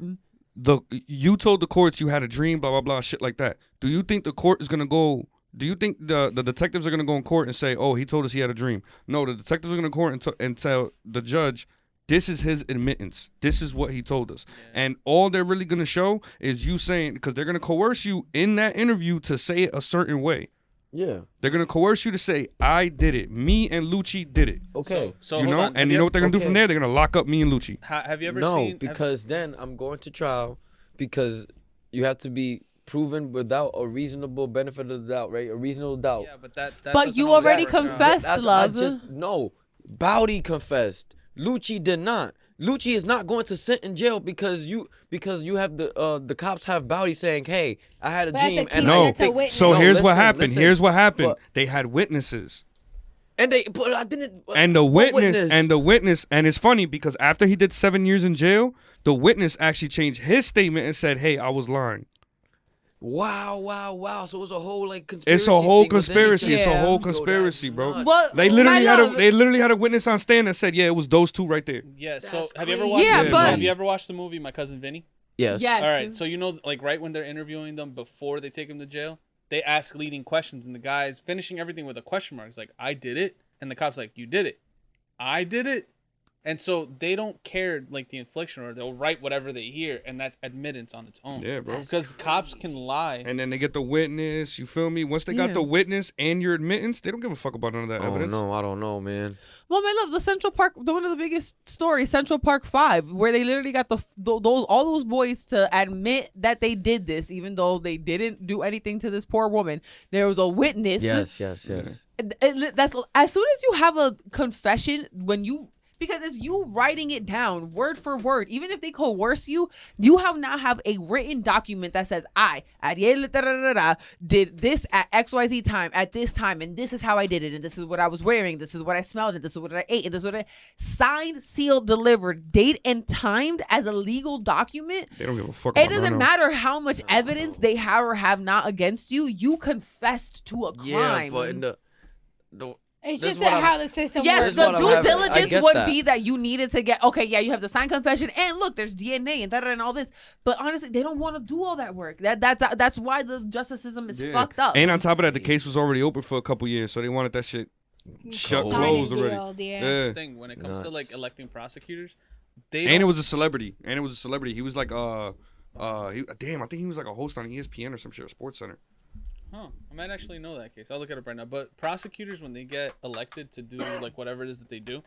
Speaker 4: You told the courts you had a dream, blah blah blah, shit like that. Do you think the court is gonna go? Do you think the detectives are gonna go in court and say, "Oh, he told us he had a dream"? No, the detectives are gonna go in court and tell the judge, "This is his admittance. This is what he told us." And all they're really gonna show is you saying, because they're gonna coerce you in that interview to say it a certain way.
Speaker 5: Yeah.
Speaker 4: They're gonna coerce you to say, "I did it. Me and Lucci did it."
Speaker 5: Okay.
Speaker 6: So
Speaker 4: you
Speaker 6: hold
Speaker 4: know,
Speaker 6: on.
Speaker 4: and you know what they're gonna do from
Speaker 5: okay.
Speaker 4: there? They're gonna lock up me and Lucci.
Speaker 6: Have you ever
Speaker 5: No,
Speaker 6: seen?
Speaker 5: because then I'm going to trial because you have to be proven without a reasonable benefit of the doubt, right? A reasonable doubt.
Speaker 6: Yeah, but that
Speaker 3: But
Speaker 6: doesn't
Speaker 3: you
Speaker 6: always
Speaker 3: already
Speaker 6: work out.
Speaker 3: confessed.
Speaker 5: I
Speaker 3: love.
Speaker 5: no. Bowdy confessed. Lucci did not. Lucci is not going to sit in jail because you have the cops have Bowdy saying, "Hey, I had a
Speaker 2: But that's a
Speaker 5: dream,"
Speaker 2: key
Speaker 5: and
Speaker 2: thing.
Speaker 4: No.
Speaker 2: That's a witness.
Speaker 4: So
Speaker 5: No,
Speaker 4: here's what
Speaker 5: listen,
Speaker 4: happened.
Speaker 5: listen.
Speaker 4: Here's what happened.
Speaker 5: But-
Speaker 4: They had witnesses.
Speaker 5: but I didn't.
Speaker 4: And the
Speaker 5: what
Speaker 4: witness, and it's funny because after he did 7 years in jail, the witness actually changed his statement and said, "Hey, I was lying."
Speaker 5: Wow. So it was a whole like conspiracy.
Speaker 4: It's a whole
Speaker 5: thing, but then he
Speaker 4: conspiracy.
Speaker 5: just-
Speaker 4: It's a
Speaker 3: Yeah.
Speaker 4: whole
Speaker 5: Yo, that's
Speaker 4: conspiracy, bro.
Speaker 5: nuts.
Speaker 3: Well,
Speaker 4: They
Speaker 3: my
Speaker 4: literally had a witness on stand that said, "Yeah, it was those two right there."
Speaker 6: Yeah. So
Speaker 5: That's
Speaker 6: have you ever
Speaker 5: crazy.
Speaker 6: watched?
Speaker 3: Yeah,
Speaker 6: the-
Speaker 3: but-
Speaker 6: have you ever watched the movie My Cousin Vinny?
Speaker 5: Yes.
Speaker 3: Yes.
Speaker 6: All right. So you know, like right when they're interviewing them before they take him to jail, they ask leading questions, and the guy's finishing everything with a question mark. It's like, "I did it," and the cop's like, "You did it." I did it. And so they don't care like the infliction, or they'll write whatever they hear, and that's admittance on its own.
Speaker 4: Yeah, bro.
Speaker 6: Because cops can lie.
Speaker 4: And then they get the witness. You feel me? Once they got
Speaker 3: Yeah.
Speaker 4: the witness and your admittance, they don't give a fuck about none of that
Speaker 5: Oh
Speaker 4: evidence.
Speaker 5: no, I don't know, man.
Speaker 3: Well, my love, the Central Park, one of the biggest stories, Central Park 5, where they literally got all those boys to admit that they did this, even though they didn't do anything to this poor woman. There was a witness.
Speaker 5: Yes.
Speaker 3: That's as soon as you have a confession, because it's you writing it down word for word. Even if they coerce you, you now have a written document that says, I, Ariel, did this at XYZ time, at this time, and this is how I did it, and this is what I was wearing, this is what I smelled, and this is what I ate, and this is what I signed, sealed, delivered, date and timed as a legal document.
Speaker 4: They don't give a fuck
Speaker 3: It
Speaker 4: about
Speaker 3: doesn't
Speaker 4: none of
Speaker 3: matter how much evidence they have or have not against you. You confessed to a crime.
Speaker 5: Yeah, but in the
Speaker 2: It's
Speaker 5: This
Speaker 2: just
Speaker 5: is what
Speaker 2: how the system
Speaker 3: Yes,
Speaker 2: works.
Speaker 5: This is
Speaker 3: the
Speaker 5: what I'm
Speaker 3: due
Speaker 5: having. I
Speaker 3: diligence
Speaker 5: get
Speaker 3: would
Speaker 5: that.
Speaker 3: be that you needed to get, okay, yeah, you have the signed confession, and look, there's DNA and and all this. But honestly, they don't want to do all that work. That's why the justice system is
Speaker 4: Yeah.
Speaker 3: fucked up.
Speaker 4: And on top of that, the case was already open for a couple years, so they wanted that shit shut
Speaker 5: Cold.
Speaker 4: closed
Speaker 2: Signed
Speaker 4: already.
Speaker 2: deal, yeah.
Speaker 4: Yeah.
Speaker 6: Thing when it comes to like
Speaker 5: Nuts.
Speaker 6: electing prosecutors, they
Speaker 4: And it
Speaker 6: don't-
Speaker 4: was a celebrity. He was like I think he was like a host on ESPN or some shit, or Sports Center.
Speaker 6: Huh. I might actually know that case. I'll look it up right now. But prosecutors, when they get elected to do like whatever it is that they do,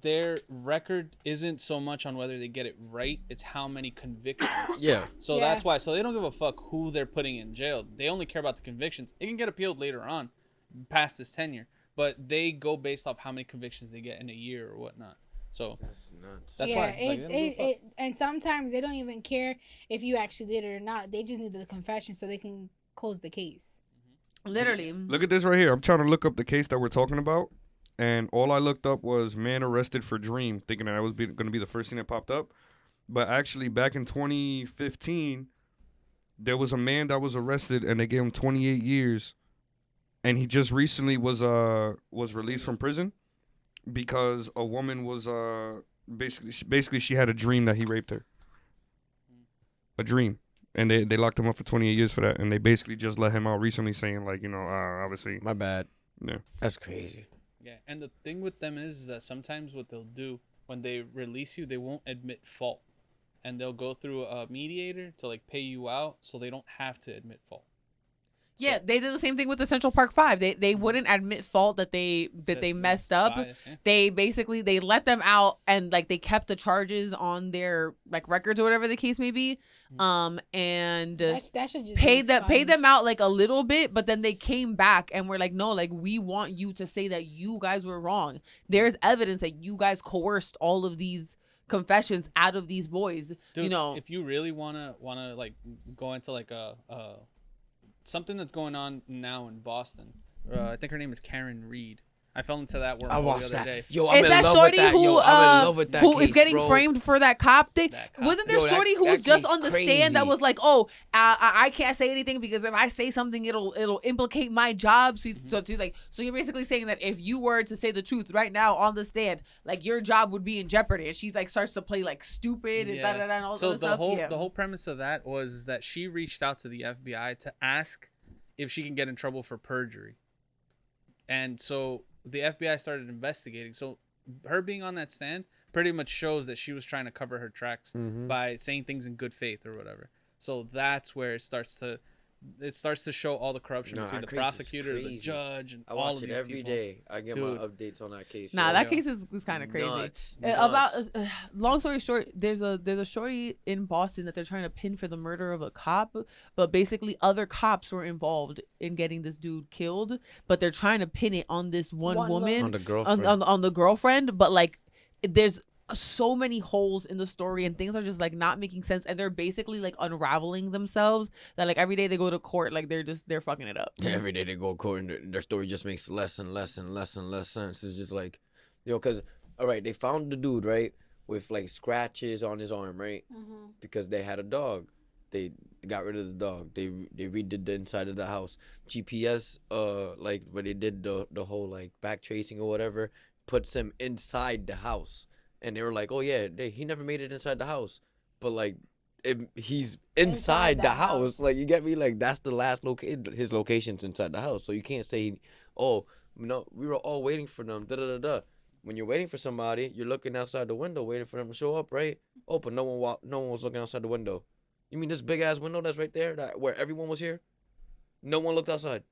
Speaker 6: their record isn't so much on whether they get it right. It's how many convictions.
Speaker 5: yeah.
Speaker 6: So
Speaker 2: Yeah.
Speaker 6: that's why. So they don't give a fuck who they're putting in jail. They only care about the convictions. It can get appealed later on, past this tenure. But they go based off how many convictions they get in a year or whatnot. So
Speaker 5: That's nuts.
Speaker 6: that's
Speaker 2: yeah,
Speaker 6: why. Like, they don't give a fuck.
Speaker 2: and sometimes they don't even care if you actually did it or not. They just need the confession so they can close the case.
Speaker 3: Literally.
Speaker 4: Look at this right here. I'm trying to look up the case that we're talking about, and all I looked up was man arrested for dream, thinking that was going to be the first thing that popped up. But actually, back in 2015, there was a man that was arrested and they gave him 28 years, and he just recently was released from prison because a woman was basically she had a dream that he raped her. A dream. And they locked him up for 28 years for that, and they basically just let him out recently, saying like, obviously,
Speaker 5: My bad.
Speaker 4: yeah.
Speaker 5: That's crazy.
Speaker 6: Yeah, and the thing with them is that sometimes what they'll do when they release you, they won't admit fault, and they'll go through a mediator to like pay you out, so they don't have to admit fault.
Speaker 3: Yeah, they did the same thing with the Central Park Five. They wouldn't admit fault that they messed up.
Speaker 6: Bias, yeah.
Speaker 3: They let them out, and like they kept the charges on their like records or whatever the case may be. And
Speaker 2: That should just
Speaker 3: paid
Speaker 2: be
Speaker 3: them out like a little bit, but then they came back and were like, no, like we want you to say that you guys were wrong. There's evidence that you guys coerced all of these confessions out of these boys.
Speaker 6: Dude, if you really wanna like go into like a something that's going on now in Boston, I think her name is Karen Reed. I fell into that wormhole
Speaker 5: I
Speaker 6: the
Speaker 5: watched
Speaker 6: other
Speaker 5: that.
Speaker 6: day.
Speaker 5: Yo, I'm
Speaker 3: Is
Speaker 5: in
Speaker 3: that
Speaker 5: love
Speaker 3: shorty
Speaker 5: with that.
Speaker 3: who
Speaker 5: Yo, I'm in love with that
Speaker 3: who
Speaker 5: case,
Speaker 3: is getting
Speaker 5: bro.
Speaker 3: framed for that cop thing?
Speaker 6: That cop.
Speaker 3: Wasn't there
Speaker 5: Yo,
Speaker 3: shorty who
Speaker 5: that
Speaker 3: was just
Speaker 5: case
Speaker 3: on the stand that
Speaker 5: crazy.
Speaker 3: was like, "Oh, I can't say anything because if I say something, it'll implicate my job." So she's like, so you're basically saying that if you were to say the truth right now on the stand, like your job would be in jeopardy. And she's like starts to play like stupid and da da da and all
Speaker 6: So
Speaker 3: that stuff.
Speaker 6: the whole premise of that was that she reached out to the FBI to ask if she can get in trouble for perjury, and so the FBI started investigating. So her being on that stand pretty much shows that she was trying to cover her tracks by saying things in good faith or whatever. So that's where it starts to show all the corruption between the
Speaker 5: that case is
Speaker 6: prosecutor, the
Speaker 5: crazy.
Speaker 6: judge, and
Speaker 5: I
Speaker 6: all
Speaker 5: watch
Speaker 6: of
Speaker 5: it
Speaker 6: these
Speaker 5: every
Speaker 6: people.
Speaker 5: day. I get
Speaker 6: Dude.
Speaker 5: my updates on that case.
Speaker 3: Nah,
Speaker 5: yo.
Speaker 3: that case is kind of crazy.
Speaker 5: Nuts,
Speaker 3: About
Speaker 5: nuts.
Speaker 3: long story short, there's a shorty in Boston that they're trying to pin for the murder of a cop, but basically other cops were involved in getting this dude killed, but they're trying to pin it on this one woman,
Speaker 5: On the girlfriend.
Speaker 3: on the girlfriend, but like there's so many holes in the story and things are just like not making sense, and they're basically like unraveling themselves that like every day they go to court, like they're fucking it up.
Speaker 5: Every day they go to court and their story just makes less and less and less and less sense. It's just like, because, all right, they found the dude, right, with like scratches on his arm, right? Because they had a dog. They got rid of the dog. They redid the inside of the house. GPS, like where they did the whole like back tracing or whatever, puts him inside the house. And they were like, oh yeah, he never made it inside the house. But like, he's inside the house. Like, you get me? Like, that's the last his location's inside the house. So you can't say, oh, no, we were all waiting for them, da-da-da-da. When you're waiting for somebody, you're looking outside the window, waiting for them to show up, right? Oh, but no one was looking outside the window. You mean this big-ass window that's right there, where everyone was here? No one looked outside.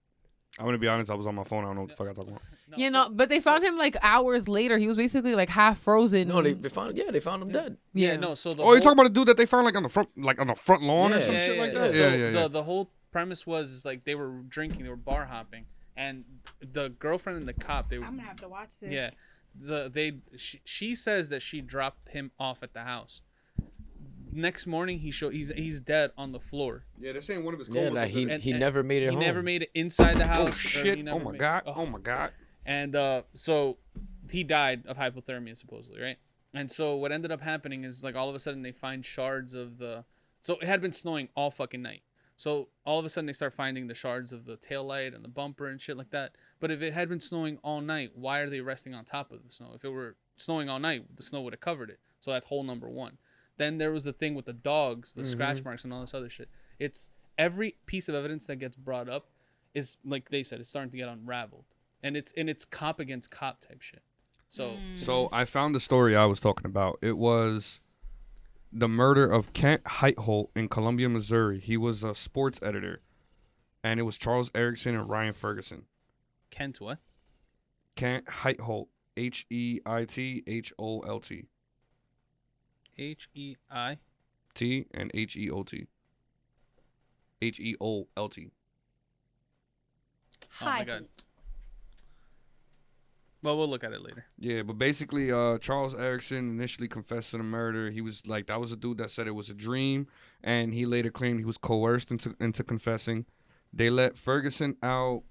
Speaker 4: I'm gonna be honest. I was on my phone. I don't know what the fuck I'm talking about.
Speaker 3: But they found him like hours later. He was basically like half frozen.
Speaker 5: No, they found him dead.
Speaker 6: Yeah, no. So the
Speaker 4: Oh, you talking about the dude that they found like on the front lawn or
Speaker 5: Yeah.
Speaker 4: some
Speaker 6: yeah,
Speaker 4: shit
Speaker 6: yeah,
Speaker 4: like
Speaker 6: yeah.
Speaker 4: that?
Speaker 6: So
Speaker 4: Yeah.
Speaker 6: the whole premise was like they were drinking, they were bar hopping, and the girlfriend and the cop,
Speaker 2: I'm gonna have to watch this.
Speaker 6: yeah, she says that she dropped him off at the house. Next morning, he's dead on the floor.
Speaker 4: Yeah, they're saying one of his
Speaker 5: Yeah, that he
Speaker 6: And-
Speaker 5: never made it
Speaker 6: He
Speaker 5: home.
Speaker 6: never made it inside the house.
Speaker 4: Oh
Speaker 6: or
Speaker 4: shit!
Speaker 6: he
Speaker 4: Oh
Speaker 6: never
Speaker 4: my
Speaker 6: made-
Speaker 4: god!
Speaker 6: Ugh.
Speaker 4: Oh my god!
Speaker 6: And so he died of hypothermia supposedly, right? And so what ended up happening is like all of a sudden they find shards of so it had been snowing all fucking night. So all of a sudden they start finding the shards of the taillight and the bumper and shit like that. But if it had been snowing all night, why are they resting on top of the snow? If it were snowing all night, the snow would have covered it. So that's hole number one. Then there was the thing with the dogs, the scratch marks and all this other shit. It's every piece of evidence that gets brought up is, like they said, it's starting to get unraveled. And it's cop against cop type shit. So
Speaker 4: I found the story I was talking about. It was the murder of Kent Heitholt in Columbia, Missouri. He was a sports editor, and it was Charles Erickson and Ryan Ferguson.
Speaker 6: Kent what?
Speaker 4: Kent Heitholt, Heitholt.
Speaker 6: H-E-I.
Speaker 4: T and Heot. Heolt.
Speaker 6: Oh my god. Well, we'll look at it later.
Speaker 4: Yeah, but basically, Charles Erickson initially confessed to the murder. He was like, that was a dude that said it was a dream, and he later claimed he was coerced into confessing. They let Ferguson out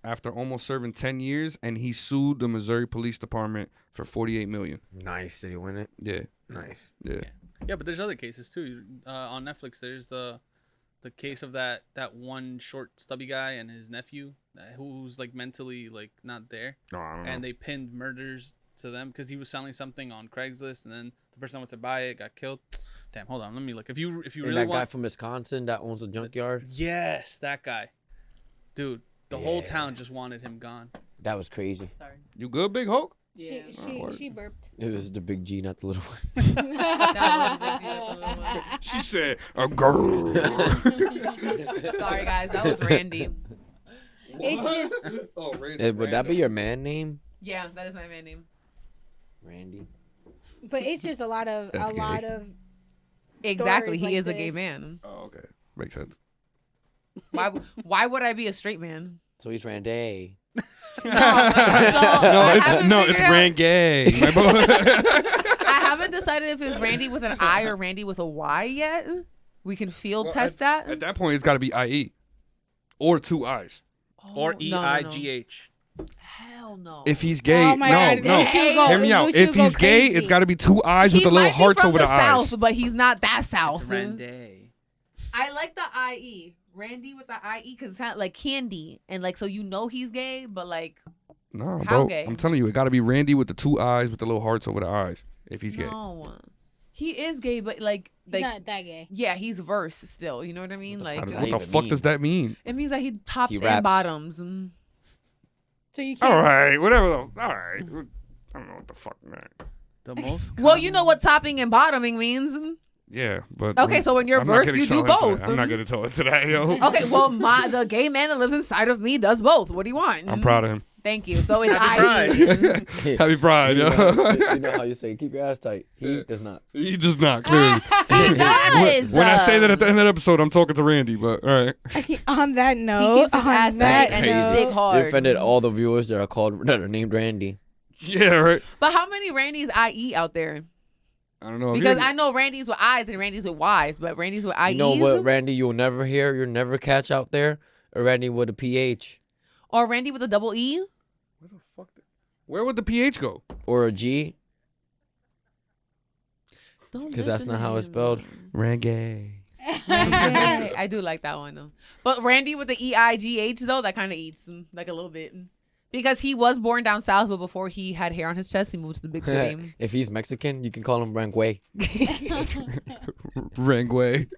Speaker 4: after almost serving 10 years, and he sued the Missouri Police Department for $48 million.
Speaker 5: Nice. Did he win it?
Speaker 4: Yeah,
Speaker 5: Nice.
Speaker 4: yeah.
Speaker 6: Yeah, but there's other cases too. On Netflix, there's the The case of that one short stubby guy and his nephew who's like mentally like not there,
Speaker 4: No, I don't know.
Speaker 6: and they pinned murders to them because he was selling something on Craigslist, and then the person that went to buy it got killed. Damn, hold on, let me look. If you
Speaker 5: And
Speaker 6: really
Speaker 5: that guy
Speaker 6: want,
Speaker 5: from Wisconsin that owns a junkyard.
Speaker 6: yes, that guy, dude, the whole town just wanted him gone.
Speaker 5: That was crazy.
Speaker 3: Sorry.
Speaker 4: You good, Big Hulk?
Speaker 2: She
Speaker 4: word.
Speaker 2: she burped.
Speaker 5: It was the big G, not the little one.
Speaker 4: She said, a girl.
Speaker 3: Sorry, guys. That was Randy.
Speaker 2: It's just
Speaker 4: Oh,
Speaker 5: Would that be your man name?
Speaker 3: Yeah, that is my man name.
Speaker 5: Randy.
Speaker 2: but it's just a lot of
Speaker 4: That's gay.
Speaker 3: Exactly.
Speaker 2: Stories
Speaker 3: He
Speaker 2: like
Speaker 3: is a gay
Speaker 2: this.
Speaker 3: man.
Speaker 4: Oh, okay. Makes sense.
Speaker 3: Why would I be a straight man?
Speaker 5: So he's Randy.
Speaker 4: It's Rand Gay. My boy.
Speaker 3: I haven't decided if it's Randy with an I or Randy with a Y yet. We can field test that.
Speaker 4: At that point, it's got to be IE or two I's.
Speaker 6: Or
Speaker 3: Oh, no, no, no.
Speaker 6: EIGH.
Speaker 3: Hell no.
Speaker 4: If he's gay,
Speaker 2: Oh my
Speaker 4: no,
Speaker 2: God,
Speaker 4: no.
Speaker 2: Luchi go-
Speaker 4: Hear me out.
Speaker 2: Luchi
Speaker 4: If
Speaker 2: go
Speaker 4: he's gay,
Speaker 2: crazy.
Speaker 4: it's got to be two I's with
Speaker 3: he
Speaker 4: the little
Speaker 3: might be
Speaker 4: hearts
Speaker 3: from
Speaker 4: over
Speaker 3: the
Speaker 4: the eyes.
Speaker 3: south, but he's not that
Speaker 6: It's
Speaker 3: south.
Speaker 6: Randy.
Speaker 3: I like the IE. Randy with the IE because it's not like candy. And like, so you know he's gay, but like,
Speaker 4: No,
Speaker 3: How
Speaker 4: bro.
Speaker 3: gay?
Speaker 4: I'm telling you, it got to be Randy with the two eyes with the little hearts over the eyes. If he's gay.
Speaker 3: no. He is gay, but like,
Speaker 2: not that gay.
Speaker 3: yeah, he's verse still. You know what I mean? Like,
Speaker 5: fuck does
Speaker 4: What the
Speaker 5: even
Speaker 4: fuck
Speaker 5: mean?
Speaker 4: does that mean?
Speaker 3: it means that he tops
Speaker 5: He
Speaker 3: and
Speaker 5: raps.
Speaker 3: bottoms. And
Speaker 2: So you can't.
Speaker 4: All right, whatever. All right. I don't know what the fuck, man.
Speaker 6: The most.
Speaker 3: well, you know what topping and bottoming means.
Speaker 4: Yeah, but
Speaker 3: Okay, so in your
Speaker 4: I'm not
Speaker 3: verse,
Speaker 4: getting
Speaker 3: you do
Speaker 4: so into that.
Speaker 3: both.
Speaker 4: I'm not gonna tell it to that, yo.
Speaker 3: Okay, well, the gay man that lives inside of me does both. What do you want?
Speaker 4: I'm proud of him.
Speaker 3: Thank you. So it's
Speaker 6: Happy
Speaker 3: IE.
Speaker 4: Happy Pride,
Speaker 5: You
Speaker 4: yo.
Speaker 5: know how you say keep your ass tight. He does not.
Speaker 4: He does not clearly.
Speaker 3: He does.
Speaker 4: When I say that at the end of the episode, I'm talking to Randy. But all right.
Speaker 2: On that
Speaker 3: He
Speaker 2: note,
Speaker 3: keeps his
Speaker 2: on
Speaker 3: ass
Speaker 2: that
Speaker 3: tight and
Speaker 5: Crazy.
Speaker 3: his dick
Speaker 5: You
Speaker 3: hard.
Speaker 5: offended all the viewers that are named Randy.
Speaker 4: Yeah, right.
Speaker 3: But how many Randys IE out there?
Speaker 4: I don't know.
Speaker 3: Because I know Randy's with I's and Randy's with Y's, but Randy's with IE's
Speaker 5: You know what, Randy? You'll never hear. You'll never catch out there. A Randy with a PH
Speaker 3: or Randy with a double E.
Speaker 4: Where the fuck? Where would the PH go?
Speaker 5: or a G.
Speaker 3: Don't
Speaker 5: 'Cause that's
Speaker 3: listen
Speaker 5: not
Speaker 3: to
Speaker 5: how it's
Speaker 3: him.
Speaker 5: spelled.
Speaker 4: Randy.
Speaker 3: Randy. I do like that one though. But Randy with the EIGH though, that kind of eats like a little bit. Because he was born down south, but before he had hair on his chest, he moved to the big city.
Speaker 5: If he's Mexican, you can call him Rangue.
Speaker 4: Rangue.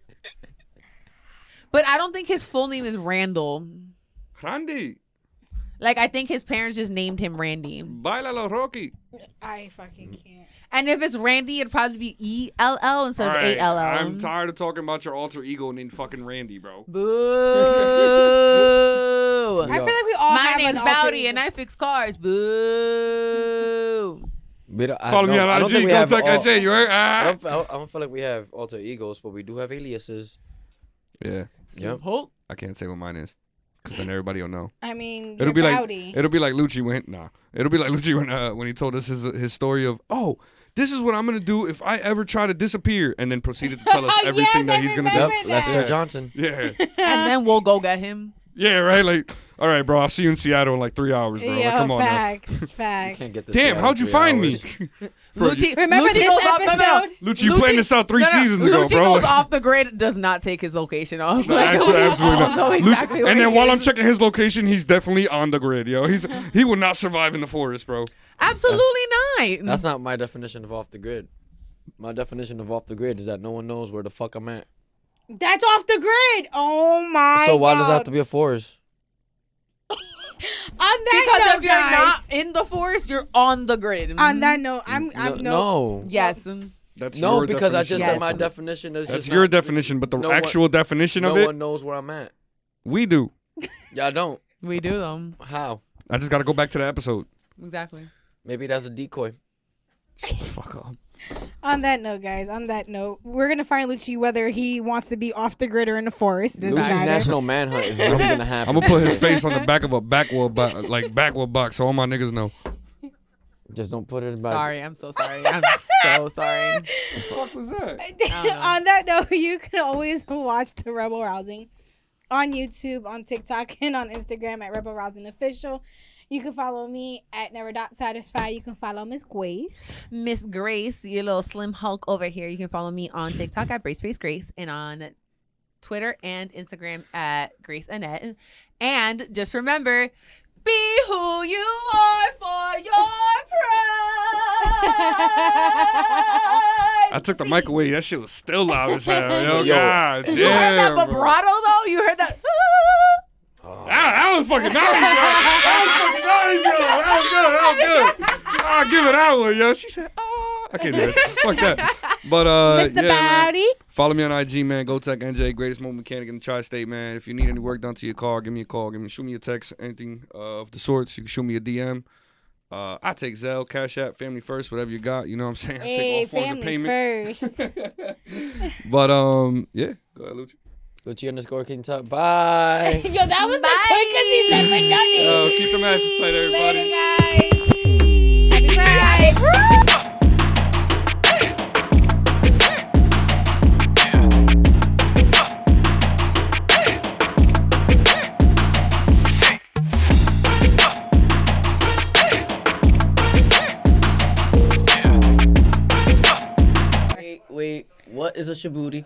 Speaker 3: But I don't think his full name is Randall.
Speaker 4: Randy.
Speaker 3: Like, I think his parents just named him Randy.
Speaker 4: Bailalo Rocky.
Speaker 2: I fucking can't.
Speaker 3: And if it's Randy, it'd probably be ELL instead of ALL.
Speaker 4: I'm tired of talking about your alter ego named fucking Randy, bro.
Speaker 3: Boo.
Speaker 2: I feel like we all
Speaker 3: My
Speaker 2: have
Speaker 3: name's
Speaker 2: an alter
Speaker 3: Bowdy
Speaker 2: ego.
Speaker 3: and I fix cars. Boo.
Speaker 4: Follow me on IG. Go check IG. You heard?
Speaker 5: I don't feel like we have alter egos, but we do have aliases.
Speaker 4: Yeah.
Speaker 5: Yep.
Speaker 3: Hulk.
Speaker 4: I can't say what mine is, because then everybody will know.
Speaker 2: I mean,
Speaker 4: It'll
Speaker 2: you're
Speaker 4: be
Speaker 2: Bowdy.
Speaker 4: like Lucci when he told us his story of, oh, this is what I'm gonna do if I ever try to disappear, and then proceeded to tell us
Speaker 2: Yes,
Speaker 4: everything that
Speaker 2: I
Speaker 4: he's gonna do.
Speaker 5: Yep.
Speaker 2: Remember
Speaker 5: Lester
Speaker 2: that.
Speaker 5: Johnson.
Speaker 4: Yeah,
Speaker 3: And then we'll go get him.
Speaker 4: yeah, right. Like, all right, bro, I'll see you in Seattle in like 3 hours, bro.
Speaker 2: Yo,
Speaker 4: Like, come on, now.
Speaker 2: facts, facts.
Speaker 5: Can't get this
Speaker 4: Damn,
Speaker 5: shit out
Speaker 4: how'd
Speaker 5: in
Speaker 4: you
Speaker 5: 3
Speaker 4: find me?
Speaker 5: hours.
Speaker 4: Bro,
Speaker 3: Lucci,
Speaker 2: Remember
Speaker 3: Lucci
Speaker 2: this
Speaker 3: goes off,
Speaker 2: episode?
Speaker 4: Lucci, you planned this out 3 seasons ago,
Speaker 3: Lucci
Speaker 4: bro.
Speaker 3: goes
Speaker 4: Like,
Speaker 3: off the grid, does not take his location off.
Speaker 4: no,
Speaker 3: Like,
Speaker 4: absolutely,
Speaker 3: we
Speaker 4: absolutely
Speaker 3: all
Speaker 4: not.
Speaker 3: know
Speaker 4: Lucci-
Speaker 3: exactly where
Speaker 4: and then
Speaker 3: he
Speaker 4: while
Speaker 3: is.
Speaker 4: I'm checking his location, he's definitely on the grid, yo. He will not survive in the forest, bro.
Speaker 3: Absolutely not.
Speaker 5: That's not my definition of off the grid. My definition of off the grid is that no one knows where the fuck I'm at.
Speaker 2: That's off the grid. Oh my
Speaker 5: So why
Speaker 2: God.
Speaker 5: does it have to be a forest?
Speaker 2: On that
Speaker 3: Because
Speaker 2: note,
Speaker 3: if you're
Speaker 2: guys,
Speaker 3: not in the forest, you're on the grid.
Speaker 2: on that note, I'm
Speaker 5: No.
Speaker 3: Yes.
Speaker 4: That's
Speaker 5: No,
Speaker 4: your
Speaker 5: because I
Speaker 4: definition.
Speaker 5: just
Speaker 3: Yes.
Speaker 5: said my definition is
Speaker 4: That's
Speaker 5: just
Speaker 4: your
Speaker 5: not-
Speaker 4: definition, but the
Speaker 5: no one-
Speaker 4: actual definition
Speaker 5: No
Speaker 4: of it,
Speaker 5: one knows where I'm at.
Speaker 4: we do.
Speaker 5: Y'all don't.
Speaker 3: We do them.
Speaker 5: How?
Speaker 4: I just got to go back to the episode.
Speaker 3: Exactly.
Speaker 5: Maybe that's a decoy.
Speaker 4: Fuck off.
Speaker 2: On that note, guys, on that note, we're gonna find Lucci whether he wants to be off the grid or in the forest. Doesn't
Speaker 5: Lucy's
Speaker 2: matter.
Speaker 5: national manhunt is really gonna happen.
Speaker 4: I'm gonna put his face on the back of a backwood box, so all my niggas know.
Speaker 5: Just don't put it in back.
Speaker 3: Sorry. I'm so sorry. I'm so sorry.
Speaker 4: What the fuck was that?
Speaker 2: On that note, you can always watch the Rebel Rousing on YouTube, on TikTok, and on Instagram at Rebel Rousing Official. You can follow me at Never.Satisfied. You can follow Miss Grace.
Speaker 3: Miss Grace, you little slim Hulk over here. You can follow me on TikTok at Braceface Grace and on Twitter and Instagram at Grace Annette. And just remember, be who you are for your pride.
Speaker 4: I took the mic away. That shit was still loud as hell. Yo,
Speaker 5: Yo.
Speaker 4: God damn.
Speaker 3: You heard that
Speaker 4: bro.
Speaker 3: vibrato though? You heard that?
Speaker 4: That was fucking nice, yo. That was good. I'll give it that one, yo. She said, oh. I can't do that. Fuck that. But,
Speaker 2: Mr.
Speaker 4: yeah, man.
Speaker 2: Bowdy.
Speaker 4: Follow me on IG, man. GoTech NJ, greatest mobile mechanic in the tri-state, man. If you need any work done to your car, give me a call. Shoot me a text, anything of the sorts. You can shoot me a DM. I take Zelle, Cash App, Family First, whatever you got. You know what I'm saying? I
Speaker 2: Hey,
Speaker 4: take all forms of
Speaker 2: family
Speaker 4: payment.
Speaker 2: first.
Speaker 4: But yeah, go ahead, Lucha.
Speaker 5: Gucci_King Tuck. Bye.
Speaker 2: Yo, that was the quickest he's ever done it.
Speaker 4: Yo, keep the matches tight, everybody.
Speaker 2: Later, guys. Happy Pride.
Speaker 5: Wait, what is a shabooty?